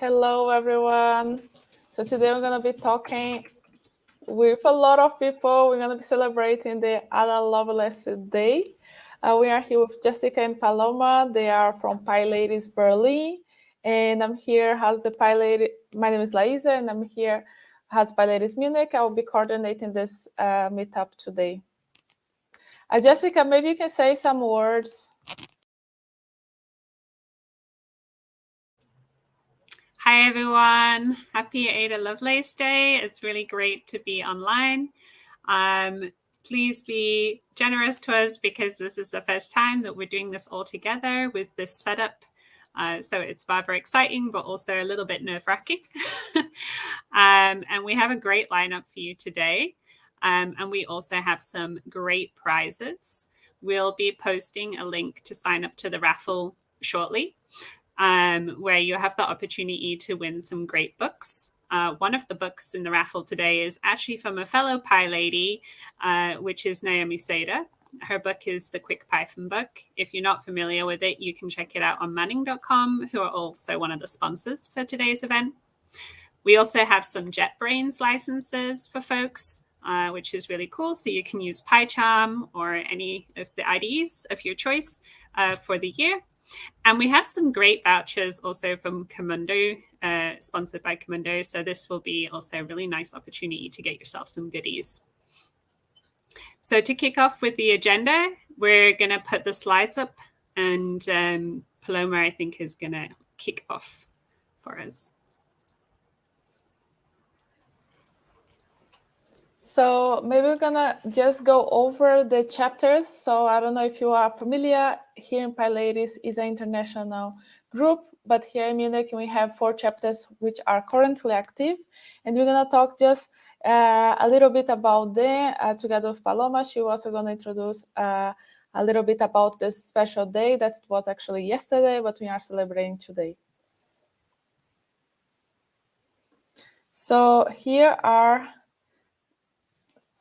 Hello, everyone. So today we're going to be talking with a lot of people. We're going to be celebrating the Lovelace Day. We are here with Jessica and Paloma. They are from PyLadies Berlin. And I'm here as the PyLady. My name is Laisa, and I'm here as PyLadies Munich. I will be coordinating this meetup today. Jessica, maybe you can say some words. Hi, everyone. Happy Ada Lovelace Day. It's really great to be online. Please be generous to us because this is the first time that we're doing this all together with this setup. So it's very exciting, but also a little bit nerve-wracking. And we have a great lineup for you today. And we also have some great prizes. We'll be posting a link to sign up to the raffle shortly. Where you have the opportunity to win some great books. One of the books in the raffle today is actually from a fellow PyLady, which is Naomi Seda. Her book is the Quick Python book. If you're not familiar with it, you can check it out on manning.com, who are also one of the sponsors for today's event. We also have some JetBrains licenses for folks, which is really cool. So you can use PyCharm or any of the IDEs of your choice for the year. And we have some great vouchers also from Comundo, sponsored by Comundo. So this will be also a really nice opportunity to get yourself some goodies. So to kick off with the agenda, we're going to put the slides up, and Paloma, I think, is going to kick off for us. So maybe we're gonna just go over the chapters. So I don't know if you are familiar, here in PyLadies is an international group, but here in Munich we have 4 chapters which are currently active. And we're gonna talk just a little bit about them together with Paloma. She was also gonna introduce a little bit about this special day that was actually yesterday, but we are celebrating today. So here are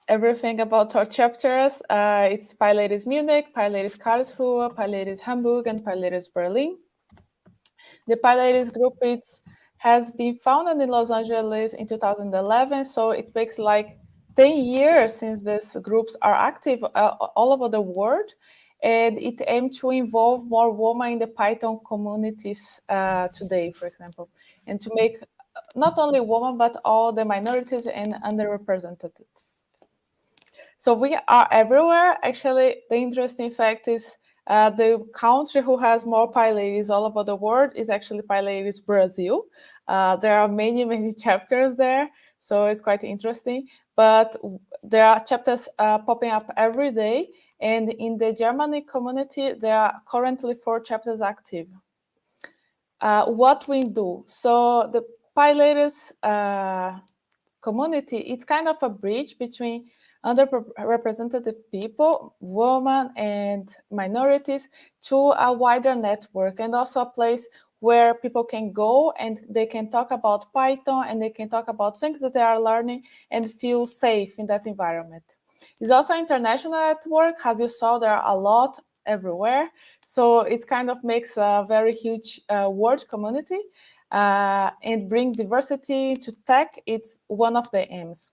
everything about our chapters. It's PyLadies Munich, PyLadies Karlsruhe, PyLadies Hamburg, and PyLadies Berlin. The PyLadies group has been founded in Los Angeles in 2011, so it makes like 10 years since these groups are active all over the world. And it aims to involve more women in the Python communities today, for example, and to make not only women, but all the minorities and underrepresented. So we are everywhere. Actually, the interesting fact is the country who has more PyLadies all over the world is actually PyLadies Brazil. There are many chapters there, so it's quite interesting. But there are chapters popping up every day. And in the Germany community, there are currently 4 chapters active. What we do? So the PyLadies community, it's kind of a bridge between underrepresented people, women, and minorities to a wider network, and also a place where people can go and they can talk about Python and they can talk about things that they are learning and feel safe in that environment. It's also an international network. As you saw, there are a lot everywhere. So it kind of makes a very huge world community. And bring diversity to tech, it's one of the aims.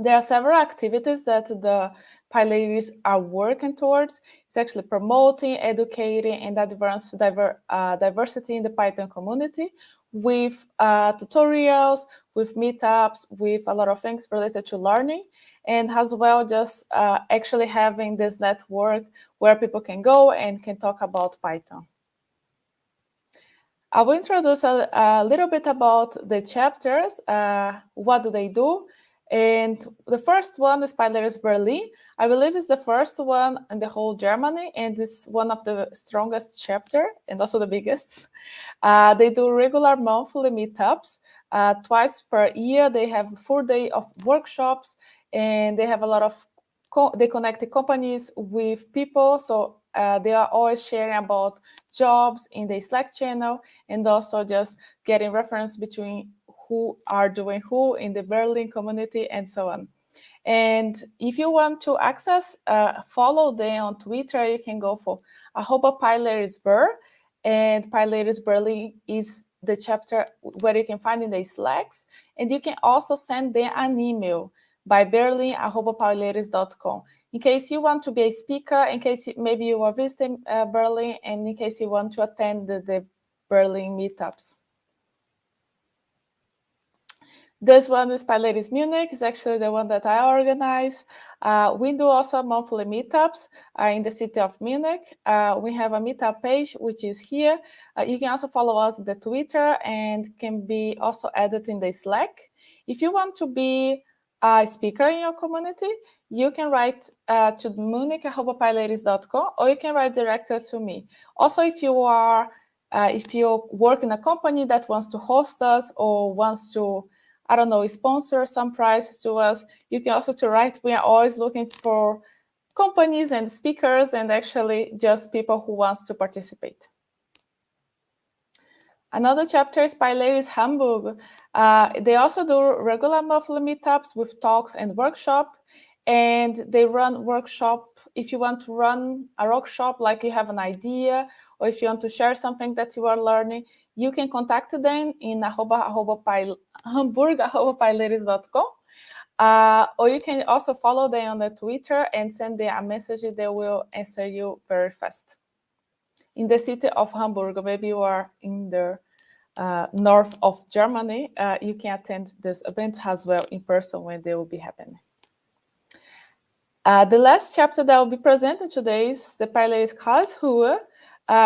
There are several activities that the PyLadies are working towards. It's actually promoting, educating, and advancing diversity in the Python community with tutorials, with meetups, with a lot of things related to learning, and as well just actually having this network where people can go and can talk about Python. I will introduce a little bit about the chapters, what do they do. And the first one is PyLadies Berlin. I believe it's the first one in the whole Germany, and it's one of the strongest chapter and also the biggest. They do regular monthly meetups. Twice per year, they have a full day of workshops, and they have a lot of, they connect the companies with people. So they are always sharing about jobs in the Slack channel, and also just getting reference between who are doing who in the Berlin community and so on. And if you want to access, follow them on Twitter, you can go for @PyLadiesBer, and PyLadies Berlin is the chapter where you can find in the Slacks, and you can also send them an email by berlin@pyladies.com. In case you want to be a speaker, in case maybe you are visiting Berlin, and in case you want to attend the Berlin meetups. This one is PyLadies Munich. It's actually the one that I organize. We do also monthly meetups in the city of Munich. We have a meetup page, which is here. You can also follow us on the Twitter and can be also added in the Slack. If you want to be a speaker in your community, you can write to munich@pyladies.com, or you can write directly to me. Also, if you work in a company that wants to host us or wants to, I don't know, sponsor some prizes to us, you can also write. We are always looking for companies and speakers, and actually just people who wants to participate. Another chapter is PyLadies Hamburg. They also do regular monthly meetups with talks and workshop, and they run workshop. If you want to run a workshop, like you have an idea, or if you want to share something that you are learning, you can contact them in hamburg@pyladies.com. Or you can also follow them on the Twitter and send them a message. They will answer you very fast. In the city of Hamburg, maybe you are in the north of Germany, you can attend this event as well in person when they will be happening. The last chapter that will be presented today is the PyLadies Karlsruhe.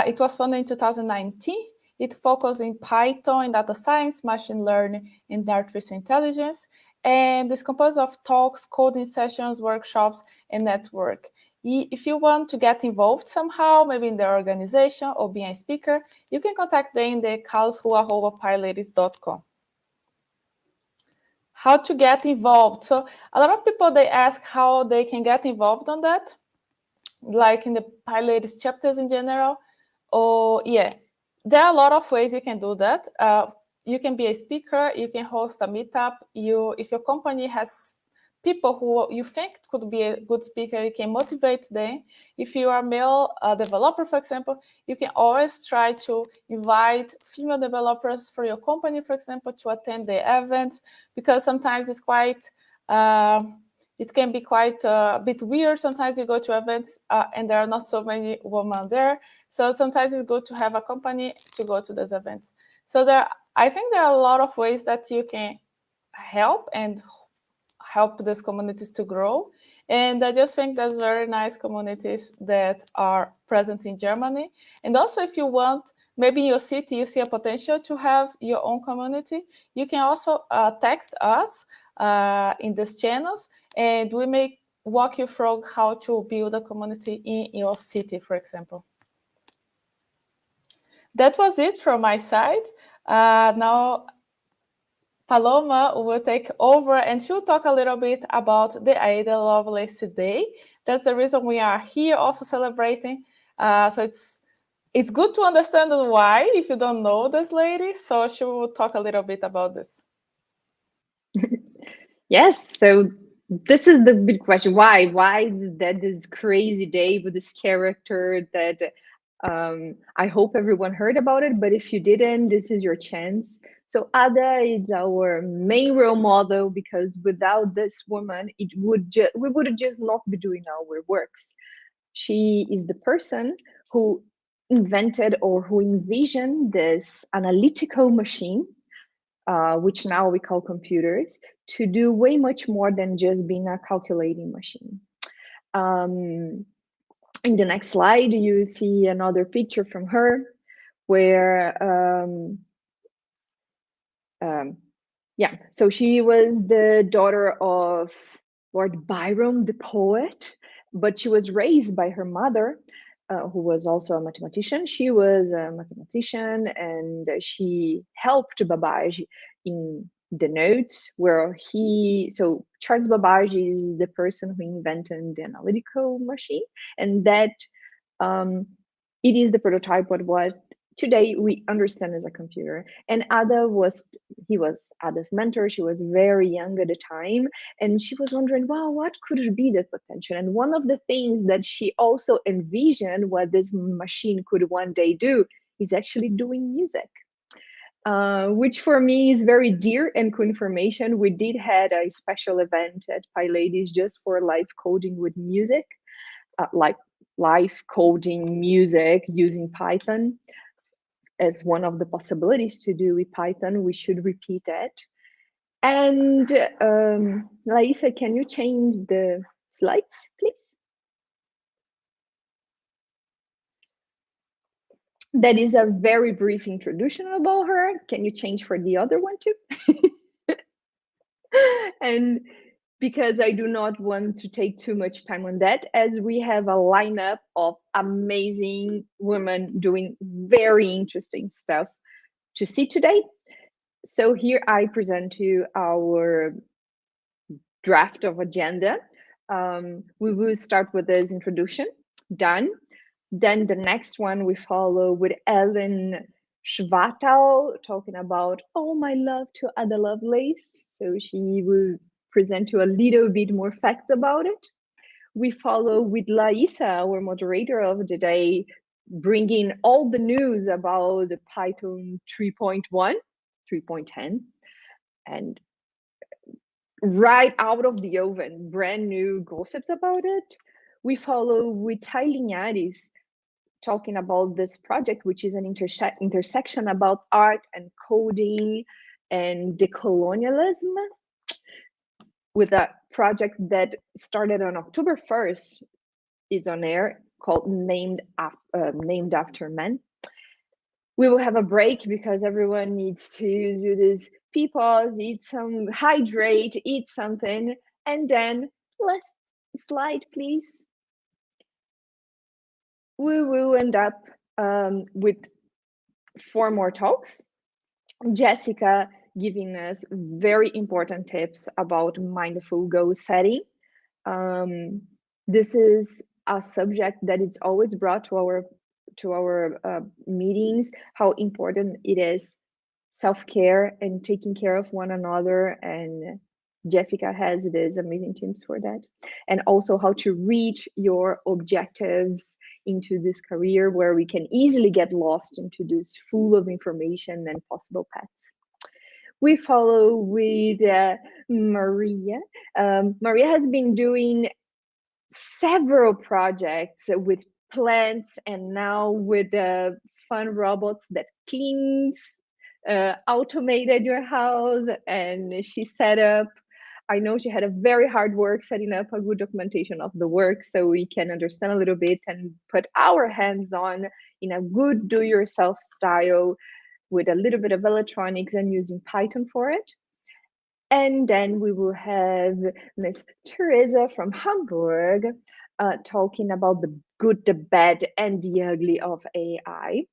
It was founded in 2019. It focuses in Python, in data science, machine learning, and artificial intelligence. And it's composed of talks, coding sessions, workshops, and network. If you want to get involved somehow, maybe in the organization or being a speaker, you can contact them in the karlsruhe@pyladies.com. How to get involved. So a lot of people, they ask how they can get involved on that, like in the PyLadies chapters in general. There are a lot of ways you can do that. You can be a speaker, you can host a meetup. If your company has people who you think could be a good speaker, you can motivate them. If you are a male developer, for example, you can always try to invite female developers for your company, for example, to attend the events, because sometimes it's quite, it can be quite a bit weird. Sometimes you go to events and there are not so many women there. So sometimes it's good to have a company to go to those events. So I think there are a lot of ways that you can help these communities to grow. And I just think there's very nice communities that are present in Germany. And also, if you want, maybe in your city, you see a potential to have your own community, you can also text us in these channels, and we may walk you through how to build a community in your city, for example. That was it from my side. Now, Paloma will take over, and she'll talk a little bit about the Ada Lovelace Day. That's the reason we are here also celebrating. So it's good to understand why, if you don't know this lady. So she will talk a little bit about this. Yes, so this is the big question. Why? Why is that this crazy day with this character that I hope everyone heard about it, but if you didn't, this is your chance. So Ada is our main role model, because without this woman, we would just not be doing our works. She is the person who invented or who envisioned this analytical machine, which now we call computers, to do way much more than just being a calculating machine. In the next slide, you see another picture from her where, so she was the daughter of Lord Byron, the poet, but she was raised by her mother, who was also a mathematician. She was a mathematician, and she helped Babbage in the notes where so Charles Babbage is the person who invented the analytical machine, and that it is the prototype of what today we understand as a computer. And Ada was Ada's mentor. She was very young at the time, and she was wondering, wow, what could it be, that potential? And one of the things that she also envisioned what this machine could one day do is actually doing music. which for me is very dear and confirmation. We did had a special event at PyLadies just for live coding with music, like live coding music using Python as one of the possibilities to do with Python. We should repeat it. And Laisa, can you change the slides, please? That is a very brief introduction about her. Can you change for the other one too? And because I do not want to take too much time on that, as we have a lineup of amazing women doing very interesting stuff to see today. So here I present to you our draft of agenda. We will start with this introduction, done. Then the next one we follow with Ellen Schwartau talking about Oh My Love to Ada Lovelace. So she will present you a little bit more facts about it. We follow with Laisa, our moderator of the day, bringing all the news about the Python 3.1, 3.10, and right out of the oven, brand new gossips about it. We follow with PyLadies talking about this project, which is an intersection about art and coding and decolonialism, with a project that started on October 1st, is on air, called Named After Men. We will have a break because everyone needs to do this pee pause, eat some, hydrate, eat something, and then last slide, please. We will end up with 4 more talks. Jessica giving us very important tips about mindful goal setting. This is a subject that it's always brought to our meetings, how important it is, self-care and taking care of one another, and Jessica has these amazing tips for that. And also how to reach your objectives into this career where we can easily get lost into this full of information and possible paths. We follow with Maria. Maria has been doing several projects with plants and now with fun robots that cleans, automated your house, and she set up, I know she had a very hard work setting up a good documentation of the work so we can understand a little bit and put our hands on in a good do-yourself style with a little bit of electronics and using Python for it. And then we will have Miss Teresa from Hamburg talking about the good, the bad, and the ugly of AI.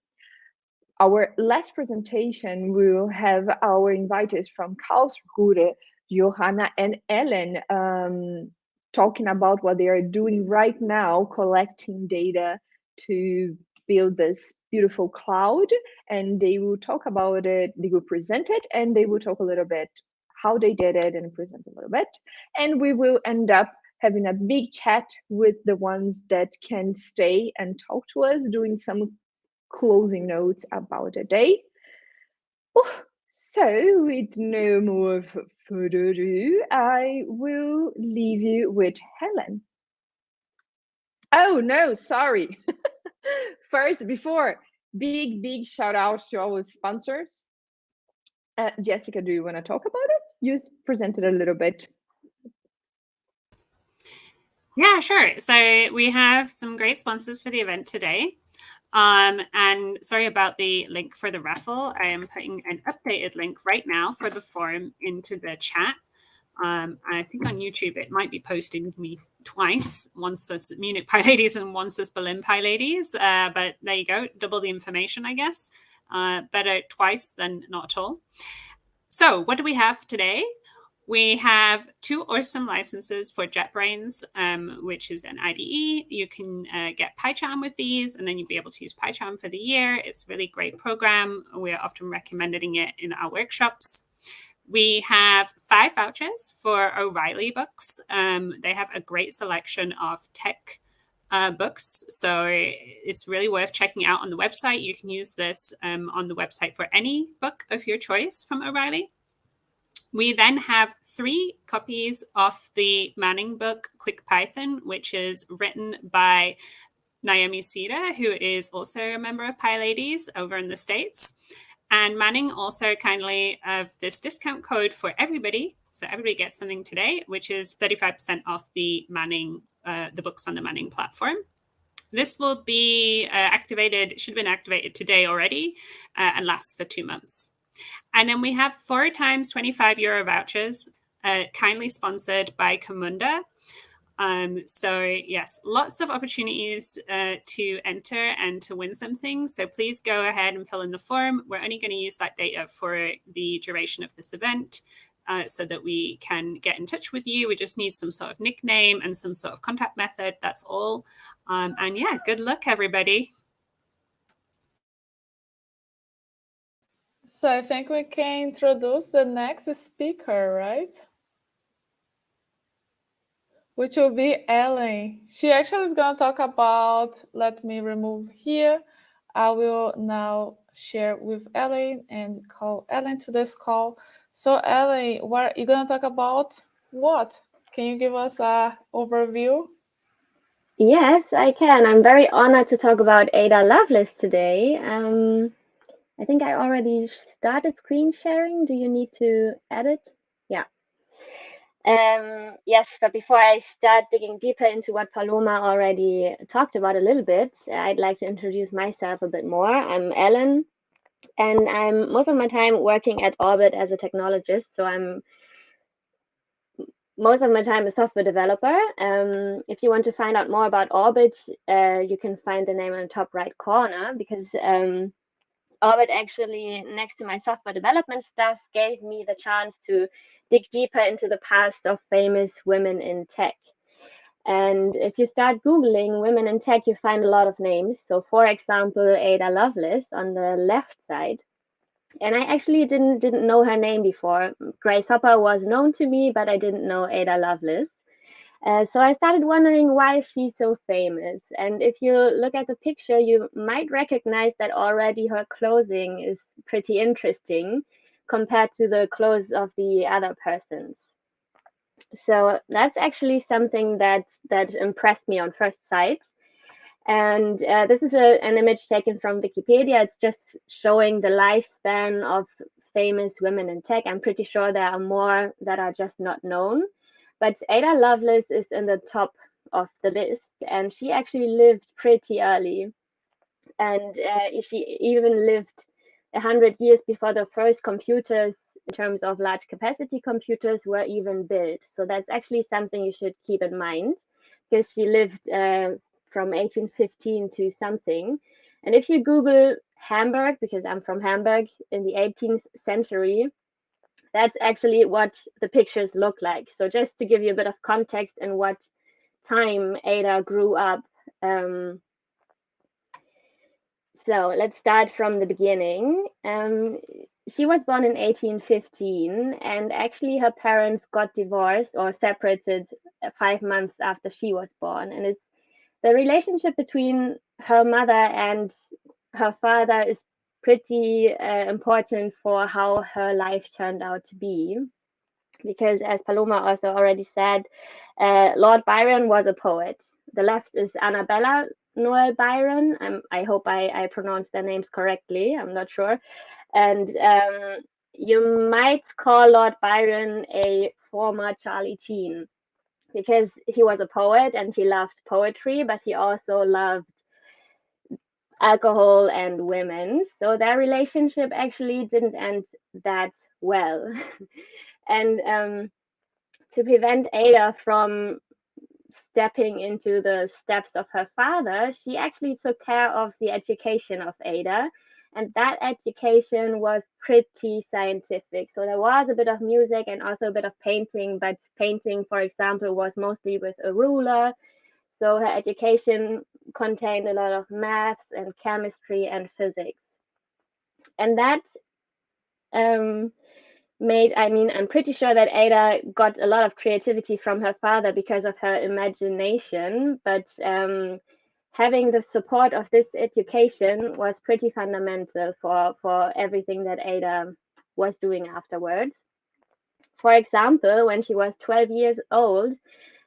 Our last presentation will have our invitees from Karlsruhe, Johanna and Ellen, talking about what they are doing right now, collecting data to build this beautiful cloud. And they will talk about it, they will present it, and they will talk a little bit how they did it and present a little bit. And we will end up having a big chat with the ones that can stay and talk to us, doing some closing notes about the day. Oh, so with no more further ado, I will leave you with Helen. Oh no, sorry. First, before, big shout out to our sponsors. Jessica, do you want to talk about it? You presented a little bit. Yeah, sure. So we have some great sponsors for the event today. And sorry about the link for the raffle. I am putting an updated link right now for the form into the chat. I think on YouTube it might be posting me twice, once as Munich PyLadies and once as Berlin PyLadies. But there you go, double the information, I guess. Better twice than not at all. So what do we have today? We have 2 awesome licenses for JetBrains, which is an IDE. You can get PyCharm with these, and then you'll be able to use PyCharm for the year. It's a really great program. We're often recommending it in our workshops. We have 5 vouchers for O'Reilly books. They have a great selection of tech books. So it's really worth checking out on the website. You can use this on the website for any book of your choice from O'Reilly. We then have 3 copies of the Manning book, Quick Python, which is written by Naomi Sita, who is also a member of PyLadies over in the States. And Manning also kindly have this discount code for everybody. So everybody gets something today, which is 35% off the Manning, the books on the Manning platform. This will be activated, should have been activated today already, and lasts for 2 months. And then we have 4 times €25 vouchers, kindly sponsored by Camunda. So yes, lots of opportunities to enter and to win something. So please go ahead and fill in the form. We're only going to use that data for the duration of this event so that we can get in touch with you. We just need some sort of nickname and some sort of contact method. That's all. And yeah, good luck, everybody. So I think we can introduce the next speaker, right? Which will be Ellen. She actually is going to talk about, let me remove here. I will now share with Ellen and call Ellen to this call. So Ellen, what you're going to talk about? What? Can you give us an overview? Yes, I can. I'm very honored to talk about Ada Lovelace today. I think I already started screen sharing. Do you need to edit? Yeah. Yes, but before I start digging deeper into what Paloma already talked about a little bit, I'd like to introduce myself a bit more. I'm Ellen, and I'm most of my time working at Orbit as a technologist. So I'm most of my time a software developer. If you want to find out more about Orbit, you can find the name on the top right corner, because Orbit actually, next to my software development stuff, gave me the chance to dig deeper into the past of famous women in tech. And if you start Googling women in tech, you find a lot of names. So for example, Ada Lovelace on the left side. And I actually didn't know her name before. Grace Hopper was known to me, but I didn't know Ada Lovelace. So I started wondering why she's so famous. And if you look at the picture, you might recognize that already her clothing is pretty interesting compared to the clothes of the other persons. So that's actually something that impressed me on first sight. And this is an image taken from Wikipedia. It's just showing the lifespan of famous women in tech. I'm pretty sure there are more that are just not known. But Ada Lovelace is in the top of the list, and she actually lived pretty early. And she even lived 100 years before the first computers, in terms of large capacity computers, were even built. So that's actually something you should keep in mind, because she lived from 1815 to something. And if you Google Hamburg, because I'm from Hamburg, in the 18th century, that's actually what the pictures look like. So just to give you a bit of context in what time Ada grew up. So let's start from the beginning. She was born in 1815, and actually her parents got divorced or separated 5 months after she was born. And it's the relationship between her mother and her father is pretty important for how her life turned out to be. Because as Paloma also already said, Lord Byron was a poet. The left is Annabella Noel Byron. I hope I pronounced their names correctly. I'm not sure. And you might call Lord Byron a former Charlie Sheen, because he was a poet and he loved poetry, but he also loved alcohol and women. So their relationship actually didn't end that well. And to prevent Ada from stepping into the steps of her father, she actually took care of the education of Ada. And that education was pretty scientific. So there was a bit of music and also a bit of painting, but painting, for example, was mostly with a ruler. So her education contained a lot of maths and chemistry and physics. And that I'm pretty sure that Ada got a lot of creativity from her father because of her imagination, but having the support of this education was pretty fundamental for everything that Ada was doing afterwards. For example, when she was 12 years old,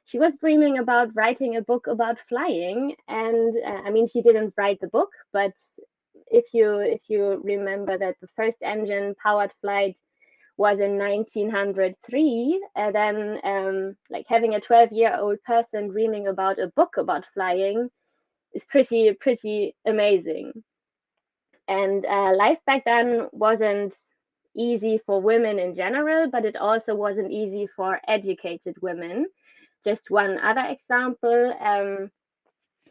she was dreaming about writing a book about flying, and she didn't write the book, but if you remember that the first engine powered flight was in 1903, then like having a 12-year-old person dreaming about a book about flying is pretty amazing. And life back then wasn't easy for women in general, but it also wasn't easy for educated women. Just one other example,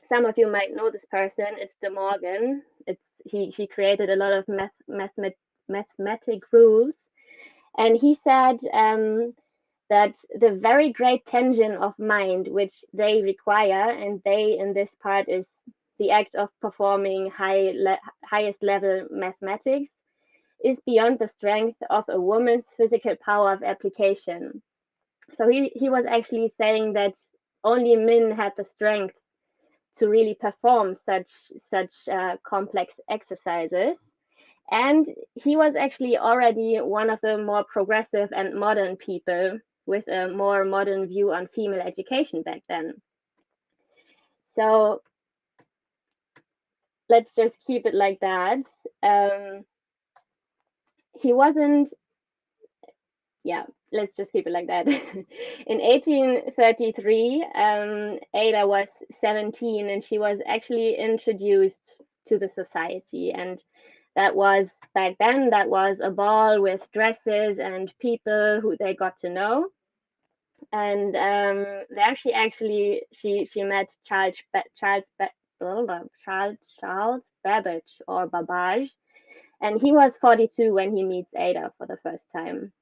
some of you might know this person. It's De Morgan. He created a lot of mathematic rules, and he said that the very great tension of mind which they require, and they in this part is the act of performing highest level mathematics, is beyond the strength of a woman's physical power of application. So he was actually saying that only men had the strength to really perform such complex exercises. And he was actually already one of the more progressive and modern people with a more modern view on female education back then. So let's just keep it like that. He wasn't, yeah, let's just keep it like that. In 1833, Ada was 17, and she was actually introduced to the society. And that was, back then, that was a ball with dresses and people who they got to know. And there she met Charles Babbage, or Babbage, and he was 42 when he meets Ada for the first time.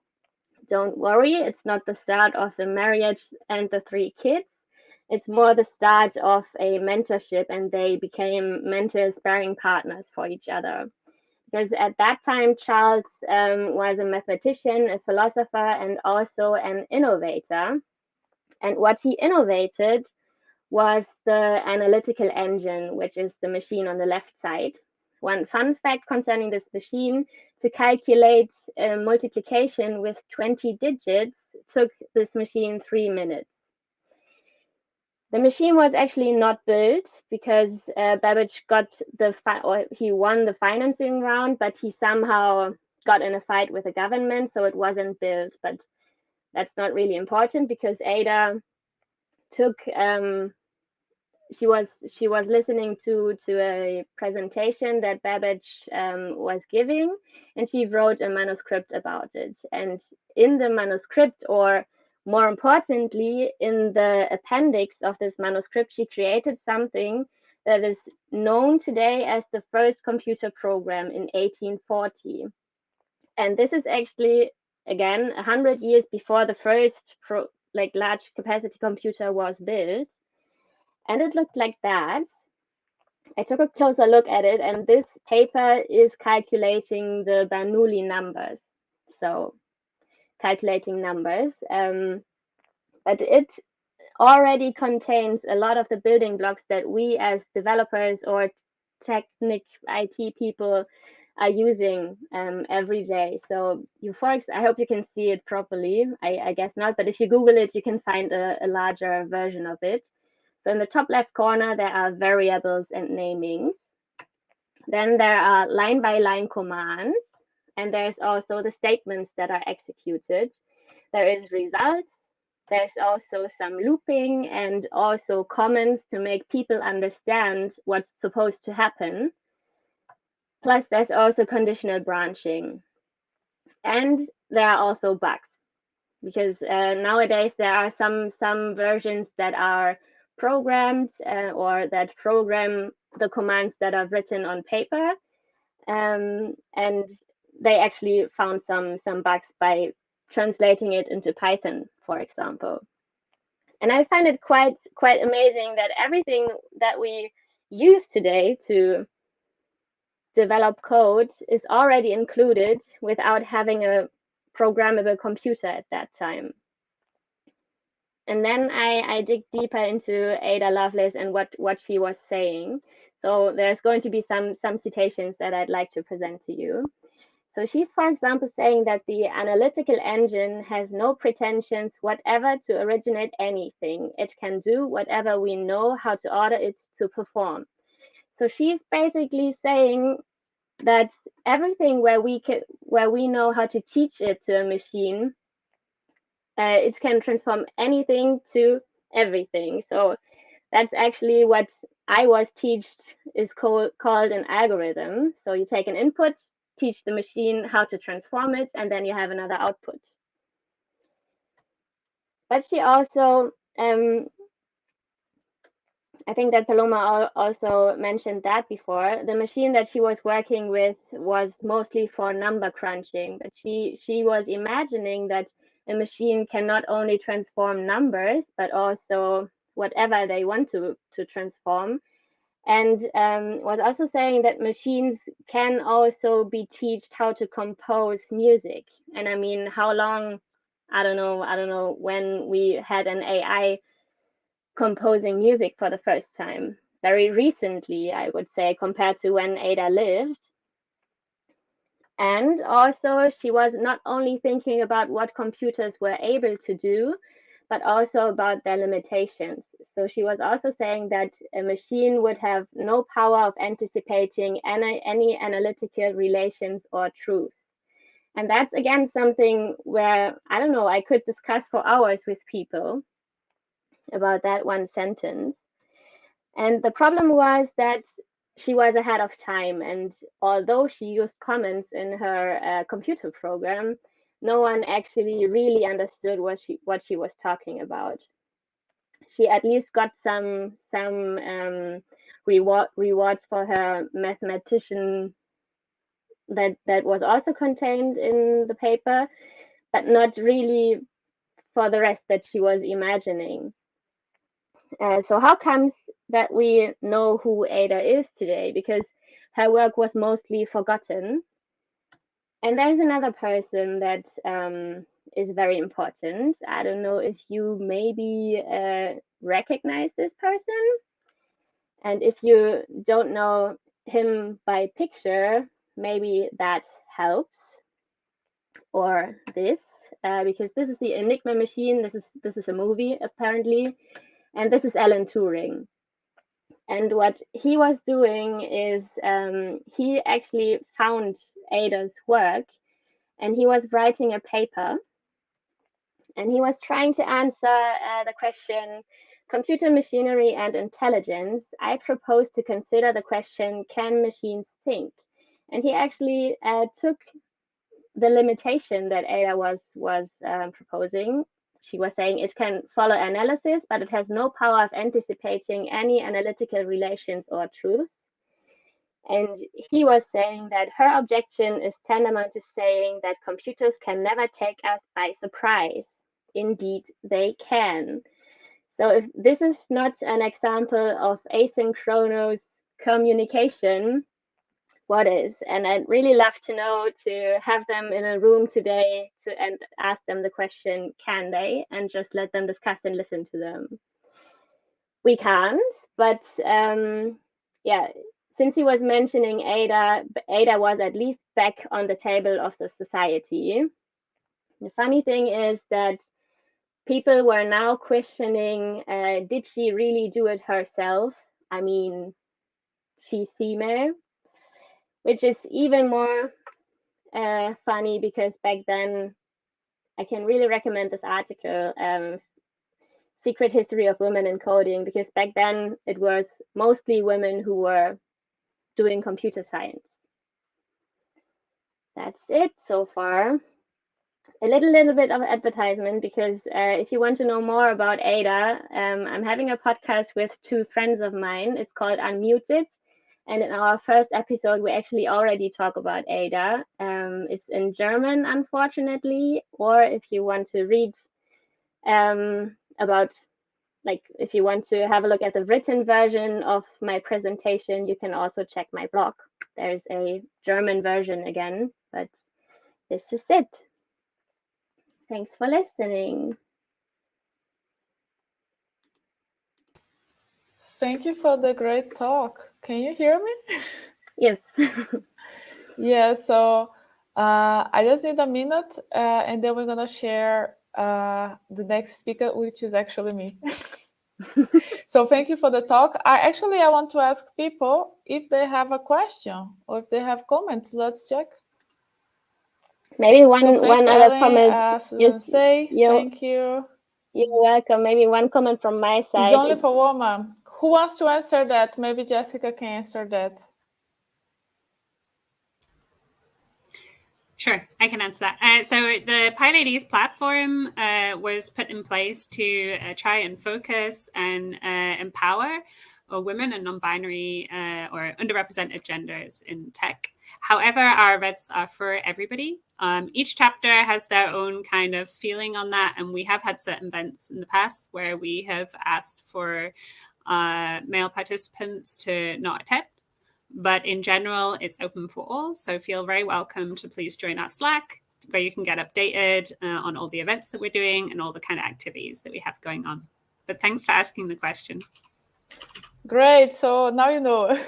Don't worry, it's not the start of the marriage and the 3 kids. It's more the start of a mentorship, and they became mentor sparring partners for each other. Because at that time, Charles was a mathematician, a philosopher, and also an innovator. And what he innovated was the analytical engine, which is the machine on the left side. One fun fact concerning this machine: to calculate multiplication with 20 digits took this machine 3 minutes. The machine was actually not built because Babbage he won the financing round, but he somehow got in a fight with the government, so it wasn't built. But that's not really important because Ada took she was listening to a presentation that Babbage was giving, and she wrote a manuscript about it. And in the manuscript, or more importantly, in the appendix of this manuscript, she created something that is known today as the first computer program in 1840. And this is actually, again, 100 years before the first large capacity computer was built. And it looked like that. I took a closer look at it, and this paper is calculating the Bernoulli numbers. So calculating numbers. But it already contains a lot of the building blocks that we as developers or IT people are using every day. So I hope you can see it properly. I guess not, but if you Google it, you can find a larger version of it. So in the top left corner, there are variables and naming. Then there are line-by-line commands, and there's also the statements that are executed. There is results. There's also some looping and also comments to make people understand what's supposed to happen. Plus, there's also conditional branching. And there are also bugs, because nowadays there are some versions that are programmed or that program the commands that are written on paper, and they actually found some bugs by translating it into Python, for example. And I find it quite amazing that everything that we use today to develop code is already included without having a programmable computer at that time. And then I dig deeper into Ada Lovelace and what she was saying. So there's going to be some citations that I'd like to present to you. So she's, for example, saying that the analytical engine has no pretensions whatever to originate anything. It can do whatever we know how to order it to perform. So she's basically saying that everything where we know how to teach it to a machine, it can transform anything to everything. So that's actually what I was taught is called an algorithm. So you take an input, teach the machine how to transform it, and then you have another output. But she also, I think that Paloma also mentioned that before, the machine that she was working with was mostly for number crunching, but she was imagining that a machine can not only transform numbers, but also whatever they want to transform. And was also saying that machines can also be taught how to compose music. And I mean, how long, I don't know when we had an AI composing music for the first time. Very recently, I would say, compared to when Ada lived. And also, she was not only thinking about what computers were able to do, but also about their limitations. So she was also saying that a machine would have no power of anticipating any analytical relations or truths. And that's again something where, I don't know, I could discuss for hours with people about that one sentence. And the problem was that she was ahead of time. And although she used comments in her computer program, no one actually really understood what she was talking about. She at least got some rewards for her mathematician that was also contained in the paper, but not really for the rest that she was imagining. So how comes that we know who Ada is today? Because her work was mostly forgotten. And there's another person that is very important. I don't know if you maybe recognize this person. And if you don't know him by picture, maybe that helps. Or this, because this is the Enigma machine. This is a movie apparently, and this is Alan Turing. And what he was doing is he actually found Ada's work, and he was writing a paper, and he was trying to answer the question, computer machinery and intelligence. I propose to consider the question, can machines think? And he actually took the limitation that Ada was proposing. She was saying it can follow analysis, but it has no power of anticipating any analytical relations or truths. And he was saying that her objection is tantamount to saying that computers can never take us by surprise. Indeed, they can. So if this is not an example of asynchronous communication, what is? And I'd really love to know, to have them in a room today and ask them the question, can they? And just let them discuss and listen to them. We can't, but yeah, since he was mentioning Ada was at least back on the table of the society. The funny thing is that people were now questioning, did she really do it herself? I mean, she's female, which is even more funny because back then, I can really recommend this article, Secret History of Women in Coding, because back then it was mostly women who were doing computer science. That's it so far. A little bit of advertisement, because if you want to know more about Ada, I'm having a podcast with two friends of mine. It's called Unmuted. And in our first episode, we actually already talk about Ada. It's in German, unfortunately, or if you want to read about, like, if you want to have a look at the written version of my presentation, you can also check my blog. There's a German version again, but this is it. thanks for listening. Thank you for the great talk. Can you hear me? Yes. Yeah, so I just need a minute and then we're going to share the next speaker, which is actually me. So thank you for the talk. I want to ask people if they have a question or if they have comments. Let's check. Maybe one thanks, other Ellen, comment. Thank you. You're welcome. Maybe one comment from my side. It's only for women. Who wants to answer that? Maybe Jessica can answer that. Sure, I can answer that. So the PyLadies platform was put in place to try and focus and empower women and non-binary or underrepresented genders in tech. However, our events are for everybody. Each chapter has their own kind of feeling on that, and we have had certain events in the past where we have asked for male participants to not attend. But in general, it's open for all. So feel very welcome to please join our Slack, where you can get updated on all the events that we're doing and all the kind of activities that we have going on. But thanks for asking the question. Great. So now you know.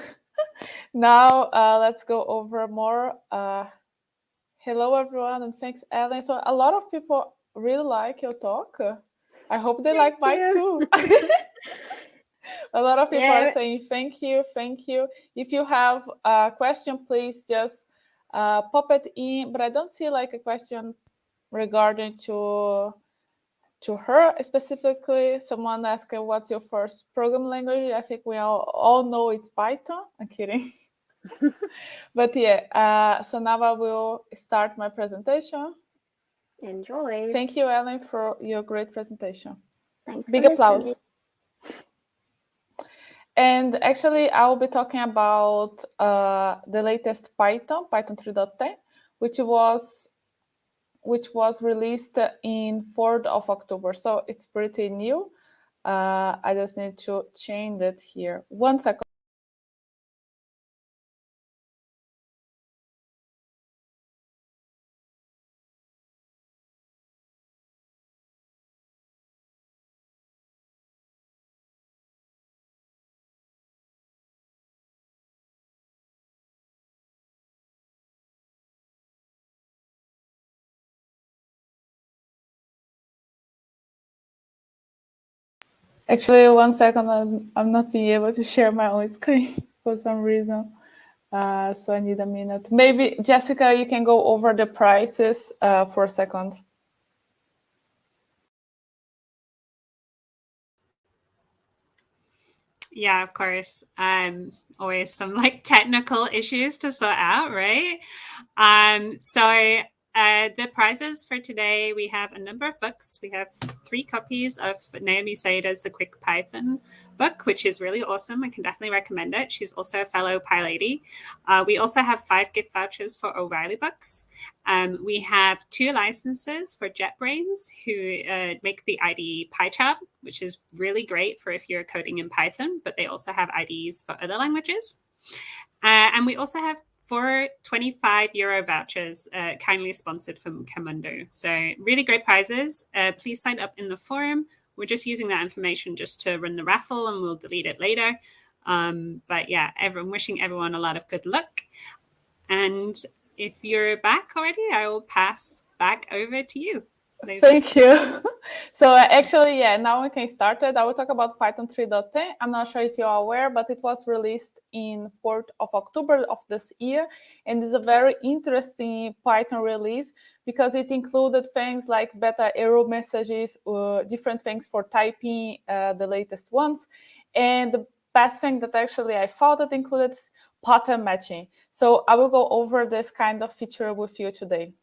Now let's go over more. Hello, everyone, and thanks, Ellen. So a lot of people really like your talk. I hope they like mine too. A lot of people are saying thank you. If you have a question, please just pop it in. But I don't see like a question regarding to her specifically. Someone asked, what's your first program language? I think we all know it's Python. I'm kidding. But yeah, so now I will start my presentation. Enjoy. Thank you, Ellen, for your great presentation. Thanks. Big applause. And actually, I will be talking about the latest Python 3.10, which was released in 4th of October. So it's pretty new. I just need to change it here. 1 second. Actually, 1 second, I'm not being able to share my own screen for some reason. So I need a minute. Maybe, Jessica, you can go over the prices for a second. Yeah, of course. Always some like technical issues to sort out, right? So the prizes for today, we have a number of books. We have 3 copies of Naomi Sada's The Quick Python book, which is really awesome. I can definitely recommend it. She's also a fellow PyLady. We also have 5 gift vouchers for O'Reilly books. We have 2 licenses for JetBrains, who make the IDE PyCharm, which is really great for if you're coding in Python, but they also have IDEs for other languages. And we also have 4 €25 vouchers, kindly sponsored from Camundo. So really great prizes. Please sign up in the forum. We're just using that information just to run the raffle, and we'll delete it later. But yeah, wishing everyone a lot of good luck. And if you're back already, I will pass back over to you. Thank you. So actually, yeah, now we can start it. I will talk about Python 3.10. I'm not sure if you're aware, but it was released in 4th of October of this year. And it's a very interesting Python release because it included things like beta error messages, different things for typing, the latest ones. And the best thing that actually I thought it included pattern matching. So I will go over this kind of feature with you today.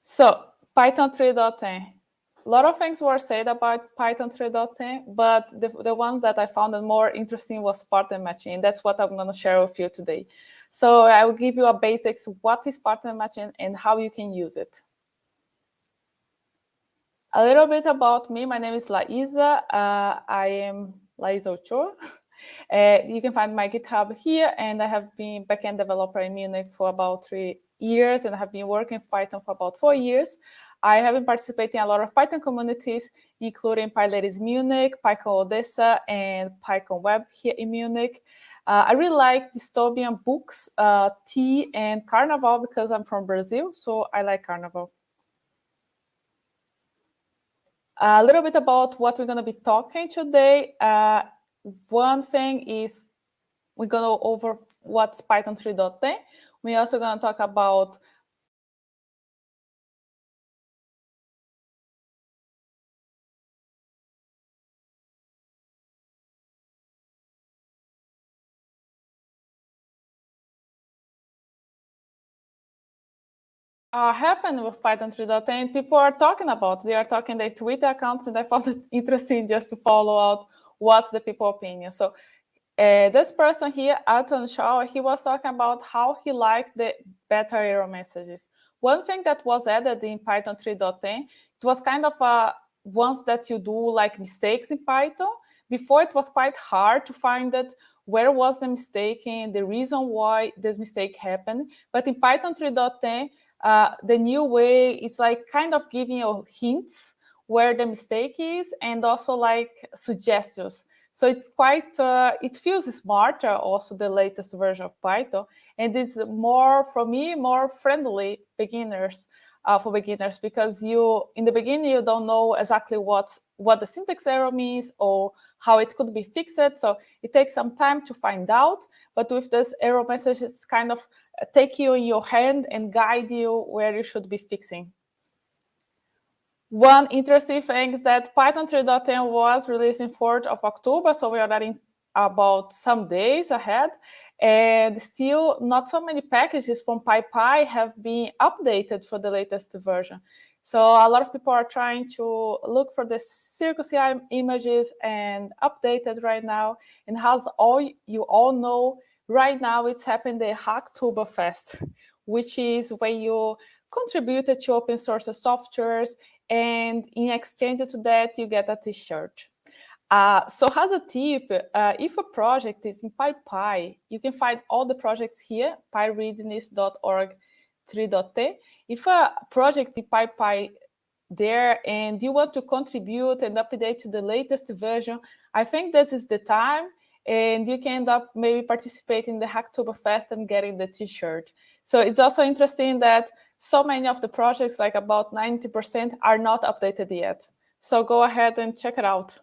So Python 3.10. A lot of things were said about Python 3.10, but the one that I found more interesting was pattern matching. That's what I'm going to share with you today. So I will give you a basics, what is pattern matching and how you can use it. A little bit about me. My name is Laísa. I am Laísa Ochoa. You can find my GitHub here, and I have been backend developer in Munich for about 3 years, and I have been working with Python for about 4 years. I have been participating in a lot of Python communities, including PyLadies Munich, PyCon Odessa, and PyCon Web here in Munich. I really like dystopian books, tea, and Carnival because I'm from Brazil, so I like Carnival. A little bit about what we're going to be talking today. One thing is we're going to go over what's Python 3.10. We're also going to talk about happened with Python 3.10. People are talking about. They are talking their Twitter accounts, and I found it interesting just to follow out what's the people opinion. So this person here, Alton Shaw, he was talking about how he liked the better error messages. One thing that was added in Python 3.10, it was kind of once that you do like mistakes in Python. Before it was quite hard to find that where was the mistake and the reason why this mistake happened. But in Python 3.10, the new way is like kind of giving you hints where the mistake is and also like suggestions. So it's quite, it feels smarter also the latest version of Python, and it's more, for me, more friendly for beginners, because in the beginning, you don't know exactly what the syntax error means or how it could be fixed. So it takes some time to find out, but with this error message, it's kind of take you in your hand and guide you where you should be fixing. One interesting thing is that Python 3.10 was released in 4th of October, so we are already about some days ahead, and still not so many packages from PyPy have been updated for the latest version. So a lot of people are trying to look for the Circus images and update it right now. And as you all know, right now it's happening the Hacktoberfest, which is when you contributed to open source softwares, and in exchange to that, you get a t-shirt. So as a tip, if a project is in PyPy, you can find all the projects here, pyreadiness.org 3.10. If a project in PyPy there and you want to contribute and update to the latest version, I think this is the time, and you can end up maybe participating in the Hacktoberfest and getting the t-shirt. So it's also interesting that so many of the projects, like about 90%, are not updated yet. So go ahead and check it out.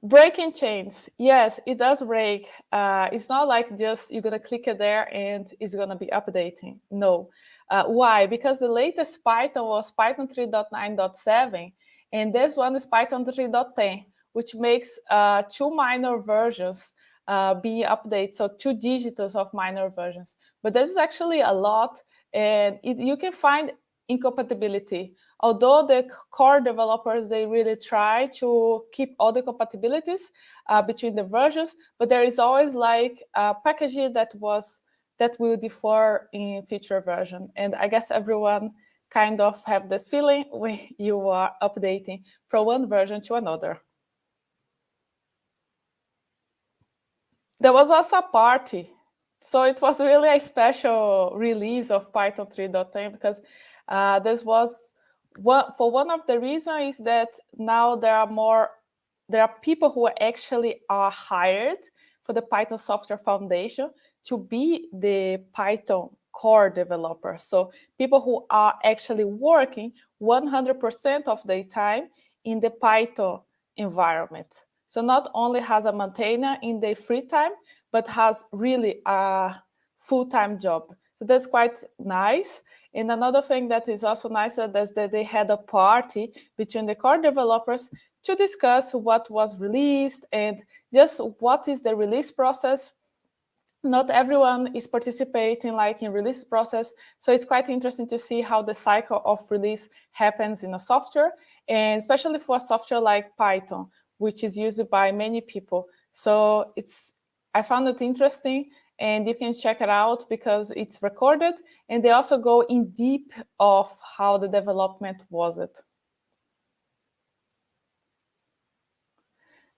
Breaking chains. Yes, it does break. It's not like just you're going to click it there and it's going to be updating. No. Why? Because the latest Python was Python 3.9.7, and this one is Python 3.10, which makes 2 minor versions be updated, so 2 digits of minor versions. But this is actually a lot, and you can find incompatibility. Although the core developers, they really try to keep all the compatibilities between the versions, but there is always like a package that will differ in future version. And I guess everyone kind of have this feeling when you are updating from one version to another. There was also a party. So it was really a special release of Python 3.10 because this was one of the reasons is that now there are people who actually are hired for the Python Software Foundation to be the Python core developer. So people who are actually working 100% of their time in the Python environment. So not only has a maintainer in their free time, but has really a full-time job. So that's quite nice. And another thing that is also nice is that they had a party between the core developers to discuss what was released and just what is the release process. Not everyone is participating like in release process. So it's quite interesting to see how the cycle of release happens in a software, and especially for a software like Python, which is used by many people. So I found it interesting, and you can check it out because it's recorded, and they also go in deep of how the development was it.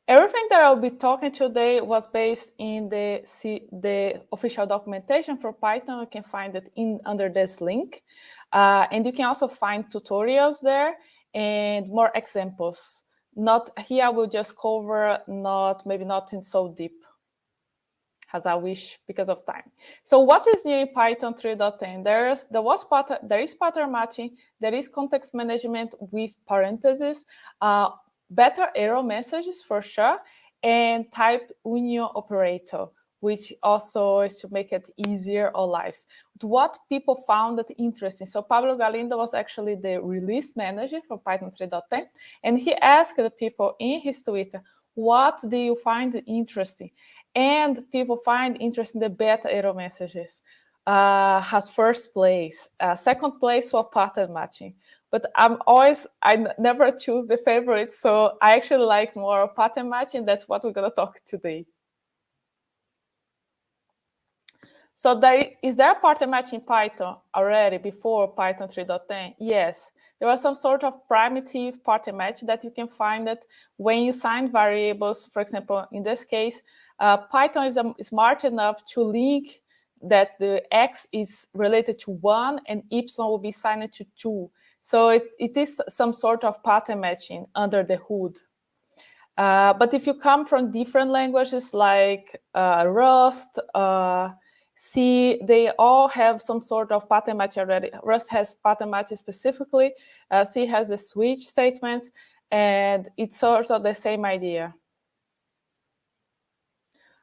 Everything that I'll be talking today was based in the official documentation for Python. You can find it under this link. And you can also find tutorials there and more examples. Not here, I will just cover, maybe not in so deep as I wish because of time. So what is new in Python 3.10? There is pattern matching, there is context management with parentheses, better error messages for sure, and type union operator, which also is to make it easier our lives. What people found that interesting. So Pablo Galindo was actually the release manager for Python 3.10, and he asked the people in his Twitter, what do you find interesting? And people find interesting the beta error messages. Has first place. Second place for pattern matching. But I never choose the favorite, so I actually like more pattern matching. That's what we're gonna talk today. So is there a pattern match in Python already before Python 3.10? Yes, there was some sort of primitive pattern match that you can find it when you sign variables. For example, in this case, Python is smart enough to link that the x is related to 1 and y will be signed to 2. So it is some sort of pattern matching under the hood. But if you come from different languages like Rust, C, they all have some sort of pattern match already. Rust has pattern matches specifically. C has the switch statements, and it's sort of the same idea.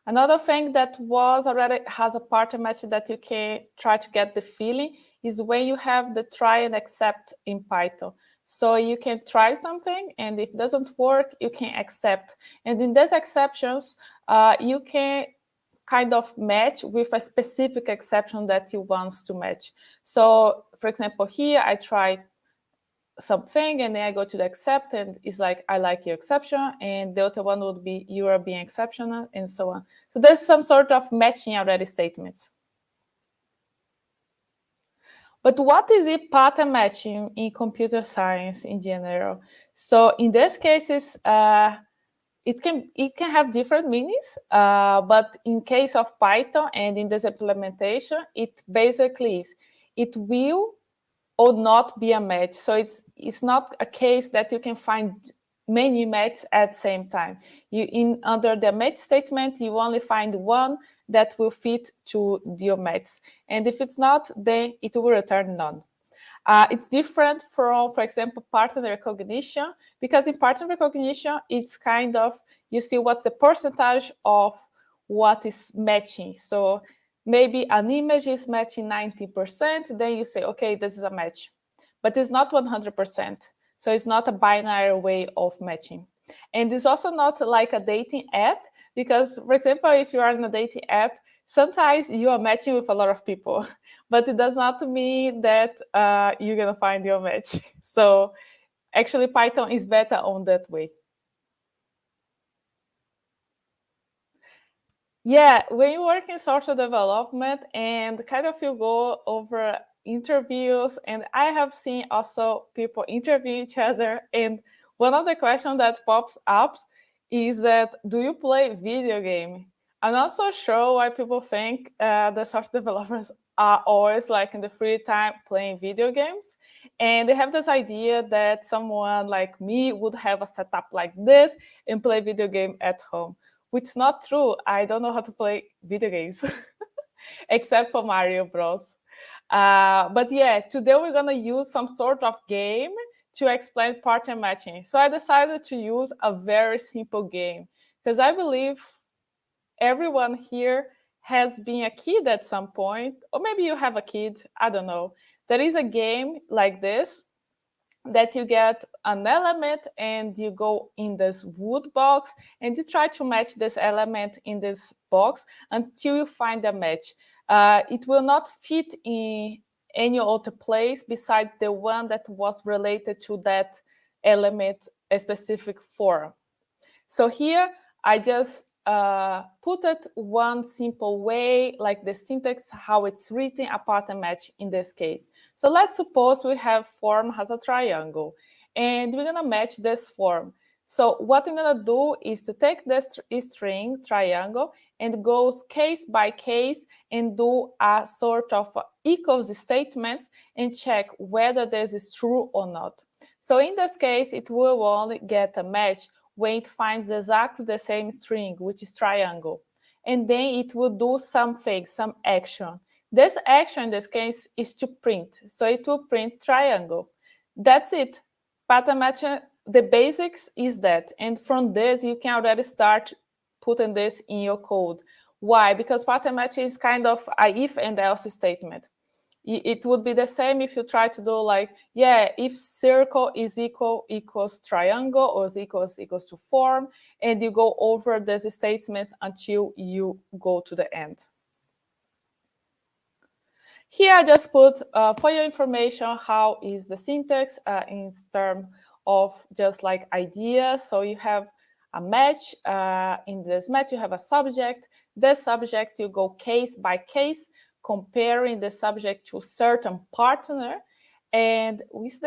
Another thing that already has a pattern match that you can try to get the feeling is when you have the try and accept in Python. So you can try something, and if it doesn't work, you can accept. And in these exceptions, you can kind of match with a specific exception that you want to match. So, for example, here I try something, and then I go to the accept, and it's like, I like your exception, and the other one would be, you are being exceptional, and so on. So there's some sort of matching already statements. But what is it pattern matching in computer science in general? So in these cases, it can have different meanings, but in case of Python and in this implementation, it basically is, it will or not be a match. So it's not a case that you can find many matches at the same time. Under the match statement, you only find one that will fit to your match. And if it's not, then it will return none. It's different from, for example, pattern recognition, because in pattern recognition, it's kind of, you see what's the percentage of what is matching. So maybe an image is matching 90%, then you say, okay, this is a match. But it's not 100%. So it's not a binary way of matching. And it's also not like a dating app, because, for example, if you are in a dating app, sometimes you are matching with a lot of people, but it does not mean that you're going to find your match. So actually, Python is better on that way. Yeah, when you work in software development and kind of you go over interviews, and I have seen also people interview each other, and one of the questions that pops up is that, do you play video game? I'm not so sure why people think the software developers are always like in the free time playing video games. And they have this idea that someone like me would have a setup like this and play video game at home, which is not true. I don't know how to play video games except for Mario Bros. But yeah, today we're gonna use some sort of game to explain pattern matching. So I decided to use a very simple game because I believe everyone here has been a kid at some point, or maybe you have a kid, I don't know. There is a game like this that you get an element and you go in this wood box and you try to match this element in this box until you find a match. It will not fit in any other place besides the one that was related to that element, a specific form. So here I just put it one simple way, like the syntax, how it's written, a pattern match in this case. So let's suppose we have form has a triangle, and we're gonna match this form. So what I'm gonna do is to take this string triangle and goes case by case and do a sort of equals statements and check whether this is true or not. So in this case, it will only get a match when it finds exactly the same string, which is triangle. And then it will do something, some action. This action in this case is to print. So it will print triangle. That's it. Pattern matching, the basics is that. And from this, you can already start putting this in your code. Why? Because pattern matching is kind of a if and else statement. It would be the same if you try to do like, yeah, if circle is equals triangle, or is equals to form, and you go over these statements until you go to the end. Here I just put for your information how is the syntax in terms of just like ideas. So you have a match. In this match, you have a subject. The subject, you go case by case, comparing the subject to a certain partner. And if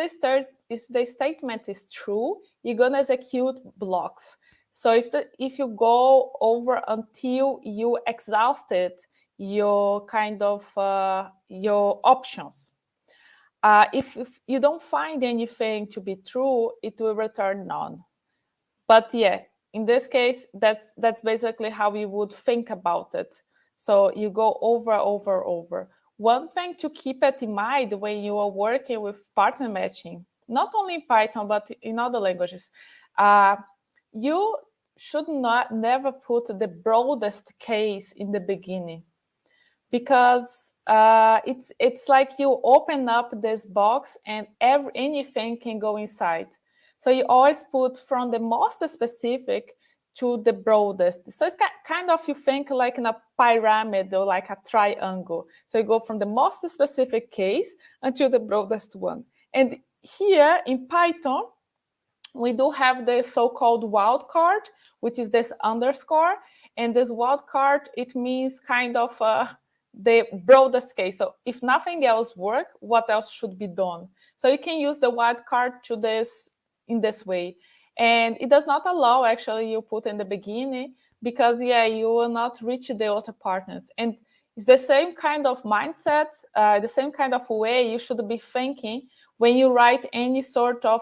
the statement is true, you're gonna execute blocks. So if you go over until you exhausted your kind of your options. If you don't find anything to be true, it will return none. But yeah, in this case, that's basically how you would think about it. So you go over. One thing to keep it in mind when you are working with pattern matching, not only in Python, but in other languages, you should never put the broadest case in the beginning, because it's like you open up this box and anything can go inside. So you always put from the most specific to the broadest. So it's kind of, you think like in a pyramid or like a triangle. So you go from the most specific case until the broadest one. And here in Python, we do have the so-called wildcard, which is this underscore. And this wildcard, it means kind of the broadest case. So if nothing else works, what else should be done? So you can use the wildcard to this in this way. And it does not allow actually you put in the beginning, because yeah, you will not reach the other partners. And it's the same kind of mindset, the same kind of way you should be thinking when you write any sort of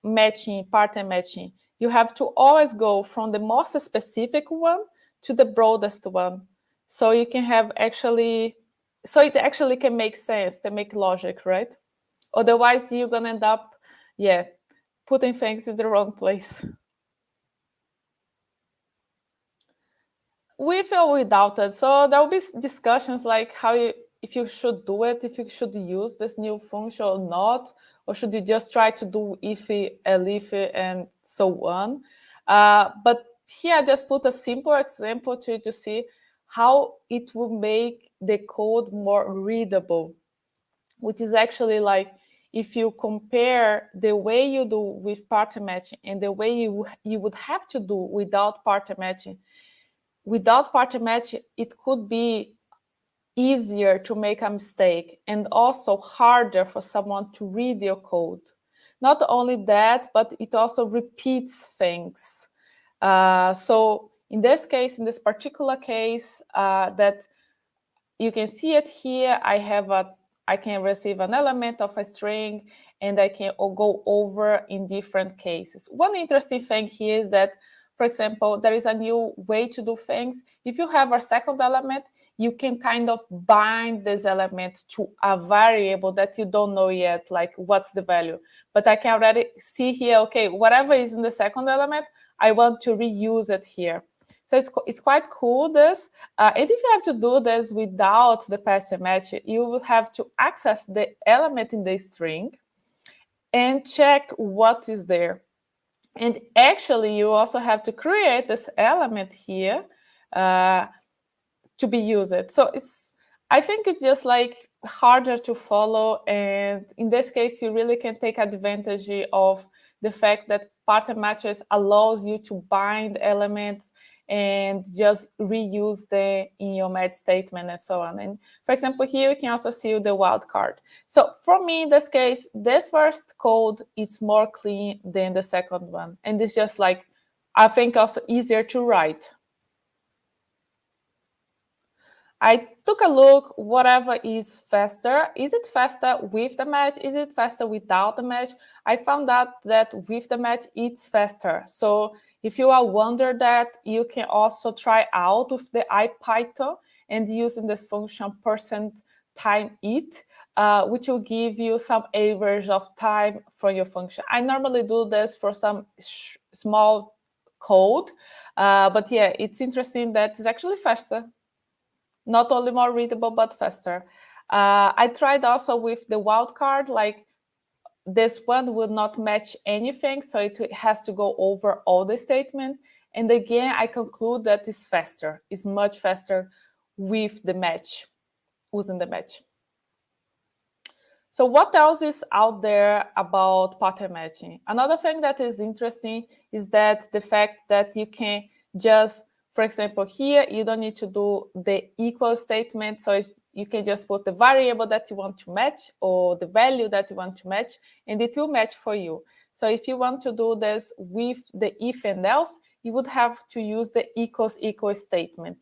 matching, pattern matching. You have to always go from the most specific one to the broadest one. So you can have actually, so it actually can make sense, to make logic, right? Otherwise, you're gonna end up, yeah, putting things in the wrong place. With or without it. So there will be discussions like if you should do it, if you should use this new function or not, or should you just try to do ify, elify, and so on. But here I just put a simple example to see how it will make the code more readable, which is actually like if you compare the way you do with pattern matching and the way you would have to do without pattern matching. Without pattern matching, it could be easier to make a mistake and also harder for someone to read your code. Not only that, but it also repeats things. So in this case, in this particular case, that you can see it here, I can receive an element of a string and I can go over in different cases. One interesting thing here is that, for example, there is a new way to do things. If you have a second element, you can kind of bind this element to a variable that you don't know yet, like what's the value. But I can already see here, okay, whatever is in the second element, I want to reuse it here. So it's quite cool, this. And if you have to do this without the pattern match, you will have to access the element in the string and check what is there. And actually, you also have to create this element here to be used. So I think it's just like harder to follow. And in this case, you really can take advantage of the fact that pattern matches allows you to bind elements and just reuse them in your match statement and so on. And for example, here you can also see the wildcard. So for me, in this case, this first code is more clean than the second one. And it's just like, I think also easier to write. I took a look, whatever is faster. Is it faster with the match? Is it faster without the match? I found out that with the match, it's faster. So if you are wondering that, you can also try out with the IPython and using this function %time_it, which will give you some average of time for your function. I normally do this for some small code, but yeah, it's interesting that it's actually faster. Not only more readable, but faster. I tried also with the wildcard, like this one will not match anything, so it has to go over all the statement. And again, I conclude that it's faster. It's much faster with the match, using the match. So what else is out there about pattern matching? Another thing that is interesting is that the fact that you can just, for example, here, you don't need to do the equal statement. So you can just put the variable that you want to match or the value that you want to match, and it will match for you. So if you want to do this with the if and else, you would have to use the equals equal statement.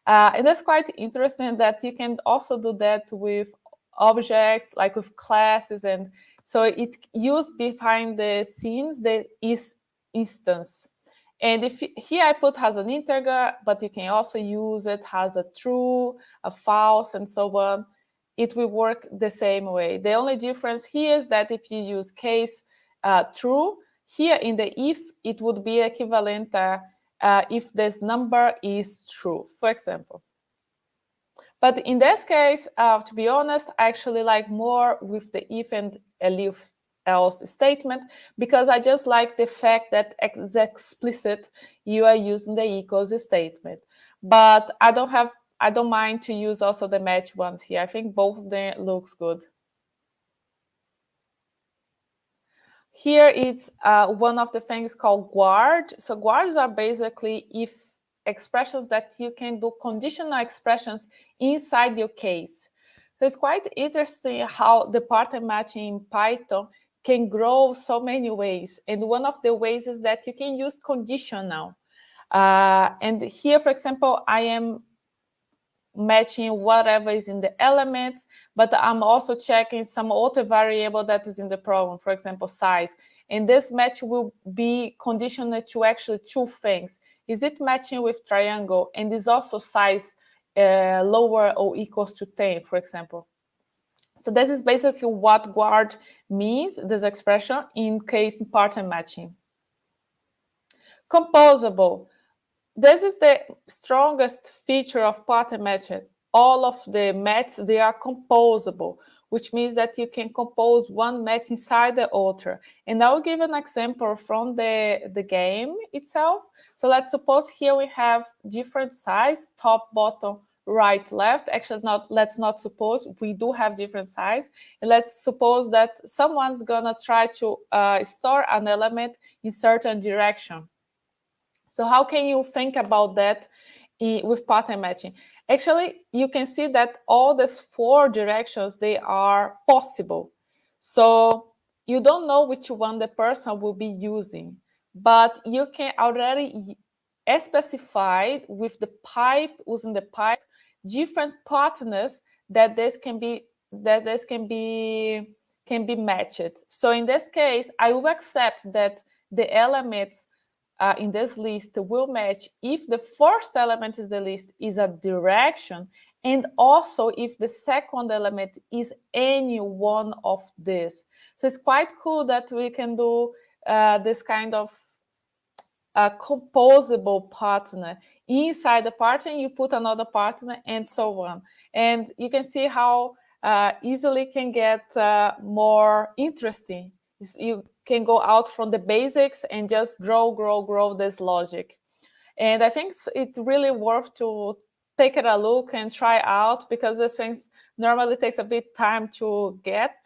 And that's quite interesting that you can also do that with objects, like with classes. And so it used behind the scenes the is instance. And if here I put as an integer, but you can also use it as a true, a false, and so on. It will work the same way. The only difference here is that if you use case true, here in the if, it would be equivalent if this number is true, for example. But in this case, to be honest, I actually like more with the if and if else statement, because I just like the fact that it's explicit you are using the equals statement. But I don't mind to use also the match ones here. I think both of them looks good. Here is one of the things called guard. So guards are basically if expressions that you can do conditional expressions inside your case. So it's quite interesting how the pattern matching in Python can grow so many ways. And one of the ways is that you can use conditional. And here, for example, I am matching whatever is in the elements, but I'm also checking some other variable that is in the program, for example, size. And this match will be conditional to actually two things. Is it matching with triangle? And is also size lower or equals to 10, for example. So this is basically what guard means, this expression, in case pattern matching. Composable. This is the strongest feature of pattern matching. All of the matches, they are composable, which means that you can compose one match inside the other. And I'll give an example from the game itself. So let's suppose here we have different size, top, bottom, right, left. Actually, let's not suppose, we do have different size. And let's suppose that someone's gonna try to store an element in certain direction. So how can you think about that with pattern matching? Actually, you can see that all these 4 directions, they are possible. So you don't know which one the person will be using, but you can already specify with the pipe, using the pipe, different patterns that this can be matched. So in this case, I will accept that the elements in this list will match if the first element is the list is a direction, and also if the second element is any one of this. So it's quite cool that we can do this kind of composable partner. Inside the partner, you put another partner, and so on. And you can see how easily can get more interesting. You can go out from the basics and just grow this logic. And I think it's really worth to take it a look and try out, because these things normally takes a bit time to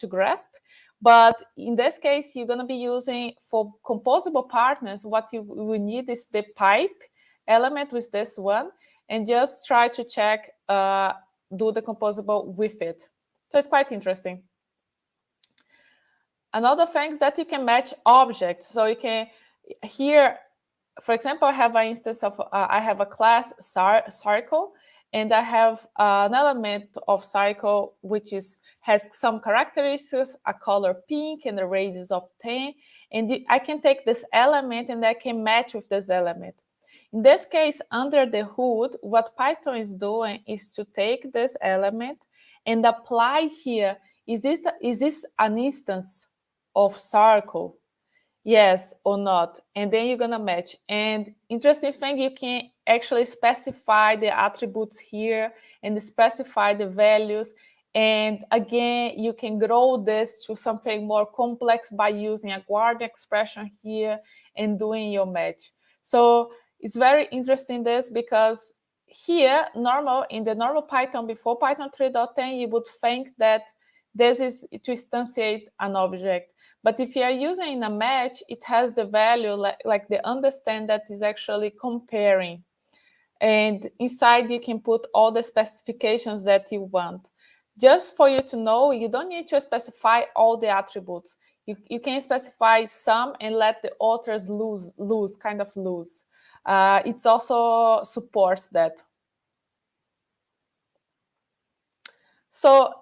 grasp. But in this case, you're going to be using, for composable partners, what you will need is the pipe element with this one, and just try to check, do the composable with it. So it's quite interesting. Another thing is that you can match objects. So you can, here, for example, I have an instance of, I have a class circle, and I have an element of circle which has some characteristics, a color pink and a radius of 10. And I can take this element and I can match with this element. In this case, under the hood, what Python is doing is to take this element and apply here, is this an instance of circle? Yes or not, and then you're gonna match. And interesting thing, you can actually specify the attributes here and specify the values. And again, you can grow this to something more complex by using a guard expression here and doing your match. So it's very interesting this, because here, in the normal Python before Python 3.10, you would think that this is to instantiate an object. But if you are using in a match, it has the value, like the understand that is actually comparing. And inside, you can put all the specifications that you want. Just for you to know, you don't need to specify all the attributes. You can specify some and let the authors lose. It also supports that. So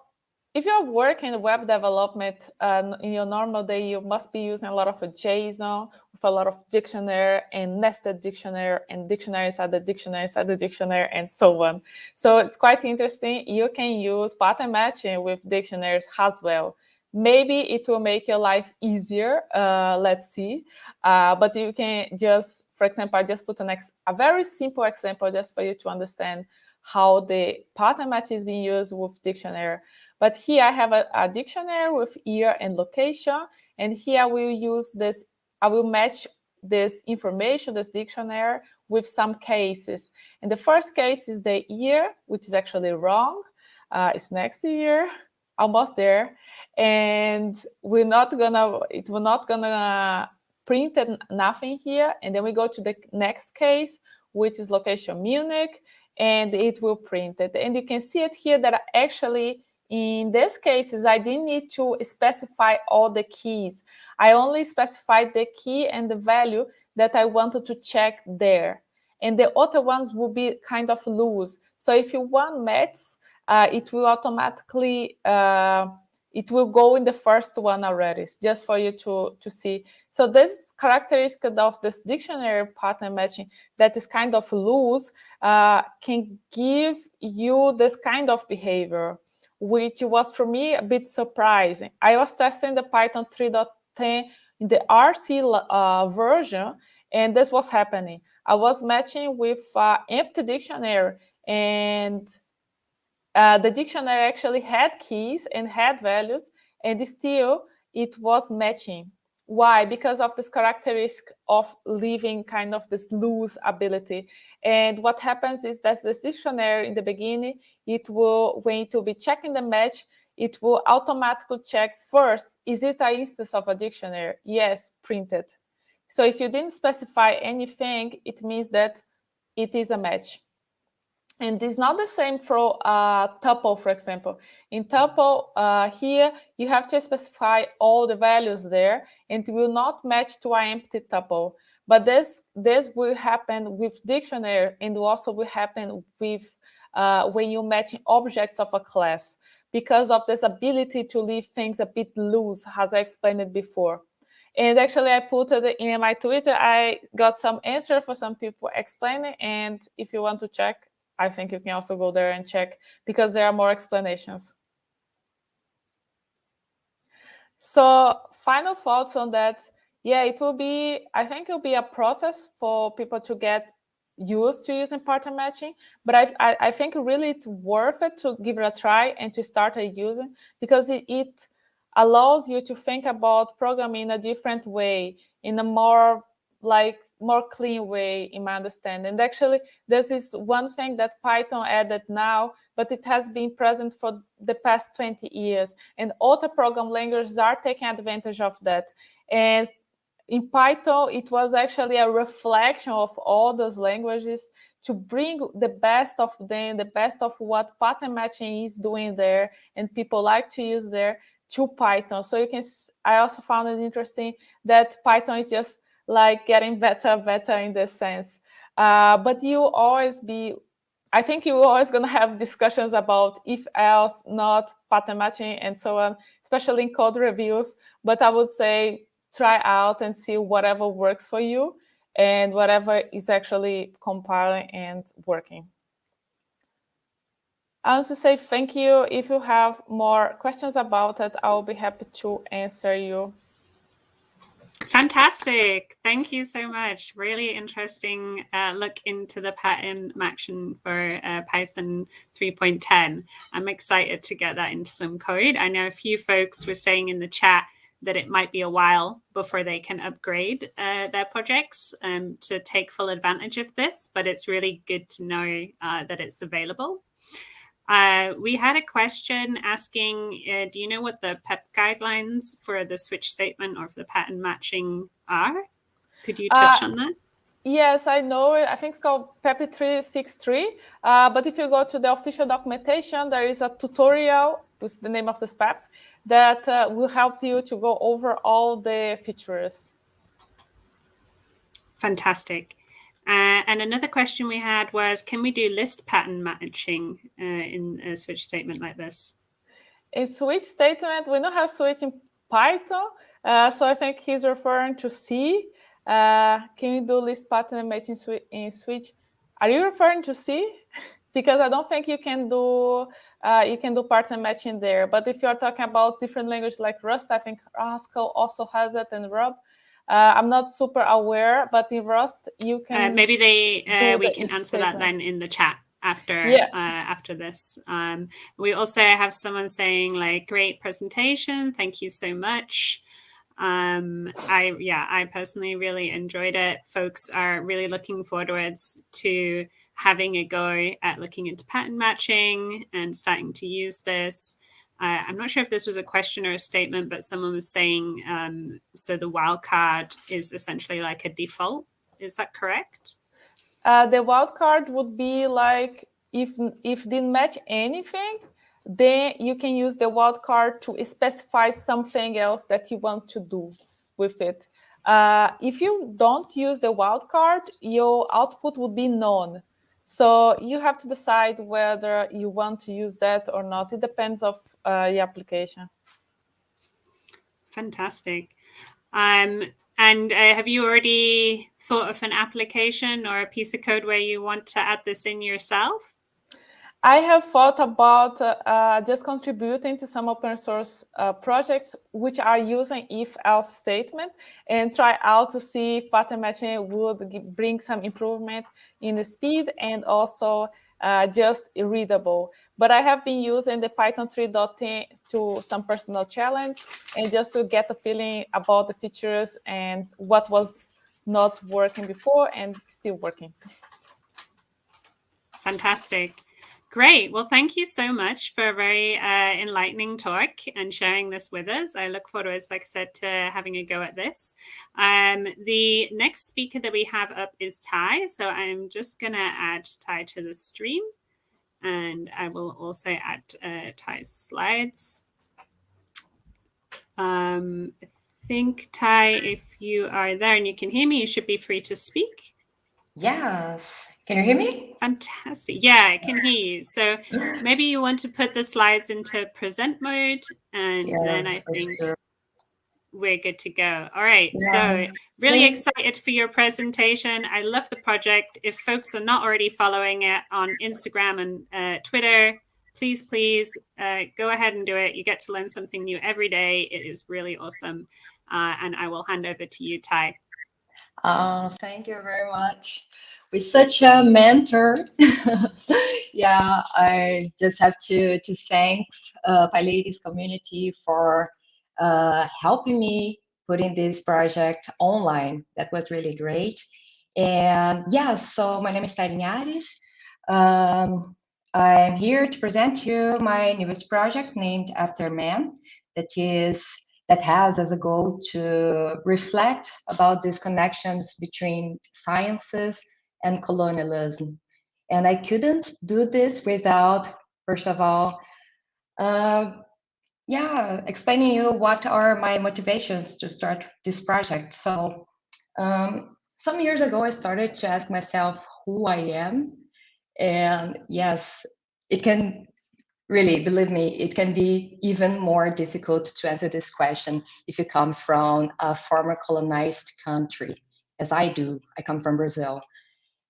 if you're working in web development in your normal day, you must be using a lot of JSON with a lot of dictionary and nested dictionary and dictionaries at the dictionary and so on. So it's quite interesting. You can use pattern matching with dictionaries as well. Maybe it will make your life easier. Let's see. But you can just, for example, I just put a very simple example just for you to understand how the pattern match is being used with dictionary. But here I have a dictionary with year and location. And here I will use this, I will match this information, this dictionary, with some cases. And the first case is the year, which is actually wrong. It's next year, almost there. And it will not gonna print nothing here. And then we go to the next case, which is location Munich, and it will print it. And you can see it here that actually, in these cases, I didn't need to specify all the keys. I only specified the key and the value that I wanted to check there. And the other ones will be kind of loose. So if you want matches, it will automatically, it will go in the first one already, just for you to see. So this characteristic of this dictionary pattern matching that is kind of loose can give you this kind of behavior, which was for me a bit surprising. I was testing the Python 3.10 in the RC version, and this was happening. I was matching with empty dictionary, and the dictionary actually had keys and had values, and still it was matching. Why? Because of this characteristic of leaving kind of this loose ability. And what happens is that this dictionary in the beginning, when it will be checking the match, it will automatically check first, is it an instance of a dictionary? Yes, printed. So if you didn't specify anything, it means that it is a match. And it's not the same for tuple, for example. In tuple, here, you have to specify all the values there, and it will not match to an empty tuple. But this will happen with dictionary, and also will happen with when you're matching objects of a class, because of this ability to leave things a bit loose, as I explained it before. And actually, I put it in my Twitter. I got some answer for some people explaining, and if you want to check, I think you can also go there and check, because there are more explanations. So final thoughts on that. Yeah, I think it'll be a process for people to get used to using pattern matching, but I think really it's worth it to give it a try and to start using, because it allows you to think about programming in a different way, in a more like more clean way in my understanding. And actually, this is one thing that Python added now, but it has been present for the past 20 years. And other program languages are taking advantage of that. And in Python, it was actually a reflection of all those languages to bring the best of them, the best of what pattern matching is doing there, and people like to use there, to Python. So you can, I also found it interesting that Python is just like getting better in this sense. But you always be, I think you're always going to have discussions about if else, not, pattern matching, and so on, especially in code reviews. But I would say try out and see whatever works for you and whatever is actually compiling and working. I want to say thank you. If you have more questions about it, I'll be happy to answer you. Fantastic. Thank you so much. Really interesting look into the pattern matching for Python 3.10. I'm excited to get that into some code. I know a few folks were saying in the chat that it might be a while before they can upgrade their projects to take full advantage of this, but it's really good to know that it's available. We had a question asking, do you know what the PEP guidelines for the switch statement or for the pattern matching are? Could you touch on that? Yes, I know it. I think it's called PEP 363. But if you go to the official documentation, there is a tutorial, with the name of this PEP, that will help you to go over all the features. Fantastic. And another question we had was, can we do list pattern matching in a switch statement like this? In switch statement, we don't have switch in Python, so I think he's referring to C. Can you do list pattern matching in switch? Are you referring to C? Because I don't think you can do pattern matching there. But if you're talking about different languages like Rust, I think Haskell also has it, and Rub. I'm not super aware, but in Rust you can. Maybe we can answer that then in the chat after after this. We also have someone saying like, great presentation, thank you so much. I personally really enjoyed it. Folks are really looking forwards to having a go at looking into pattern matching and starting to use this. I'm not sure if this was a question or a statement, but someone was saying, so the wildcard is essentially like a default. Is that correct? The wildcard would be like if didn't match anything, then you can use the wildcard to specify something else that you want to do with it. If you don't use the wildcard, your output would be none. So you have to decide whether you want to use that or not. It depends of the application. Fantastic. And have you already thought of an application or a piece of code where you want to add this in yourself? I have thought about just contributing to some open source projects which are using if-else statement and try out to see if pattern matching would bring some improvement in the speed and also just readable. But I have been using the Python 3.10 to some personal challenge and just to get a feeling about the features and what was not working before and still working. Fantastic. Great. Well, thank you so much for a very enlightening talk and sharing this with us. I look forward, like I said, to having a go at this. The next speaker that we have up is Ty. So I'm just going to add Ty to the stream. And I will also add Ty's slides. I think, Ty, if you are there and you can hear me, you should be free to speak. Yes. Can you hear me? Fantastic. Yeah, I can hear you. So maybe you want to put the slides into present mode, and then I think we're good to go. All right. Yeah. So really excited for your presentation. I love the project. If folks are not already following it on Instagram and Twitter, please go ahead and do it. You get to learn something new every day. It is really awesome. And I will hand over to you, Ty. Thank you very much. With such a mentor, yeah, I just have to thank PyLadies community for helping me putting this project online. That was really great. And yeah, so my name is PyLadies. I'm here to present you my newest project named After Man, that has as a goal to reflect about these connections between sciences and colonialism. And I couldn't do this without, first of all, explaining you what are my motivations to start this project. So some years ago, I started to ask myself who I am. And yes, it can really, believe me, it can be even more difficult to answer this question if you come from a former colonized country, as I do. I come from Brazil.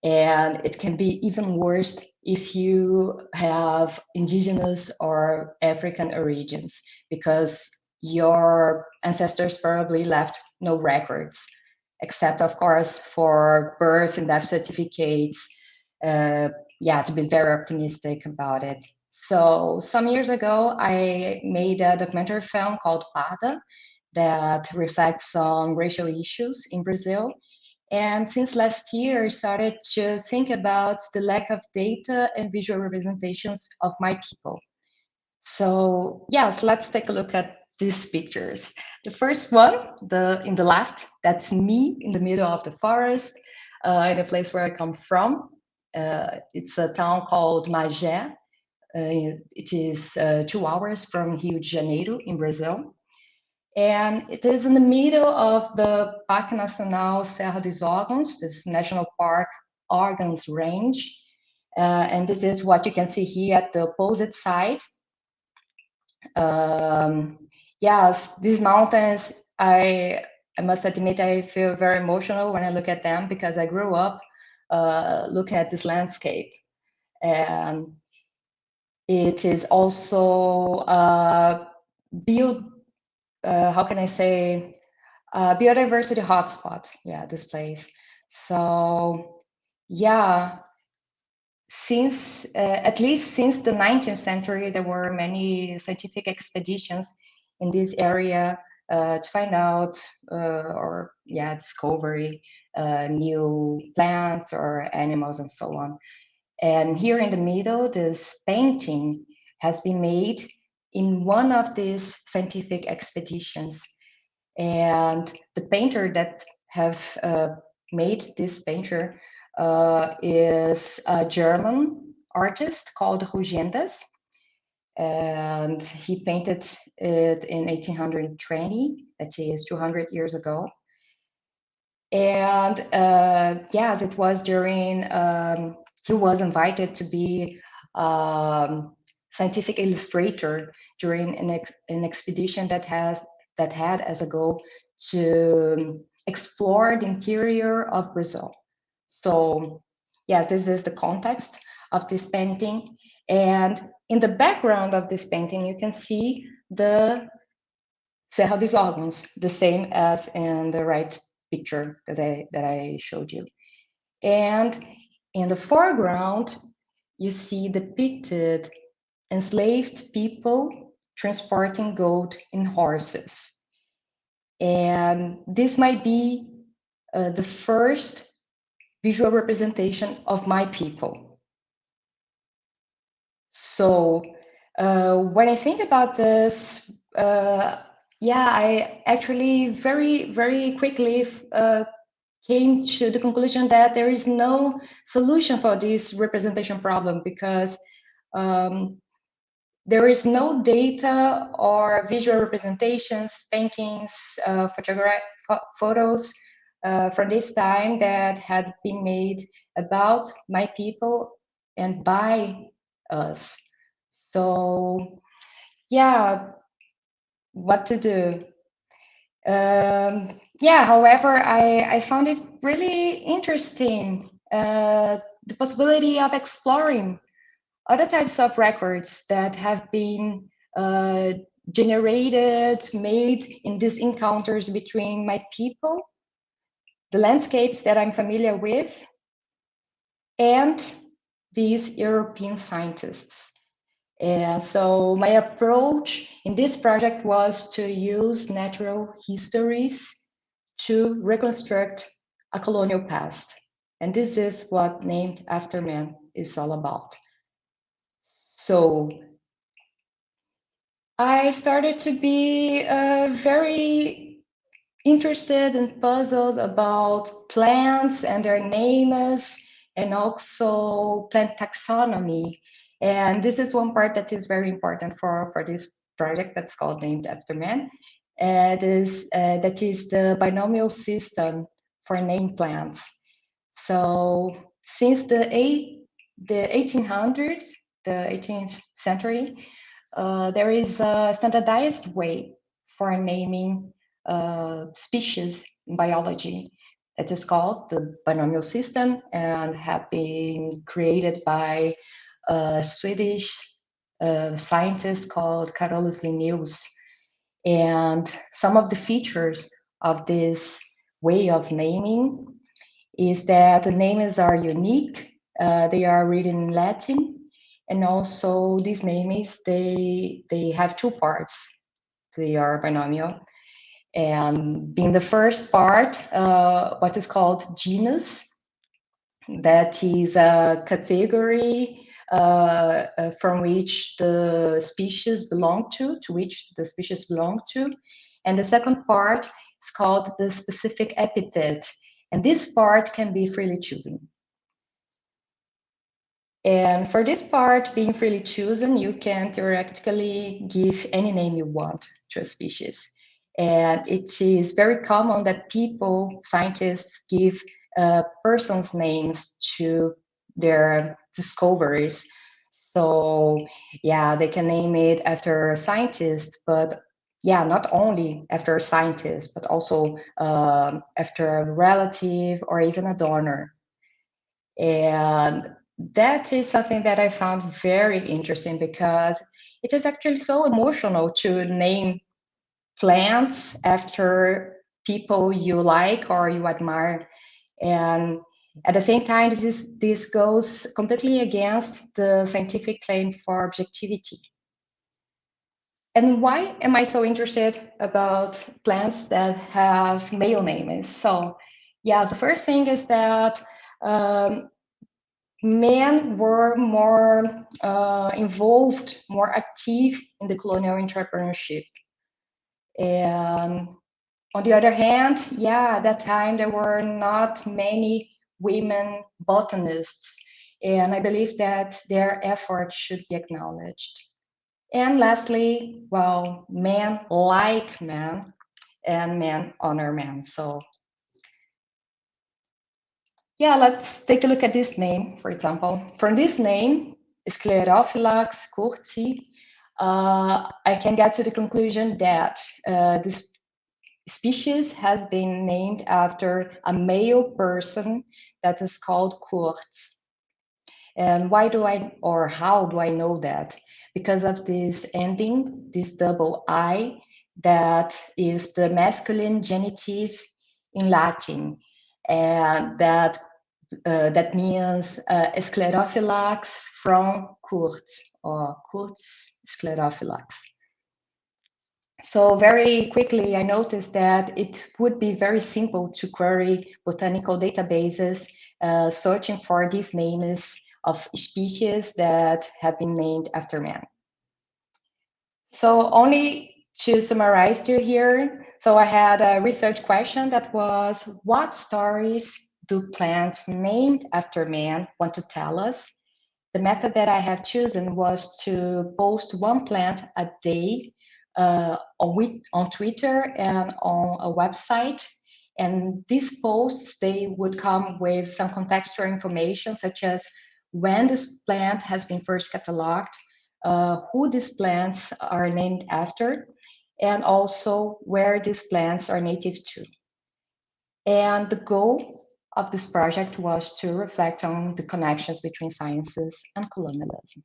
And it can be even worse if you have indigenous or African origins, because your ancestors probably left no records, except, of course, for birth and death certificates. To be very optimistic about it. So some years ago, I made a documentary film called Parda that reflects on racial issues in Brazil. And since last year, I started to think about the lack of data and visual representations of my people. So yes, let's take a look at these pictures. The first one, in the left, that's me in the middle of the forest, in a place where I come from. It's a town called Magé. It is 2 hours from Rio de Janeiro in Brazil. And it is in the middle of the Parque Nacional Serra dos Órgãos, this national park Órgãos range. And this is what you can see here at the opposite side. Yes, these mountains, I must admit, I feel very emotional when I look at them, because I grew up looking at this landscape. And it is also how can I say, biodiversity hotspot. Yeah, this place. So yeah, since at least since the 19th century, there were many scientific expeditions in this area to find out discovery new plants or animals and so on. And here in the middle, this painting has been made in one of these scientific expeditions. And the painter that have made this painter is a German artist called Rugendas. And he painted it in 1820, that is 200 years ago. And yes, it was during, he was invited to be scientific illustrator during an expedition that had as a goal to explore the interior of Brazil. So yeah, this is the context of this painting. And in the background of this painting, you can see the Serra dos Órgãos, the same as in the right picture that I showed you. And in the foreground, you see depicted enslaved people transporting gold in horses. And this might be the first visual representation of my people. So when I think about this, I actually very, very quickly came to the conclusion that there is no solution for this representation problem, because there is no data or visual representations, paintings, photos from this time that had been made about my people and by us. So yeah, what to do? However, I found it really interesting, the possibility of exploring other types of records that have been generated, made in these encounters between my people, the landscapes that I'm familiar with, and these European scientists. And so my approach in this project was to use natural histories to reconstruct a colonial past. And this is what Named After Man is all about. So I started to be very interested and puzzled about plants and their names, and also plant taxonomy. And this is one part that is very important for this project that's called Named After Man. That is the binomial system for named plants. So since the 1800s, the 18th century, there is a standardized way for naming species in biology that is called the binomial system and had been created by a Swedish scientist called Carolus Linnaeus. And some of the features of this way of naming is that the names are unique, they are written in Latin, and also these names, they have two parts. They are binomial. And being the first part, what is called genus, that is a category from which the species belong to which the species belong to. And the second part is called the specific epithet. And this part can be freely chosen. And for this part, being freely chosen, you can theoretically give any name you want to a species. And it is very common that people, scientists, give persons' names to their discoveries. So yeah, they can name it after a scientist, but yeah, not only after a scientist, but also after a relative or even a donor. And that is something that I found very interesting because it is actually so emotional to name plants after people you like or you admire. And at the same time, this goes completely against the scientific claim for objectivity. And why am I so interested about plants that have male names? So yeah, the first thing is that men were more involved, more active in the colonial entrepreneurship. And on the other hand, yeah, at that time there were not many women botanists. And I believe that their efforts should be acknowledged. And lastly, well, men like men and men honor men. So yeah, let's take a look at this name, for example. From this name, Sclerophyllax curzi, I can get to the conclusion that this species has been named after a male person that is called Kurz. And why do I, or how do I know that? Because of this ending, this double I, that is the masculine genitive in Latin. And that means Sclerophyllax from Kurz, or Kurz Sclerophyllax. So very quickly, I noticed that it would be very simple to query botanical databases, searching for these names of species that have been named after man. So only to summarize to here, so I had a research question that was, what stories do plants named after man want to tell us? The method that I have chosen was to post one plant a day on Twitter and on a website. And these posts, they would come with some contextual information, such as when this plant has been first cataloged, who these plants are named after, and also where these plants are native to. And the goal of this project was to reflect on the connections between sciences and colonialism.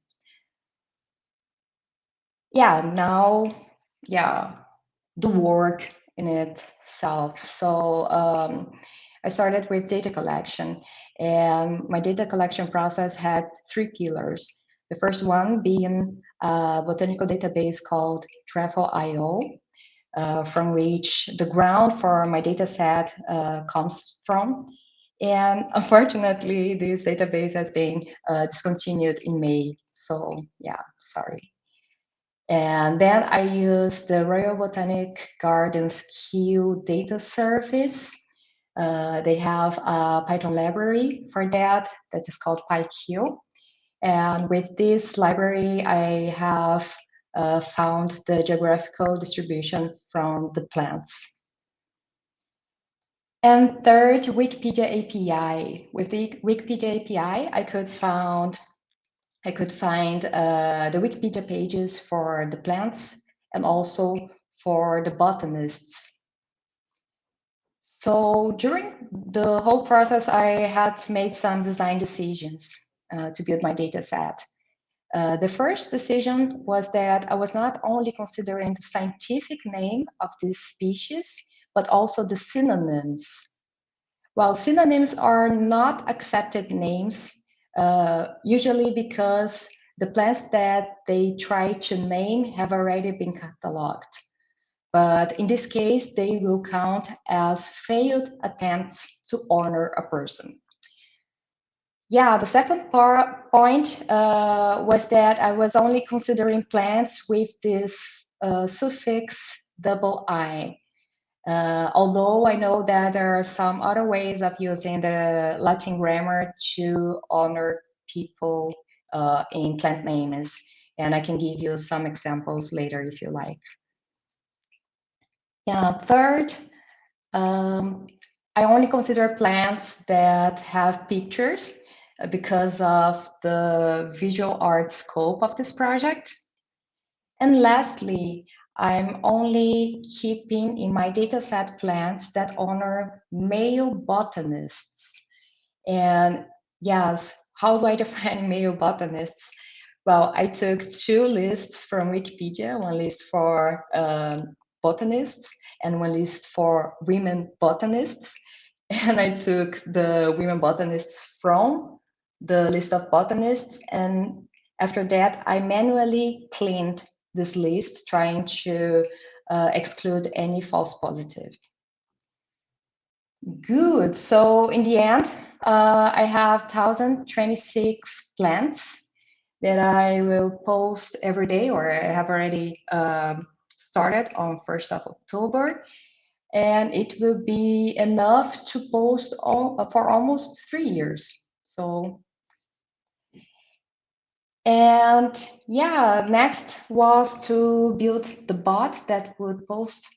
Yeah, now, yeah, the work in itself. So I started with data collection, and my data collection process had three pillars. The first one being a botanical database called Travel.io, from which the ground for my data set comes from. And unfortunately, this database has been discontinued in May. So yeah, sorry. And then I use the Royal Botanic Gardens Q data service. They have a Python library for that is called PyQ. And with this library, I have found the geographical distribution from the plants. And third, Wikipedia API. With the Wikipedia API, I could find the Wikipedia pages for the plants and also for the botanists. So during the whole process, I had made some design decisions to build my data set. The first decision was that I was not only considering the scientific name of this species, but also the synonyms. While synonyms are not accepted names, usually because the plants that they try to name have already been cataloged. But in this case, they will count as failed attempts to honor a person. Yeah, the second point was that I was only considering plants with this suffix "-i". Although I know that there are some other ways of using the Latin grammar to honor people in plant names, and I can give you some examples later if you like. Yeah, third, I only consider plants that have pictures because of the visual art scope of this project. And lastly, I'm only keeping in my dataset plants that honor male botanists. And yes, how do I define male botanists? Well, I took two lists from Wikipedia, one list for botanists and one list for women botanists. And I took the women botanists from the list of botanists. And after that, I manually cleaned this list, trying to exclude any false positive. Good. So in the end, I have 1,026 plants that I will post every day, or I have already started on 1st of October. And it will be enough to post for almost 3 years. So, and yeah, next was to build the bot that would post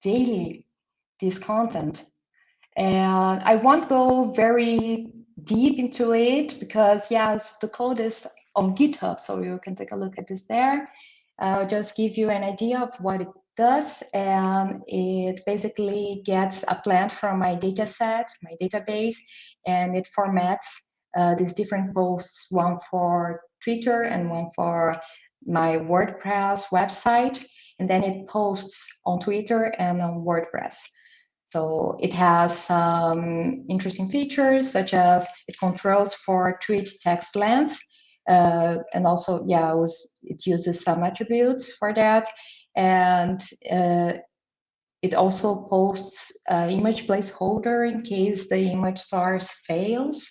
daily this content. And I won't go very deep into it because yes, the code is on GitHub, so you can take a look at this there. I'll just give you an idea of what it does, and it basically gets a plant from my data set, my database, and it formats these different posts, one for Twitter and one for my WordPress website, and then it posts on Twitter and on WordPress. So it has some interesting features, such as it controls for tweet text length, and also, yeah, it uses some attributes for that, and it also posts image placeholder in case the image source fails.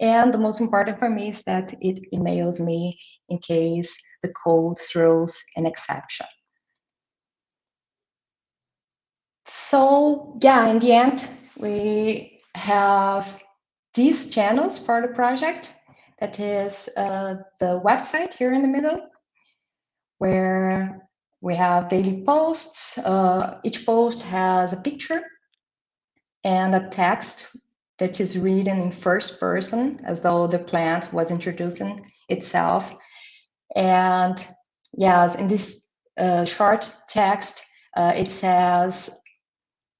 And the most important for me is that it emails me in case the code throws an exception. So yeah, in the end, we have these channels for the project. That is the website here in the middle, where we have daily posts. Each post has a picture and a text that is written in first person, as though the plant was introducing itself. And yes, in this short text, it says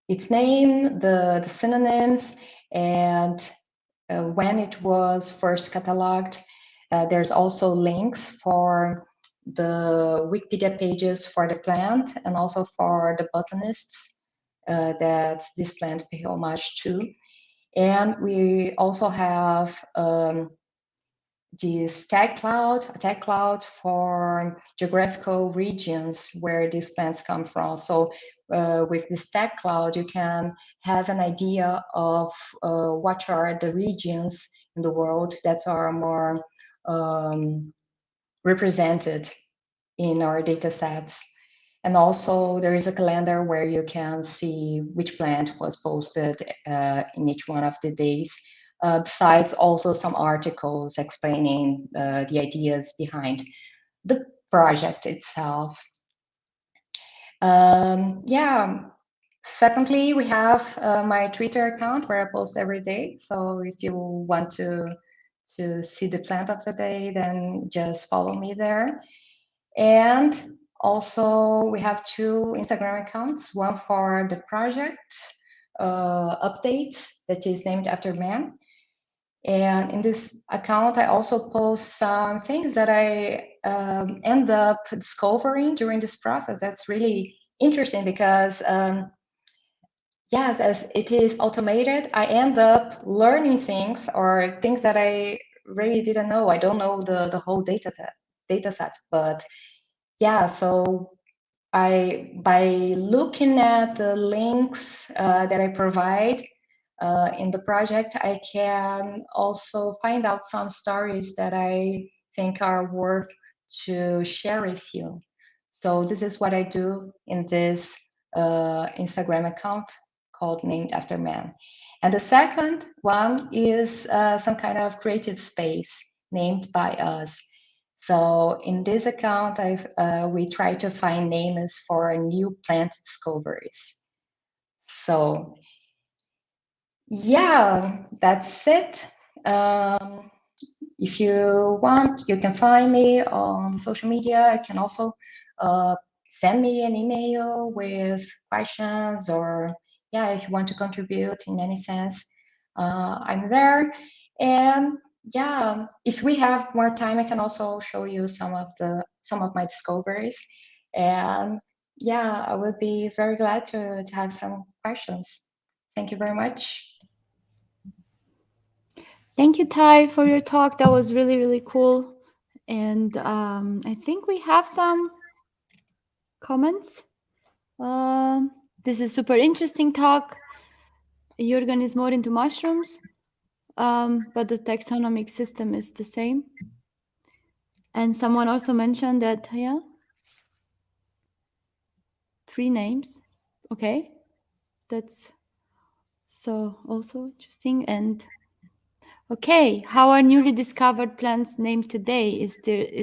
its name, the synonyms, and when it was first cataloged. There's also links for the Wikipedia pages for the plant and also for the botanists that this plant pay homage to. And we also have this tag cloud, a tag cloud for geographical regions where these plants come from. So with this tag cloud, you can have an idea of what are the regions in the world that are more represented in our data sets. And also there is a calendar where you can see which plant was posted in each one of the days. Besides also some articles explaining the ideas behind the project itself. Yeah. Secondly, we have my Twitter account where I post every day. So if you want to see the plant of the day, then just follow me there. And also we have 2 Instagram accounts, one for the project updates that is named after man. And in this account, I also post some things that I end up discovering during this process. That's really interesting because yes, as it is automated, I end up learning things or things that I really didn't know. I don't know the whole data set, but yeah, so by looking at the links that I provide in the project, I can also find out some stories that I think are worth to share with you. So this is what I do in this Instagram account called Named After Man. And the second one is some kind of creative space named by us. So in this account, we try to find names for new plant discoveries. So yeah, that's it. If you want, you can find me on social media. I can also send me an email with questions or yeah, if you want to contribute in any sense, I'm there. And yeah, if we have more time, I can also show you some of my discoveries. And yeah, I would be very glad to have some questions. Thank you very much. Thank you, Ty, for your talk. That was really, really cool. And I think we have some comments. This is super interesting talk. Jürgen is more into mushrooms, but the taxonomic system is the same. And someone also mentioned that, yeah, 3 names. Okay, that's so also interesting. And okay, how are newly discovered plants named today? Is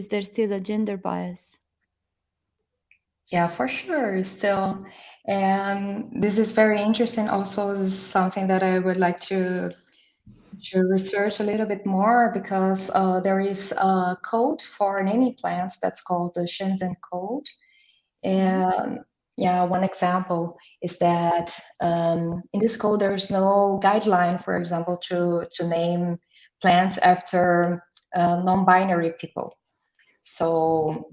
there still a gender bias? Yeah, for sure, still. And this is very interesting. Also, this is something that I would like to research a little bit more because there is a code for naming plants that's called the Shenzhen Code. And yeah, one example is that in this code, there's no guideline, for example, to name plants after non-binary people. So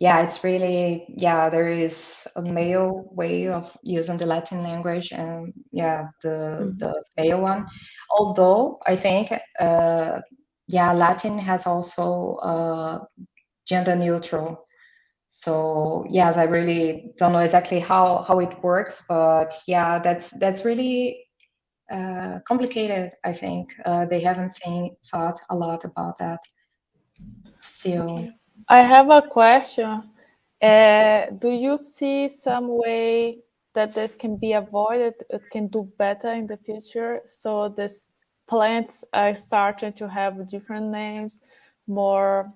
yeah, it's really, yeah, there is a male way of using the Latin language and yeah, the male one. Although I think, yeah, Latin has also gender neutral. So yes, I really don't know exactly how it works, but yeah, that's really complicated. I think they haven't thought a lot about that still. Okay. I have a question. Do you see some way that this can be avoided? It can do better in the future. So these plants are starting to have different names, more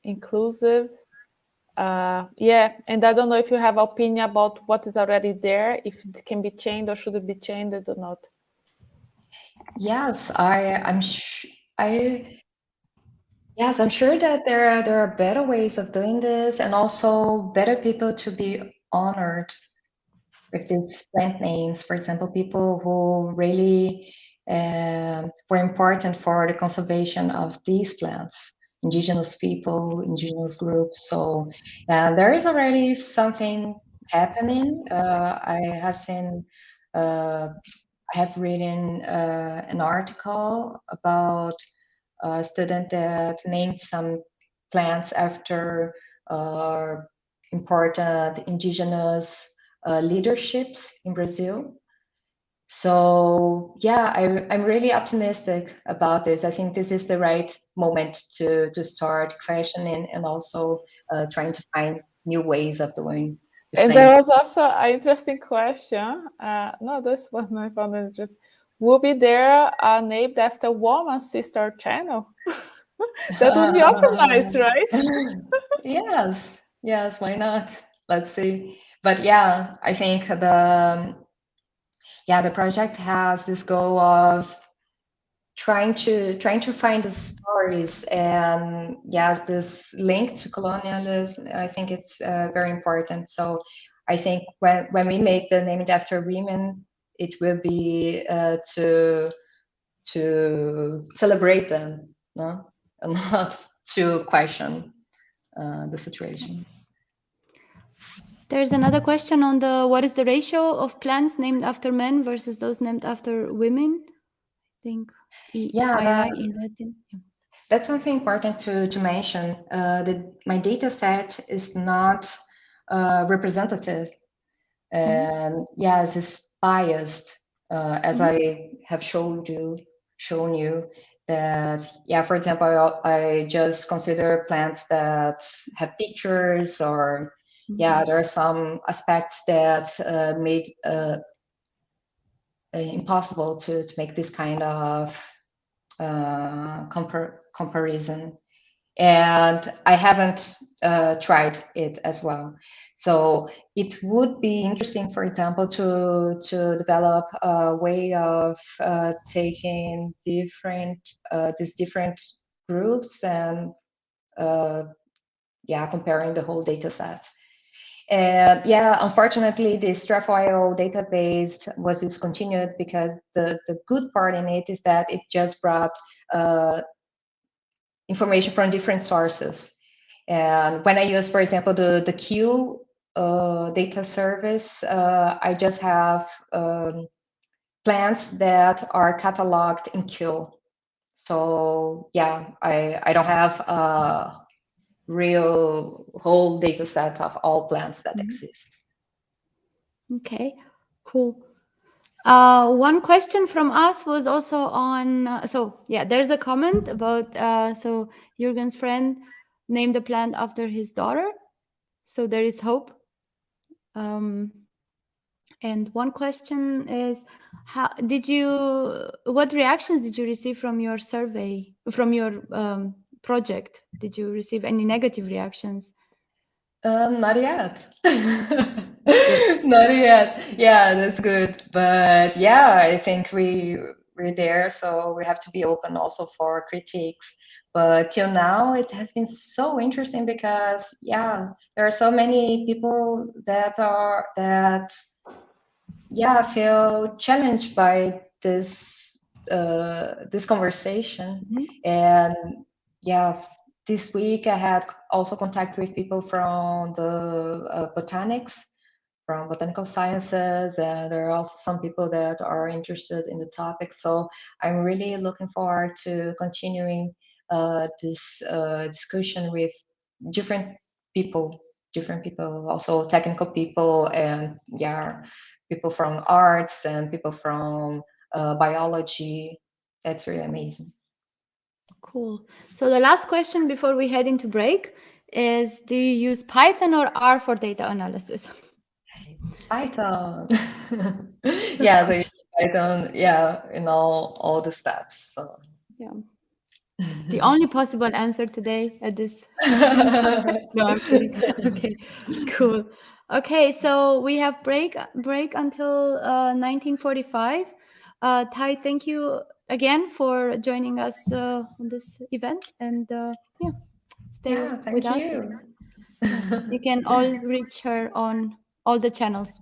inclusive. Yeah, and I don't know if you have opinion about what is already there, if it can be changed or should it be changed or not. Yes, yes, I'm sure that there are better ways of doing this and also better people to be honored with these plant names. For example, people who really were important for the conservation of these plants, indigenous people, indigenous groups. So there is already something happening. I have seen, I have written an article about student that named some plants after important indigenous leaderships in Brazil. So yeah, I'm really optimistic about this. I think this is the right moment to start questioning and also trying to find new ways of doing the And same. there was also an interesting question. No, this one I found interesting. Will be there named after woman's sister channel? That would be also nice, right? Yes, why not? Let's see. But yeah, I think the project has this goal of trying to find the stories, and yes, this link to colonialism, I think it's very important. So I think when we make the named after women, it will be to celebrate them, no, and not to question the situation. There's another question on what is the ratio of plants named after men versus those named after women? I think Yeah, in Latin. Yeah. that's something important to mention. My data set is not representative, and yes, it's biased, as I have shown you that, yeah, for example, I just consider plants that have pictures, or yeah, there are some aspects that made impossible to make this kind of comparison. And I haven't tried it as well. So it would be interesting, for example, to develop a way of taking these different groups and comparing the whole data set. And yeah, unfortunately, this TrefOIO database was discontinued because the good part in it is that it just brought information from different sources. And when I use, for example, the Q data service, I just have plants that are cataloged in Q. So yeah, I don't have a real whole data set of all plants that exist. Okay, cool. One question from us was also on, so yeah, there's a comment about, so Jürgen's friend named the plant after his daughter. So there is hope. And one question is, what reactions did you receive from your survey, from your project? Did you receive any negative reactions? Not yet. Not yet. Yeah, that's good. But yeah, I think we're there, so we have to be open also for critiques. But till now, it has been so interesting because yeah, there are so many people that feel challenged by this conversation. And yeah, this week I had also contact with people from the from botanical sciences, and there are also some people that are interested in the topic. So I'm really looking forward to continuing this discussion with different people, also technical people, and yeah, people from arts and people from biology. That's really amazing. Cool. So the last question before we head into break is, do you use Python or R for data analysis? Python. Yeah, so Python, yeah, in all the steps. So yeah. The only possible answer today at this. No, I'm kidding. Okay, cool. Okay, so we have break until 1945. Ty, thank you again for joining us on this event, and stay with us. You. You can all reach her on all the channels.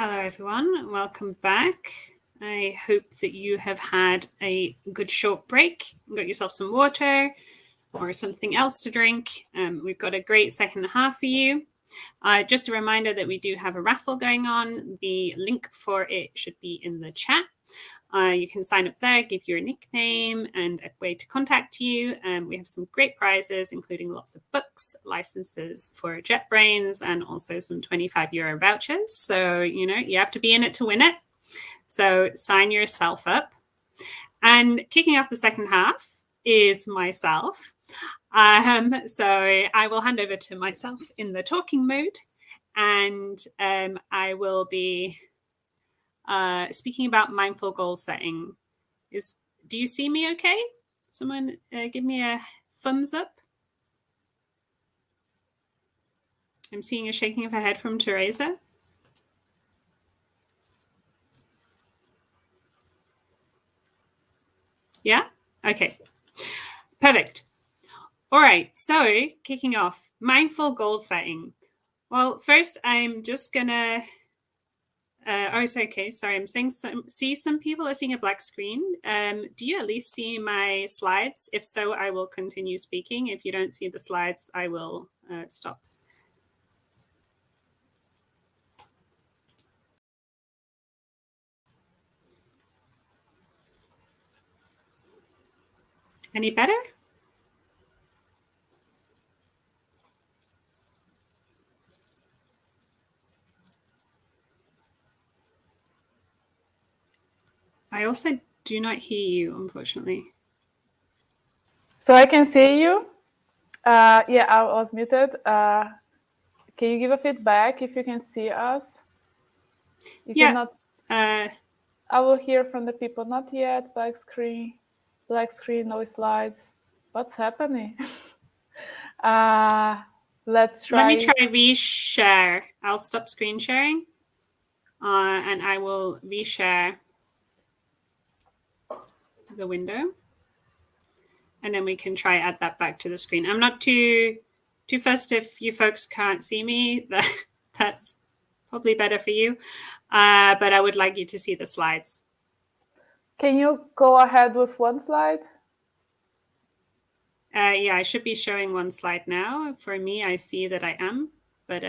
Hello, everyone. Welcome back. I hope that you have had a good short break, got yourself some water or something else to drink. We've got a great second half for you. Just a reminder that we do have a raffle going on. The link for it should be in the chat. You can sign up there, give your nickname and a way to contact you. We have some great prizes, including lots of books, licenses for JetBrains, and also some €25 vouchers. So, you have to be in it to win it. So sign yourself up. And kicking off the second half is myself. So I will hand over to myself in the talking mode, and I will be speaking about mindful goal setting. Do you see me okay? Someone give me a thumbs up. I'm seeing a shaking of her head from Teresa. Yeah? Okay. Perfect. All right. So kicking off, mindful goal setting. Well, first, I'm just going to okay. Sorry, I'm saying some people are seeing a black screen. Do you at least see my slides? If so, I will continue speaking. If you don't see the slides, I will stop. Any better? I also do not hear you, unfortunately. So I can see you. Yeah, I was muted. Can you give a feedback if you can see us? You Yeah. cannot. I will hear from the people. Not yet. Black screen, no slides. What's happening? Let's try. Let me try reshare. I'll stop screen sharing, and I will reshare the window, and then we can try add that back to the screen. I'm not too fussed if you folks can't see me. That's probably better for you, but I would like you to see the slides. Can you go ahead with one slide? Yeah, I should be showing one slide now. For me, I see that I am, but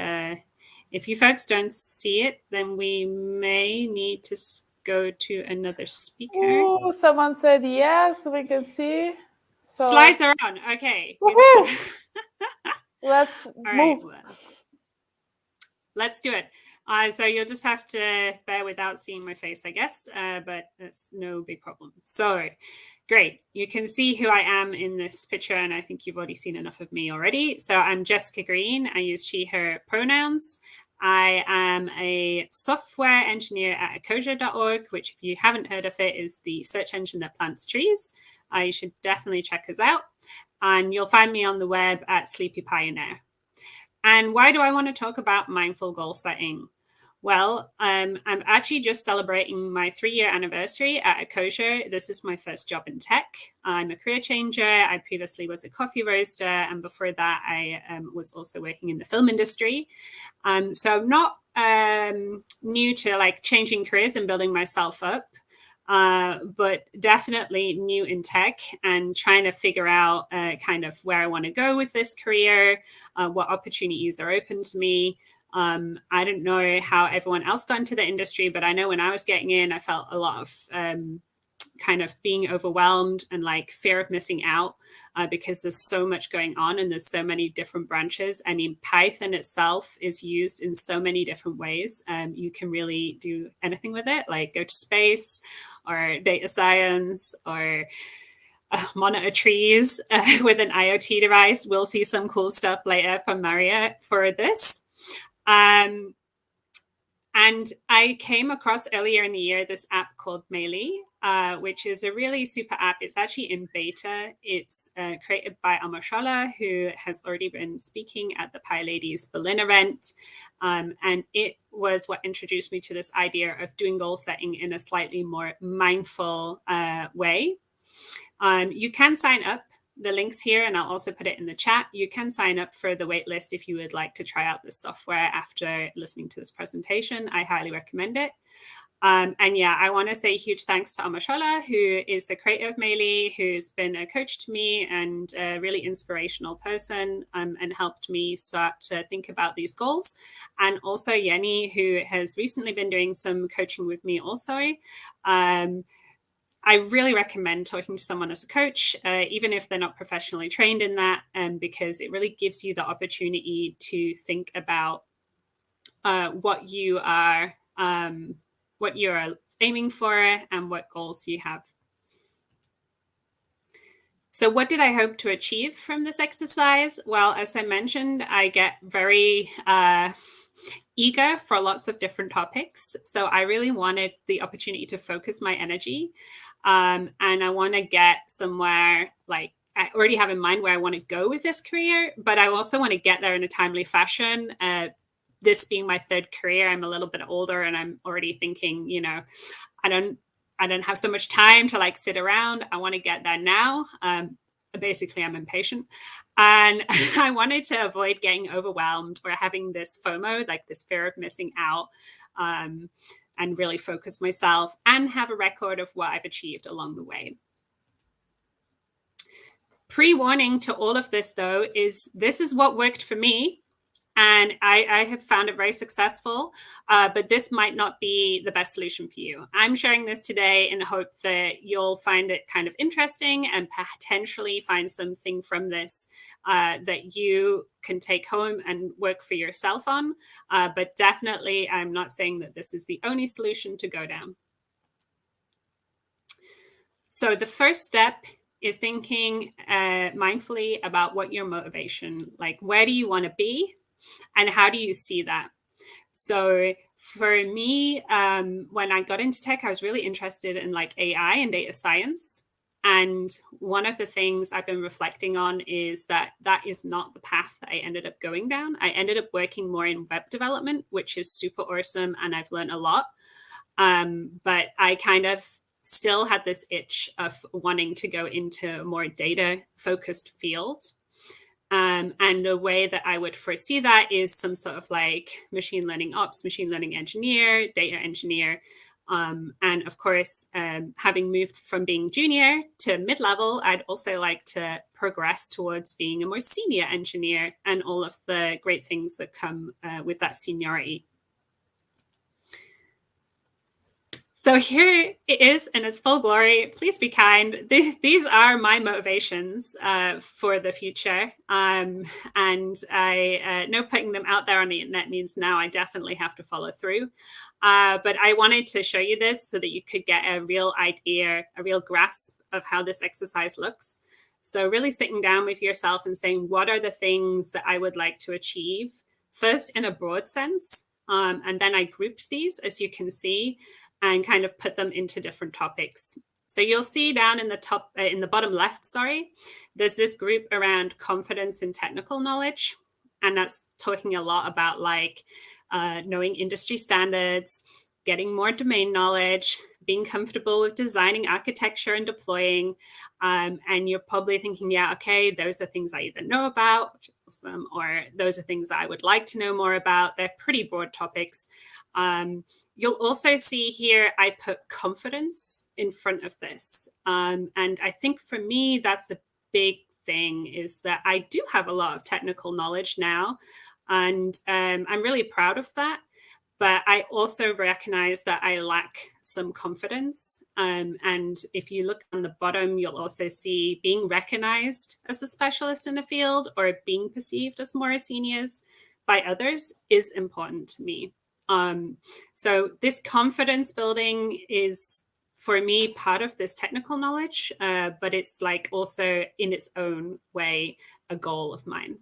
if you folks don't see it, then we may need to go to another speaker. Oh, someone said yes, we can see. So, slides are on. Okay. Let's move. Right, let's do it. So you'll just have to bear without seeing my face, I guess, but that's no big problem. So great. You can see who I am in this picture, and I think you've already seen enough of me already. So I'm Jessica Green. I use she, her pronouns. I am a software engineer at ecosia.org, which, if you haven't heard of it, is the search engine that plants trees. You should definitely check us out. And you'll find me on the web at Sleepy Pioneer. And why do I want to talk about mindful goal setting? Well, I'm actually just celebrating my 3-year anniversary at Ecosia. This is my first job in tech. I'm a career changer. I previously was a coffee roaster, and before that, I was also working in the film industry. So I'm not new to like changing careers and building myself up, but definitely new in tech and trying to figure out kind of where I want to go with this career, what opportunities are open to me. I don't know how everyone else got into the industry, but I know when I was getting in, I felt a lot of kind of being overwhelmed and like fear of missing out because there's so much going on and there's so many different branches. I mean, Python itself is used in so many different ways. You can really do anything with it, like go to space or data science or monitor trees with an IoT device. We'll see some cool stuff later from Maria for this. And I came across earlier in the year this app called Meili, which is a really super app. It's actually in beta. It's created by Amarshalla, who has already been speaking at the PyLadies Berlin event. And it was what introduced me to this idea of doing goal setting in a slightly more mindful way. You can sign up the links here, and I'll also put it in the chat. You can sign up for the waitlist if you would like to try out this software after listening to this presentation. I highly recommend it. And yeah, I want to say huge thanks to Amashola, who is the creator of Meili, who's been a coach to me and a really inspirational person, and helped me start to think about these goals. And also Yenny, who has recently been doing some coaching with me also. I really recommend talking to someone as a coach, even if they're not professionally trained in that, because it really gives you the opportunity to think about what you are aiming for and what goals you have. So what did I hope to achieve from this exercise? Well, as I mentioned, I get very eager for lots of different topics. So I really wanted the opportunity to focus my energy. And I want to get somewhere, like I already have in mind where I want to go with this career, but I also want to get there in a timely fashion. This being my third career, I'm a little bit older, and I'm already thinking, you know, I don't have so much time to like sit around. I want to get there now. Basically, I'm impatient, and I wanted to avoid getting overwhelmed or having this FOMO, like this fear of missing out, and really focus myself and have a record of what I've achieved along the way. Pre-warning to all of this, though, is this is what worked for me. And I have found it very successful, but this might not be the best solution for you. I'm sharing this today in the hope that you'll find it kind of interesting and potentially find something from this that you can take home and work for yourself on. But definitely, I'm not saying that this is the only solution to go down. So the first step is thinking mindfully about what your motivation, like where do you want to be? And how do you see that? So for me, when I got into tech, I was really interested in like AI and data science. And one of the things I've been reflecting on is that that is not the path that I ended up going down. I ended up working more in web development, which is super awesome. And I've learned a lot. But I kind of still had this itch of wanting to go into a more data focused field. And the way that I would foresee that is some sort of like machine learning ops, machine learning engineer, data engineer. And of course, having moved from being junior to mid-level, I'd also like to progress towards being a more senior engineer and all of the great things that come with that seniority. So here it is in its full glory. Please be kind. These are my motivations for the future. And I know putting them out there on the internet means now I definitely have to follow through. But I wanted to show you this so that you could get a real idea, a real grasp of how this exercise looks. So really sitting down with yourself and saying, what are the things that I would like to achieve? First, in a broad sense. And then I grouped these, as you can see, and kind of put them into different topics. So you'll see down in the top, in the bottom left, sorry, there's this group around confidence in technical knowledge. And that's talking a lot about like knowing industry standards, getting more domain knowledge, being comfortable with designing architecture and deploying. And you're probably thinking, yeah, okay, those are things I either know about, which is awesome, or those are things I would like to know more about. They're pretty broad topics. You'll also see here, I put confidence in front of this. And I think for me, that's a big thing, is that I do have a lot of technical knowledge now. And I'm really proud of that. But I also recognize that I lack some confidence. And if you look on the bottom, you'll also see being recognized as a specialist in the field or being perceived as more seniors by others is important to me. So this confidence building is, for me, part of this technical knowledge, but it's like also in its own way, a goal of mine.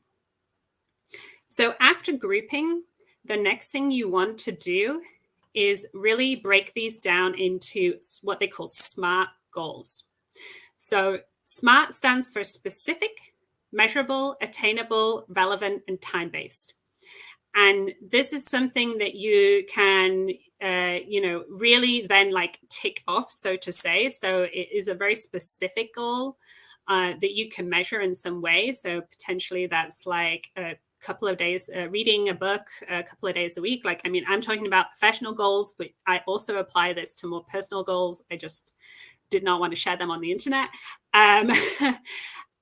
So after grouping, the next thing you want to do is really break these down into what they call SMART goals. So SMART stands for specific, measurable, attainable, relevant, and time-based. And this is something that you can, really then like tick off, so to say. So it is a very specific goal. that you can measure in some way. So potentially that's like a couple of days reading a book a couple of days a week. Like, I mean, I'm talking about professional goals, but I also apply this to more personal goals. I just did not want to share them on the internet.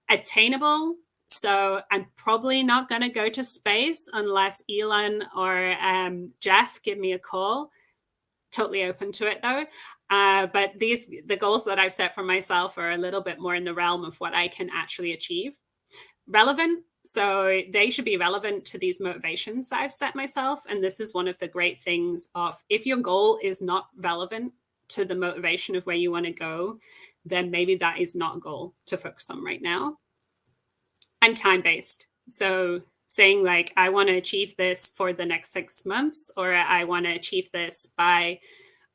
Attainable. So I'm probably not going to go to space unless Elon or Jeff give me a call. Totally open to it though. But the goals that I've set for myself are a little bit more in the realm of what I can actually achieve. Relevant. So they should be relevant to these motivations that I've set myself. And this is one of the great things of, if your goal is not relevant to the motivation of where you want to go, then maybe that is not a goal to focus on right now. And time-based. So saying like, I want to achieve this for the next 6 months, or I want to achieve this by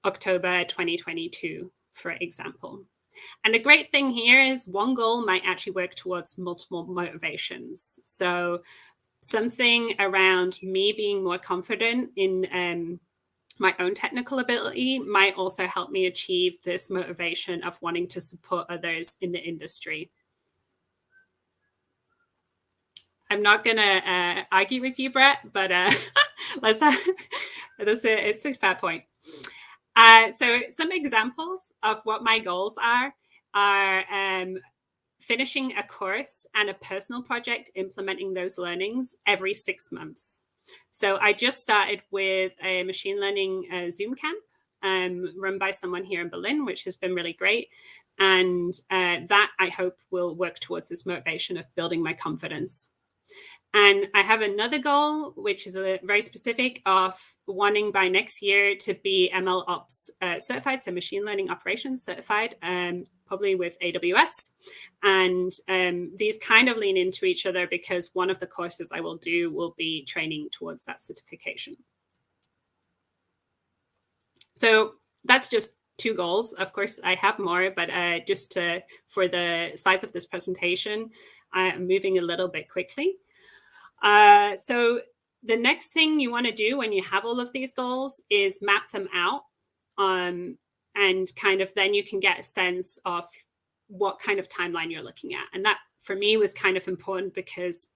October 2022, for example. And the great thing here is one goal might actually work towards multiple motivations. So something around me being more confident in my own technical ability might also help me achieve this motivation of wanting to support others in the industry. I'm not going to argue with you, Brett, but it's a fair point. So some examples of what my goals are finishing a course and a personal project, implementing those learnings every 6 months. So I just started with a machine learning Zoom camp run by someone here in Berlin, which has been really great. And that I hope will work towards this motivation of building my confidence. And I have another goal, which is very specific, of wanting by next year to be ML Ops certified, so machine learning operations certified, probably with AWS. And these kind of lean into each other because one of the courses I will do will be training towards that certification. So that's just 2 goals. Of course, I have more, but just for the size of this presentation, I'm moving a little bit quickly. So the next thing you want to do when you have all of these goals is map them out. And kind of then you can get a sense of what kind of timeline you're looking at. And that for me was kind of important because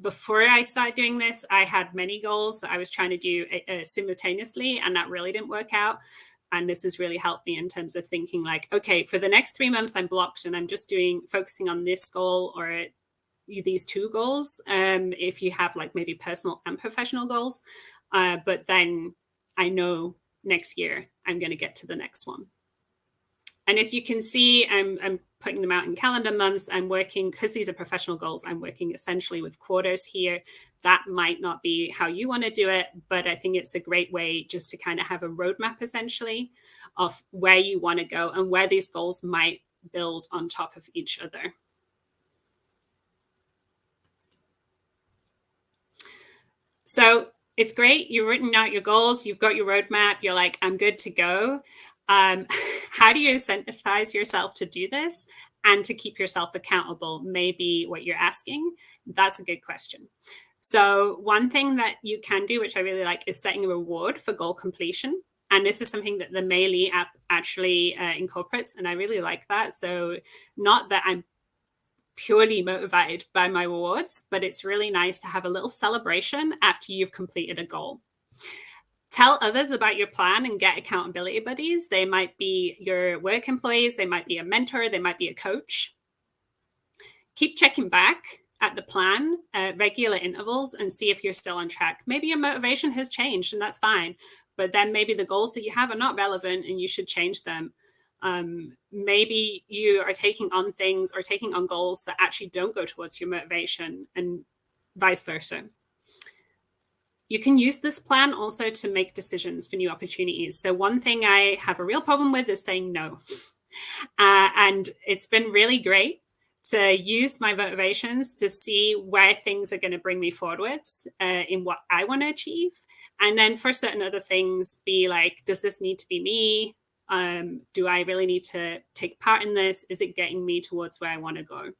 before I started doing this, I had many goals that I was trying to do simultaneously, and that really didn't work out. And this has really helped me in terms of thinking like, okay, for the next 3 months, I'm blocked and I'm just focusing on this goal or these 2 goals. If you have like maybe personal and professional goals, but then I know next year I'm going to get to the next one. And as you can see, I'm putting them out in calendar months. I'm working, because these are professional goals, I'm working essentially with quarters here. That might not be how you want to do it, but I think it's a great way just to kind of have a roadmap essentially of where you want to go and where these goals might build on top of each other. So it's great. You've written out your goals. You've got your roadmap. You're like, I'm good to go. How do you incentivize yourself to do this and to keep yourself accountable? Maybe what you're asking. That's a good question. So one thing that you can do, which I really like, is setting a reward for goal completion. And this is something that the Meili app actually incorporates. And I really like that. So not that I'm purely motivated by my rewards, but it's really nice to have a little celebration after you've completed a goal. Tell others about your plan and get accountability buddies. They might be your work employees, they might be a mentor, they might be a coach. Keep checking back at the plan at regular intervals and see if you're still on track. Maybe your motivation has changed and that's fine, but then maybe the goals that you have are not relevant and you should change them. Maybe you are taking on things or taking on goals that actually don't go towards your motivation and vice versa. You can use this plan also to make decisions for new opportunities. So one thing I have a real problem with is saying no. And it's been really great to use my motivations to see where things are going to bring me forwards in what I want to achieve. And then for certain other things, be like, does this need to be me? Do I really need to take part in this? Is it getting me towards where I want to go?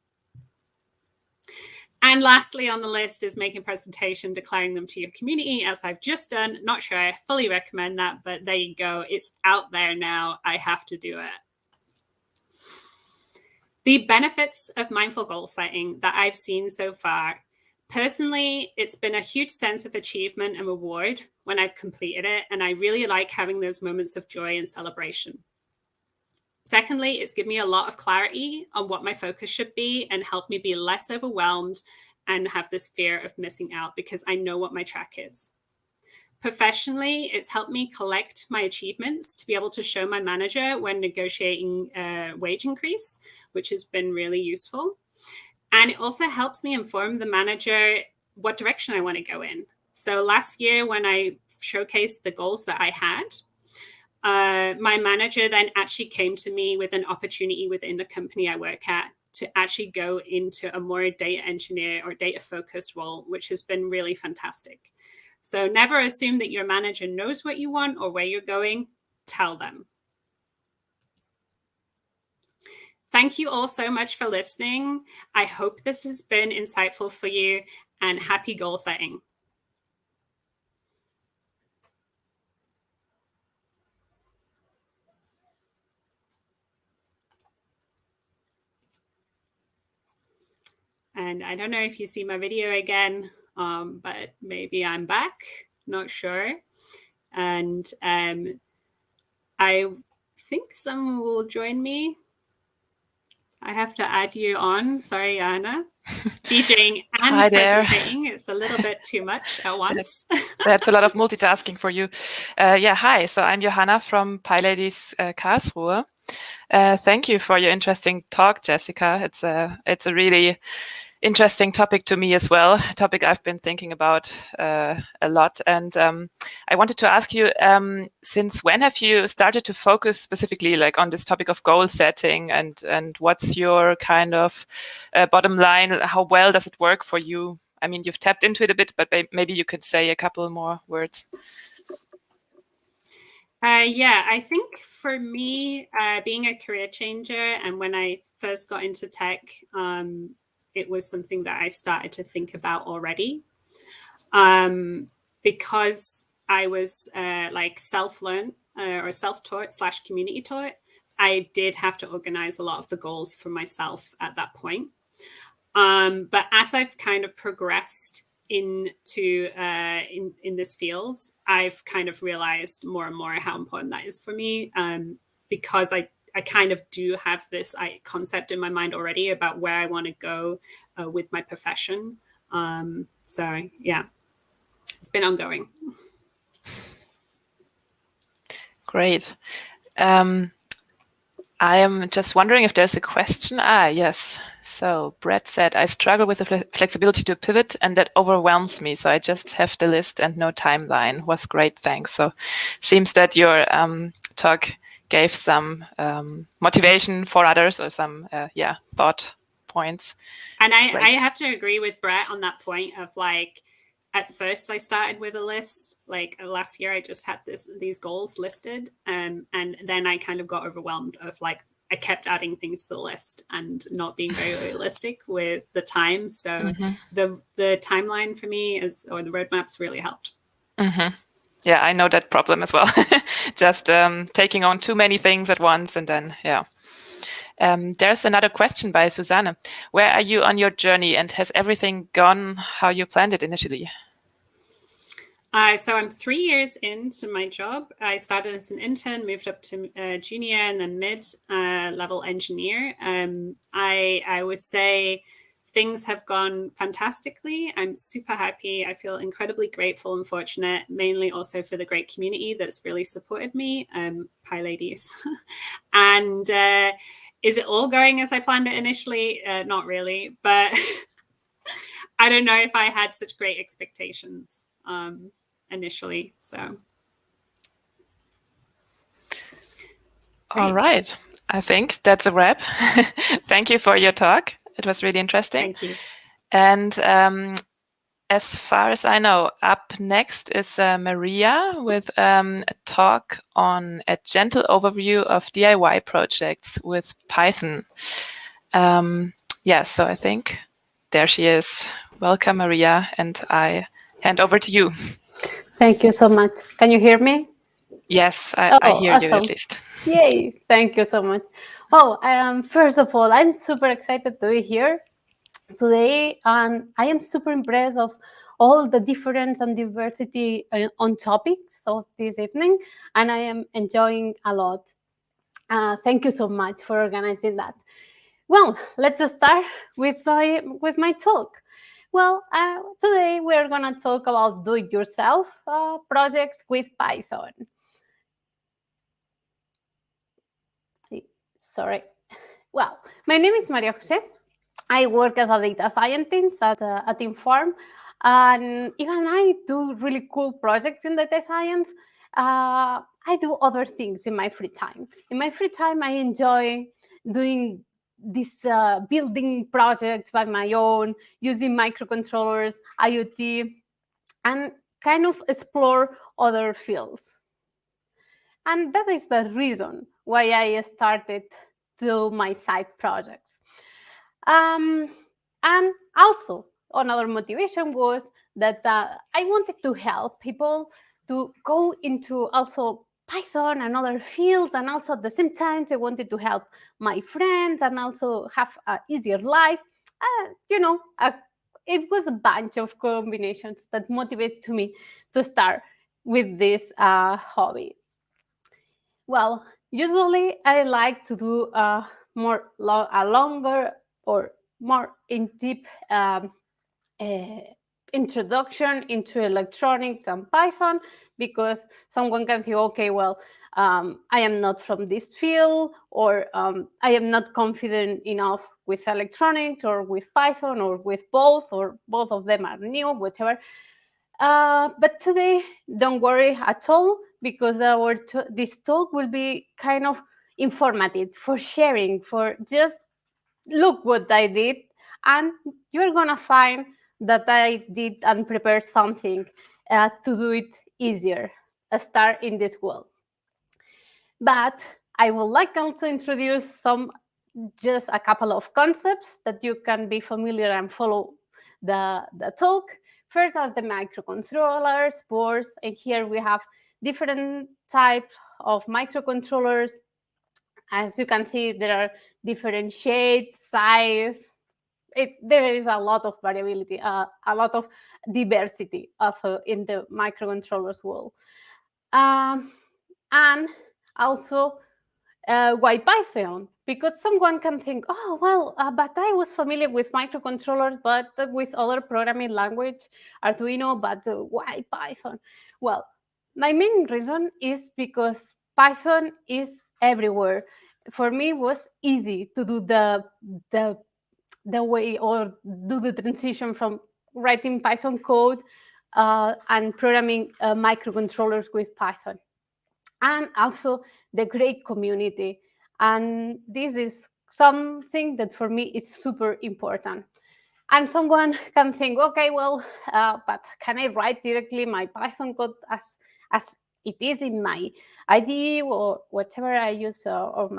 And lastly on the list is making a presentation, declaring them to your community, as I've just done. Not sure I fully recommend that, but there you go. It's out there now. I have to do it. The benefits of mindful goal setting that I've seen so far, personally, it's been a huge sense of achievement and reward when I've completed it. And I really like having those moments of joy and celebration. Secondly, it's given me a lot of clarity on what my focus should be and helped me be less overwhelmed and have this fear of missing out because I know what my track is. Professionally, it's helped me collect my achievements to be able to show my manager when negotiating a wage increase, which has been really useful. And it also helps me inform the manager what direction I want to go in. So last year, when I showcased the goals that I had, my manager then actually came to me with an opportunity within the company I work at to actually go into a more data engineer or data focused role, which has been really fantastic. So never assume that your manager knows what you want or where you're going. Tell them. Thank you all so much for listening. I hope this has been insightful for you, and happy goal setting. And I don't know if you see my video again, but maybe I'm back, not sure. And I think someone will join me. I have to add you on. Sorry, Anna. DJing and Hi there. presentating. It's a little bit too much at once. That's a lot of multitasking for you. Yeah, hi. So I'm Johanna from PyLadies Karlsruhe. Thank you for your interesting talk, Jessica. It's a really interesting topic to me as well, a topic I've been thinking about a lot. And I wanted to ask you, since when have you started to focus specifically like on this topic of goal setting, and what's your kind of bottom line? How well does it work for you? I mean, you've tapped into it a bit, but maybe you could say a couple more words. Yeah, I think for me, being a career changer, and when I first got into tech, it was something that I started to think about already. Because I was like self-learned or self-taught / community taught, I did have to organize a lot of the goals for myself at that point. But as I've kind of progressed into in this field, I've kind of realized more and more how important that is for me, because I kind of do have this concept in my mind already about where I want to go with my profession. So yeah, it's been ongoing. Great. I am just wondering if there's a question. Yes. So Brett said, I struggle with the flexibility to pivot, and that overwhelms me. So I just have the list and no timeline. Was great. Thanks. So seems that your talk gave some motivation for others, or some thought points. And I have to agree with Brett on that point of like, at first I started with a list. Like last year I just had these goals listed, and then I kind of got overwhelmed of like, I kept adding things to the list and not being very realistic with the time. So the timeline for me or the roadmaps really helped. Yeah, I know that problem as well. Just taking on too many things at once, and then there's another question by Susanne. Where are you on your journey, and has everything gone how you planned it initially? So I'm 3 years into my job. I started as an intern, moved up to junior and then mid-level engineer. I would say things have gone fantastically. I'm super happy. I feel incredibly grateful and fortunate, mainly also for the great community that's really supported me, PyLadies. And is it all going as I planned it initially? Not really, but I don't know if I had such great expectations initially. So. All right. I think that's a wrap. Thank you for your talk. It was really interesting. Thank you. And as far as I know, up next is Maria with a talk on a gentle overview of DIY projects with Python. So I think there she is. Welcome, Maria, and I hand over to you. Thank you so much. Can you hear me? Yes, I hear awesome. you at least. Yay! Thank you so much. Well, first of all, I'm super excited to be here today, and I am super impressed of all the difference and diversity on topics of this evening, and I am enjoying a lot. Thank you so much for organizing that. Well, let's start with my talk. Well, today we are gonna talk about do-it-yourself projects with Python. Sorry. Well, my name is Maria Jose. I work as a data scientist at Inform, and even I do really cool projects in data science. I do other things in my free time. In my free time, I enjoy doing these building projects by my own, using microcontrollers, IoT, and kind of explore other fields. And that is the reason why I started to do my side projects. And also, another motivation was that I wanted to help people to go into also Python and other fields, and also at the same time, I wanted to help my friends and also have an easier life. It was a bunch of combinations that motivated me to start with this hobby. Well, usually I like to do a longer or more in deep introduction into electronics and Python, because someone can think, okay, well, I am not from this field, or I am not confident enough with electronics or with Python or with both, or both of them are new, whatever. But today, don't worry at all, because this talk will be kind of informative, for sharing, for just look what I did, and you're gonna find that I did and prepared something to do it easier, start in this world. But I would like also introduce just a couple of concepts that you can be familiar and follow the talk. First are the microcontrollers, boards, and here we have different types of microcontrollers. As you can see, there are different shapes, size. There is a lot of variability, a lot of diversity also in the microcontrollers world. And also, why Python? Because someone can think, oh, well, but I was familiar with microcontrollers, but with other programming language, Arduino, but why Python? Well, my main reason is because Python is everywhere. For me, it was easy to do the way, or do the transition from writing Python code and programming microcontrollers with Python. And also the great community. And this is something that for me is super important. And someone can think, okay, well, but can I write directly my Python code as it is in my IDE or whatever I use, or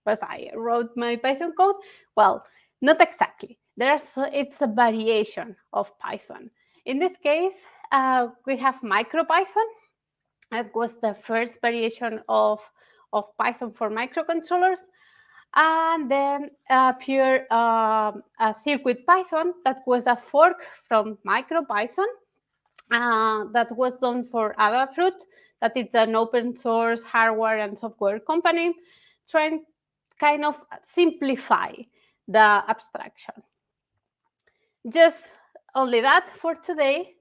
as I wrote my Python code? Well, not exactly. It's a variation of Python. In this case, we have MicroPython. That was the first variation of Python for microcontrollers. And then pure Circuit Python, that was a fork from MicroPython that was done for Adafruit, that is an open source hardware and software company, trying kind of simplify the abstraction. Just only that for today.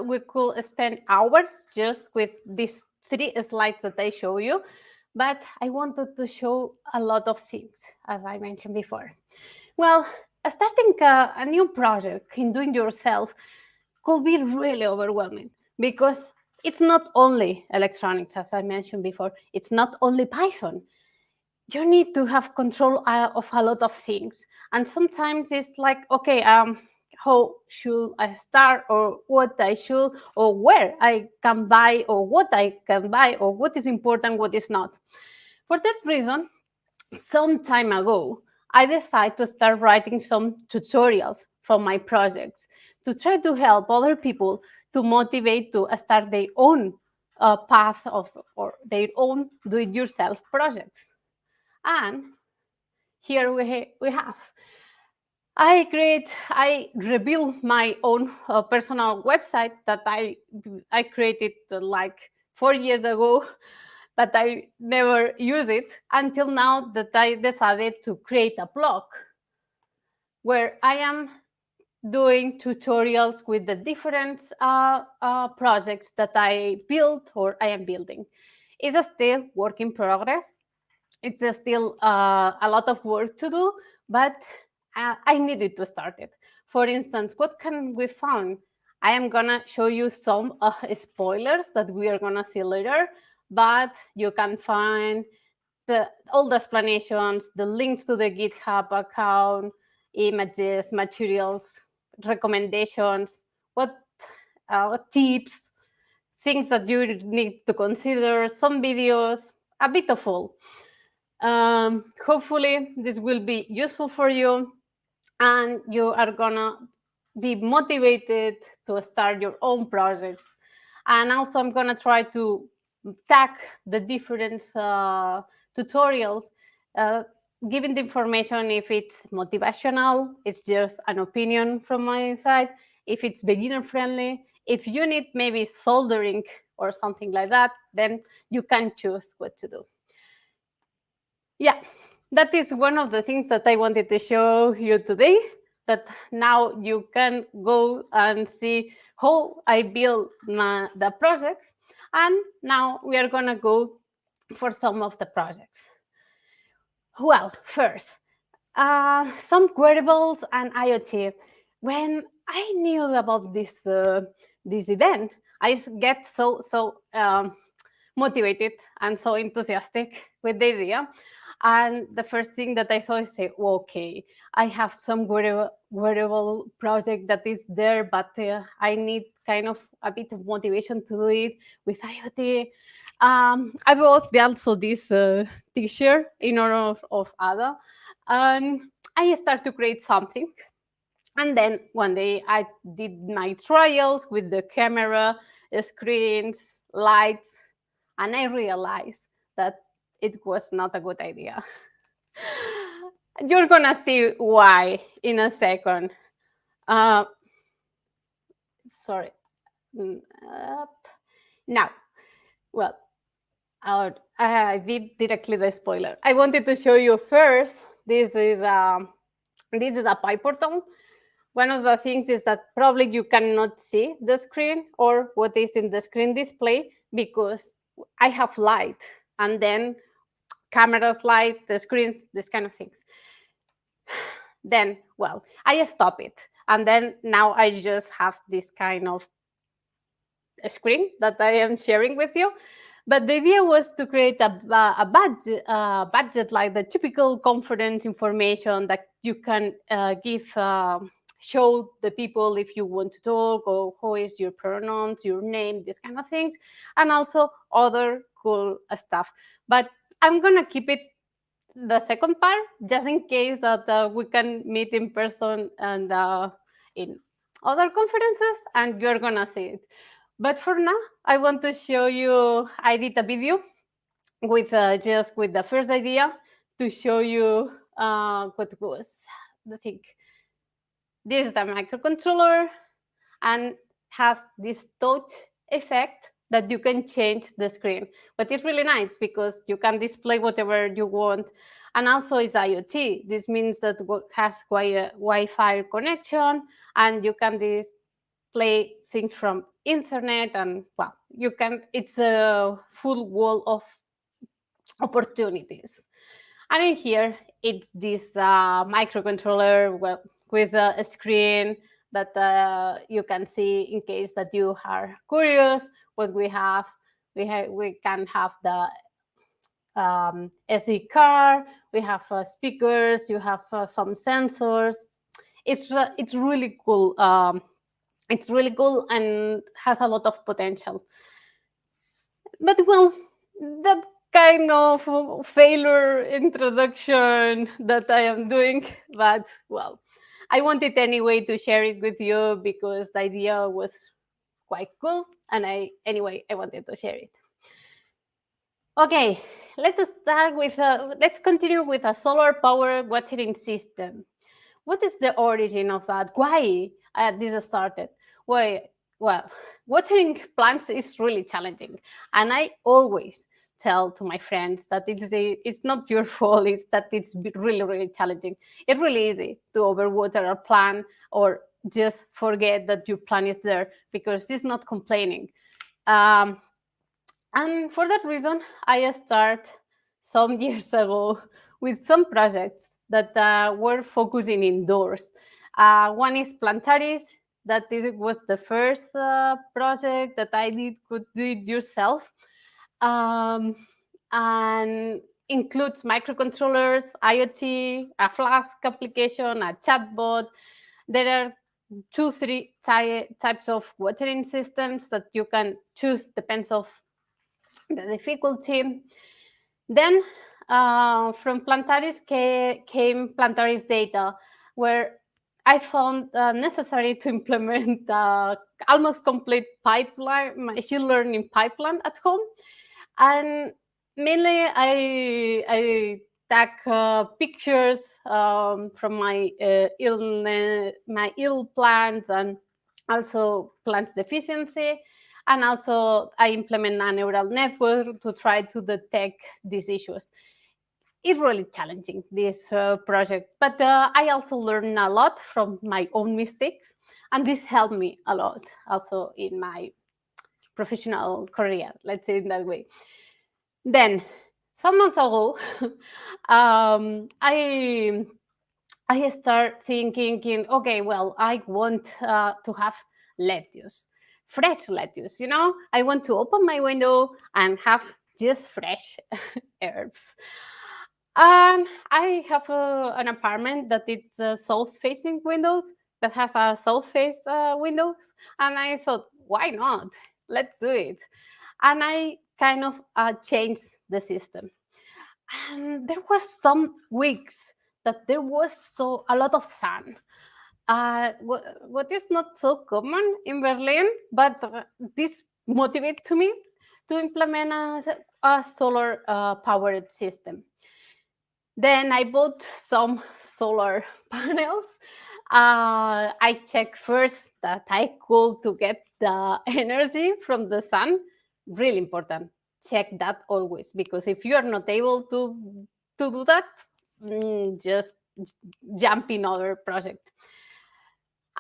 We could spend hours just with these 3 slides that I show you, but I wanted to show a lot of things, as I mentioned before. Well, starting a new project in doing yourself could be really overwhelming, because it's not only electronics, as I mentioned before. It's not only Python. You need to have control of a lot of things, and sometimes it's like, okay, how should I start, or what I should, or where I can buy, or what I can buy, or what is important, what is not. For that reason, some time ago, I decided to start writing some tutorials from my projects to try to help other people to motivate to start their own path of or their own do-it-yourself projects. And here we have. I rebuilt my own personal website that I created like 4 years ago, but I never use it until now that I decided to create a blog where I am doing tutorials with the different projects that I built or I am building. It's a still work in progress. It's still a lot of work to do, but I needed to start it. For instance, what can we find? I am gonna show you some spoilers that we are gonna see later, but you can find all the explanations, the links to the GitHub account, images, materials, recommendations, what tips, things that you need to consider, some videos, a bit of all. Hopefully this will be useful for you and you are gonna be motivated to start your own projects. And also I'm gonna try to tag the different tutorials, giving the information if it's motivational, it's just an opinion from my side, if it's beginner friendly, if you need maybe soldering or something like that, then you can choose what to do. Yeah, that is one of the things that I wanted to show you today, that now you can go and see how I build the projects. And now we are going to go for some of the projects. Well, first, some wearables and IoT. When I knew about this event, I get so motivated and so enthusiastic with the idea. And the first thing that I thought is, say, okay, I have some wearable project that is there, but I need kind of a bit of motivation to do it with IoT. I bought also this T-shirt in honor of Ada, and I start to create something. And then one day I did my trials with the camera, screens, lights, and I realized that it was not a good idea. You're gonna see why in a second. Sorry. Now, well, I did directly the spoiler. I wanted to show you first. This is a PyPortal. One of the things is that probably you cannot see the screen or what is in the screen display because I have light and then cameras, light, the screens, this kind of things. Then, well, I stop it. And then now I just have this kind of screen that I am sharing with you. But the idea was to create a budget like the typical conference information that you can show the people if you want to talk, or who is your pronouns, your name, these kind of things, and also other cool stuff. But I'm gonna keep it the second part just in case that we can meet in person and in other conferences, and you're gonna see it. But for now, I want to show you. I did a video with just with the first idea to show you what was the thing. This is the microcontroller and has this touch effect that you can change the screen. But it's really nice because you can display whatever you want. And also it's IoT. This means that it has Wi-Fi connection and you can display things from internet, and well, you can, it's a full wall of opportunities. And in here, it's this microcontroller with a screen that you can see in case that you are curious what we have. We can have the SD card, we have speakers, you have some sensors. It's really cool. It's really cool and has a lot of potential. But well, that kind of failure introduction that I am doing, but well, I wanted anyway to share it with you because the idea was quite cool. And anyway, I wanted to share it. Okay, let's continue with a solar power watering system. What is the origin of that? Why this started? Why? Well, watering plants is really challenging, and I always tell to my friends that it's not your fault. It's that it's really, really challenging. It's really easy to overwater a plant or just forget that your plant is there because it's not complaining. And for that reason, I started some years ago with some projects that were focusing indoors. One is Plantaris. That was the first project that I could do it yourself. And includes microcontrollers, IoT, a Flask application, a chatbot. There are 2-3 types of watering systems that you can choose, depends of the difficulty. Then from Plantaris came Plantaris data, where I found necessary to implement almost complete pipeline, machine learning pipeline at home. And mainly I take pictures from my ill plants and also plants deficiency. And also I implement a neural network to try to detect these issues. It's really challenging, this project, but I also learned a lot from my own mistakes, and this helped me a lot also in my professional career, let's say in that way. Then some months ago, I start thinking, okay, well, I want to have lettuce, fresh lettuce, you know? I want to open my window and have just fresh herbs. And I have an apartment that it's south-facing windows, that has a south-face windows. And I thought, why not? Let's do it. And I kind of changed the system. And there was some weeks that there was a lot of sun. What is not so common in Berlin, but this motivated to me to implement a solar powered system. Then I bought some solar panels. I checked first that I could to get the energy from the sun. Really important. Check that always, because if you are not able to do that, just jump in other project.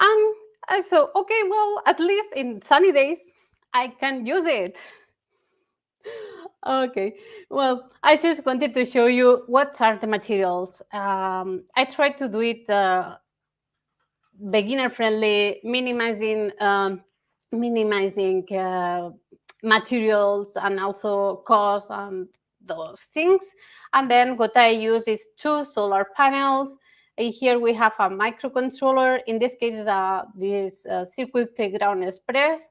And I thought, okay, well, at least in sunny days, I can use it. Okay, well, I just wanted to show you what are the materials. I tried to do it beginner friendly, minimizing materials and also cost and those things. And then what I use is 2 solar panels. Here we have a microcontroller. In this case, is this Circuit Playground Express.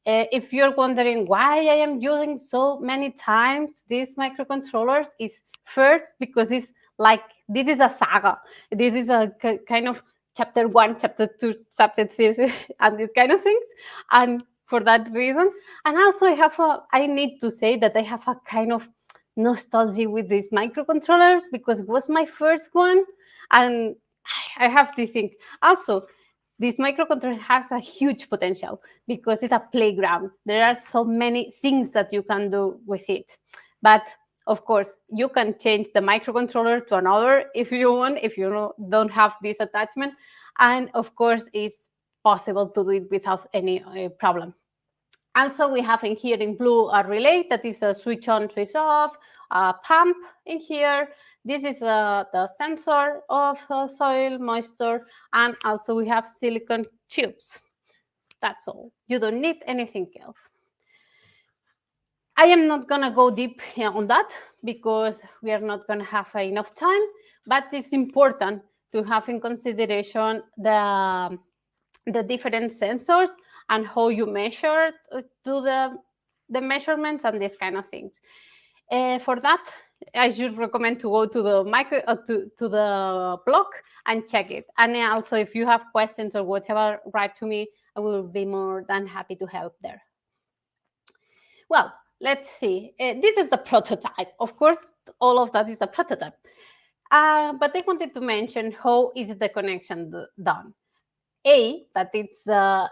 If you're wondering why I am using so many times these microcontrollers, is first because it's like this is a saga. This is a kind of chapter 1, chapter 2, chapter 3, and these kind of things. And for that reason, and also I need to say that I have a kind of nostalgia with this microcontroller because it was my first one, and I have to think also. This microcontroller has a huge potential because it's a playground. There are so many things that you can do with it. But of course, you can change the microcontroller to another if you want, if you don't have this attachment. And of course, it's possible to do it without any problem. Also, we have in here in blue a relay that is a switch on, switch off, a pump in here. This is the sensor of soil moisture, and also we have silicone tubes. That's all. You don't need anything else. I am not going to go deep on that because we are not going to have enough time, but it's important to have in consideration the different sensors and how you measure do the measurements and these kind of things. For that, I should recommend to go to the to the blog and check it. And also, if you have questions or whatever, write to me, I will be more than happy to help there. Well, let's see. This is a prototype. Of course, all of that is a prototype. But I wanted to mention how is the connection done. That it's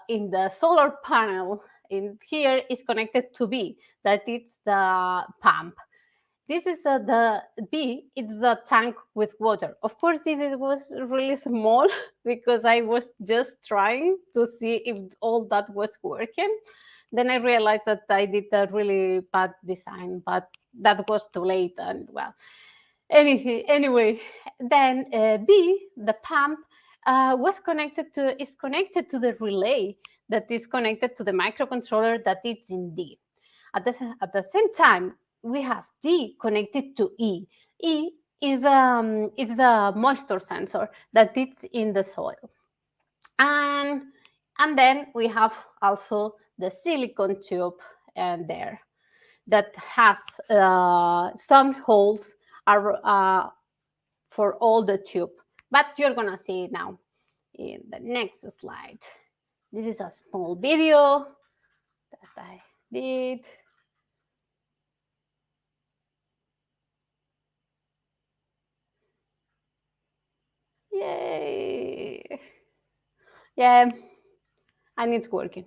in the solar panel in here is connected to B, that it's the pump. This is the B, it's the tank with water. Of course, was really small because I was just trying to see if all that was working. Then I realized that I did a really bad design, but that was too late. And well, anyway, then B, the pump, is connected to the relay that is connected to the microcontroller that is in D. At the same time, we have D connected to E. E is the moisture sensor that is in the soil. And then we have also the silicon tube there that has some holes for all the tube. But you're going to see it now in the next slide. This is a small video that I did. Yay! Yeah, and it's working.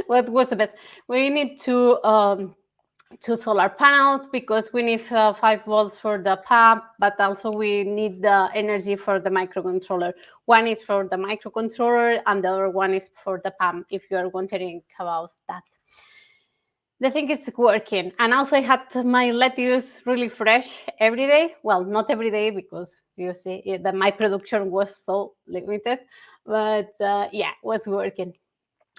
What was the best? We need two solar panels because we need 5 volts for the pump, but also we need the energy for the microcontroller. One is for the microcontroller and the other one is for the pump, if you are wondering about that. The thing is working. And also I had my lettuce really fresh every day. Well, not every day because you see that my production was so limited, but yeah, it was working.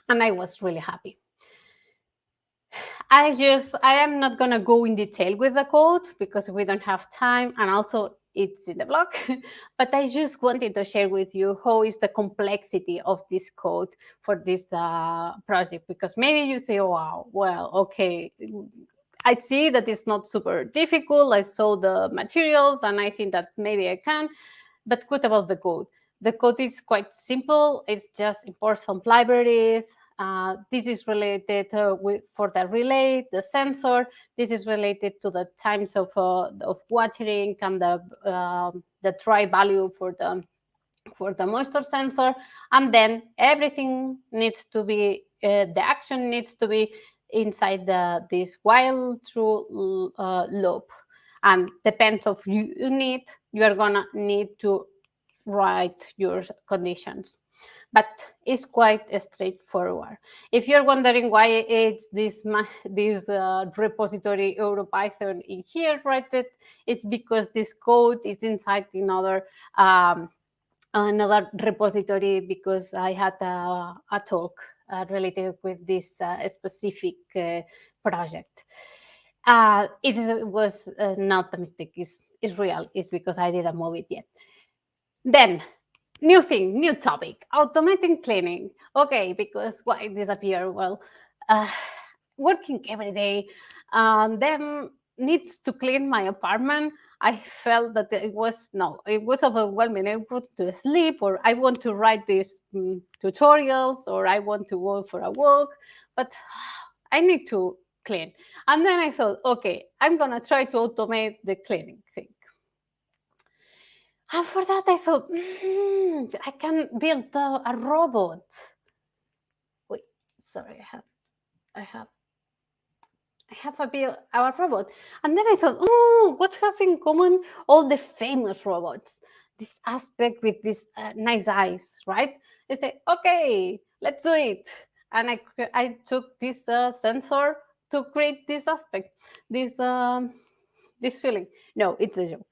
And I was really happy. I am not going to go in detail with the code because we don't have time. And also it's in the blog, but I just wanted to share with you how is the complexity of this code for this project, because maybe you say, oh, wow, well, okay, I see that it's not super difficult. I saw the materials and I think that maybe I can, but what about the code? The code is quite simple. It's just import some libraries. This is related for the relay, the sensor. This is related to the times of watering and the dry value for the moisture sensor. And then everything needs to be, the action needs to be inside this while true loop. And depends of unit, you are gonna need to write your conditions. But it's quite straightforward. If you're wondering why it's this repository EuroPython in here, right? It's because this code is inside another repository, because I had a talk related with this specific project. It was not a mistake. It's real. It's because I didn't move it yet. Then, new thing, new topic, automating cleaning. Okay, because why disappear? Well, working every day, then needs to clean my apartment. I felt that it was overwhelming. I want to sleep, or I want to write these tutorials, or I want to go for a walk, but I need to clean. And then I thought, okay, I'm gonna try to automate the cleaning thing. And for that, I thought, I can build a robot. Wait, sorry, I have a robot. And then I thought, oh, what have in common all the famous robots? This aspect with these nice eyes, right? I say, okay, let's do it. And I took this sensor to create this aspect, this feeling. No, it's a joke.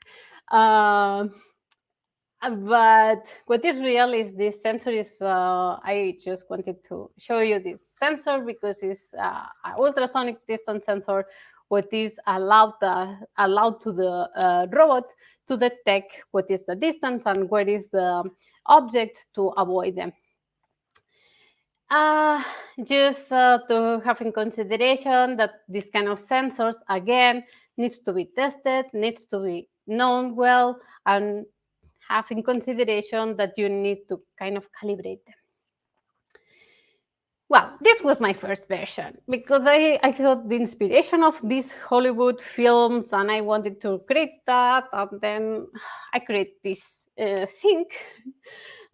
But what is real is this sensor is, I just wanted to show you this sensor because it's an ultrasonic distance sensor, what is allowed to the robot to detect what is the distance and where is the object to avoid them. Just to have in consideration that this kind of sensors, again, needs to be tested, needs to be known well, and have in consideration that you need to kind of calibrate them. Well, this was my first version because I thought the inspiration of these Hollywood films and I wanted to create that, and then I create this thing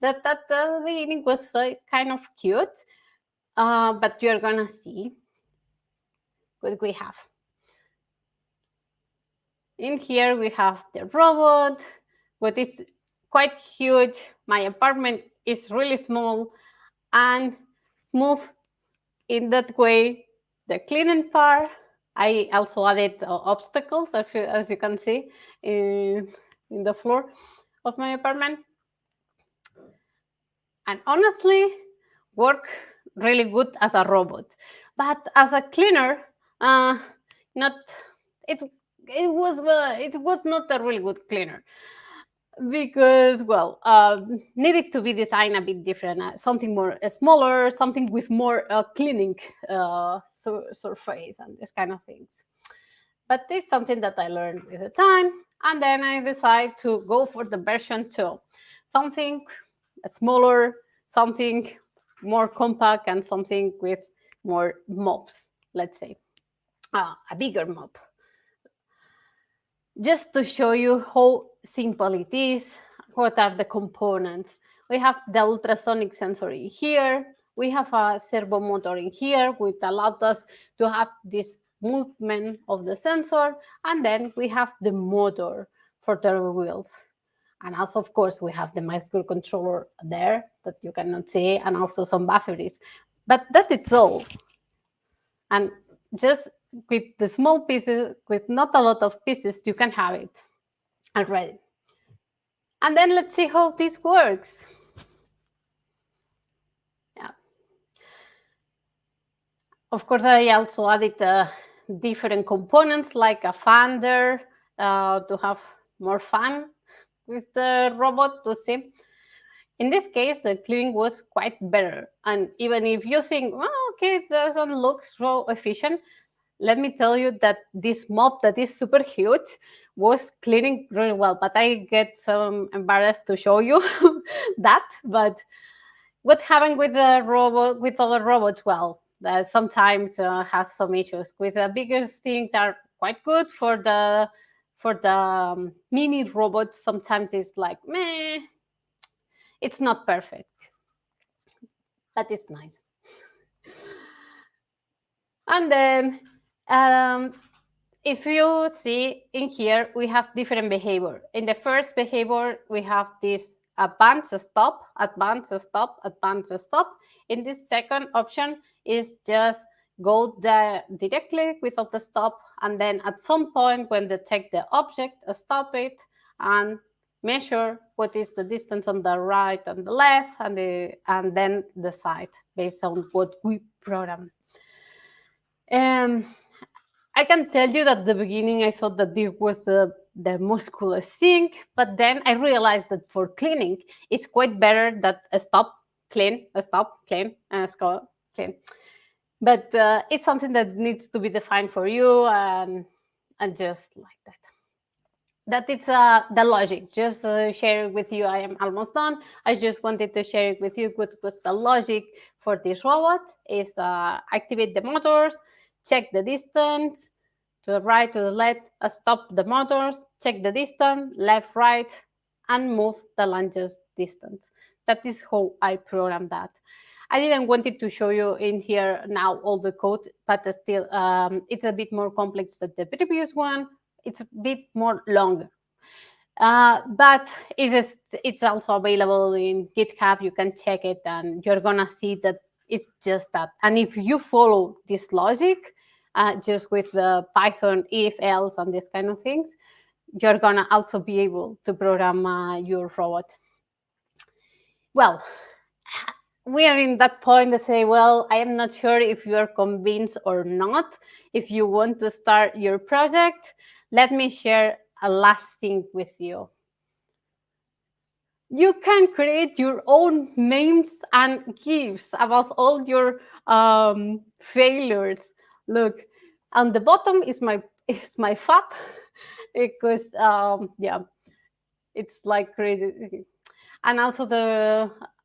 that at the beginning was kind of cute, but you're gonna see what we have. In here we have the robot, what is quite huge. My apartment is really small, and move in that way the cleaning part. I also added obstacles, as you can see in the floor of my apartment. And honestly, work really good as a robot. But as a cleaner, not it it was not a really good cleaner because needed to be designed a bit different, something more smaller, something with more cleaning surface and this kind of things. But it's something that I learned with the time, and then I decided to go for the version 2, something smaller, something more compact, and something with more mobs, let's say, a bigger mob. Just to show you how simple it is, what are the components. We have the ultrasonic sensor in here. We have a servo motor in here, which allowed us to have this movement of the sensor. And then we have the motor for the wheels. And also, of course, we have the microcontroller there that you cannot see, and also some batteries. But that is all. And just with the small pieces, with not a lot of pieces, you can have it already. And then let's see how this works. Yeah. Of course, I also added different components like a fan there to have more fun with the robot to see. In this case, the cleaning was quite better. And even if you think, well, okay, it doesn't look so efficient, let me tell you that this mop that is super huge was cleaning really well. But I get some embarrassed to show you that. But what happened with the robot, with other robots? Well, sometimes has some issues. With the biggest things are quite good. For the mini robots, sometimes it's like meh. It's not perfect, but it's nice. And then if you see in here, we have different behavior. In the first behavior, we have this advance, stop, advance, stop, advance, stop. In this second option is just go directly without the stop, and then at some point when detect the object, stop it and measure what is the distance on the right and the left, and then decide based on what we program. I can tell you that at the beginning I thought that this was the most coolest thing, but then I realized that for cleaning, it's quite better that a stop, clean, a stop, clean, and a stop, clean. But it's something that needs to be defined for you, and just like that. That it's the logic. Just share it with you. I am almost done. I just wanted to share it with you what was the logic for this robot. Is activate the motors, check the distance, to the right, to the left, stop the motors, check the distance, left, right, and move the lunges distance. That is how I programmed that. I didn't want it to show you in here now all the code, but still, it's a bit more complex than the previous one. It's a bit more longer. But it's also available in GitHub. You can check it, and you're gonna see that it's just that. And if you follow this logic, just with the Python if, else, and this kind of things, you're gonna also be able to program your robot. Well, we are in that point to say, well, I am not sure if you are convinced or not. If you want to start your project, let me share a last thing with you. You can create your own memes and GIFs about all your failures. Look, on the bottom is my fab, because yeah, it's like crazy. And also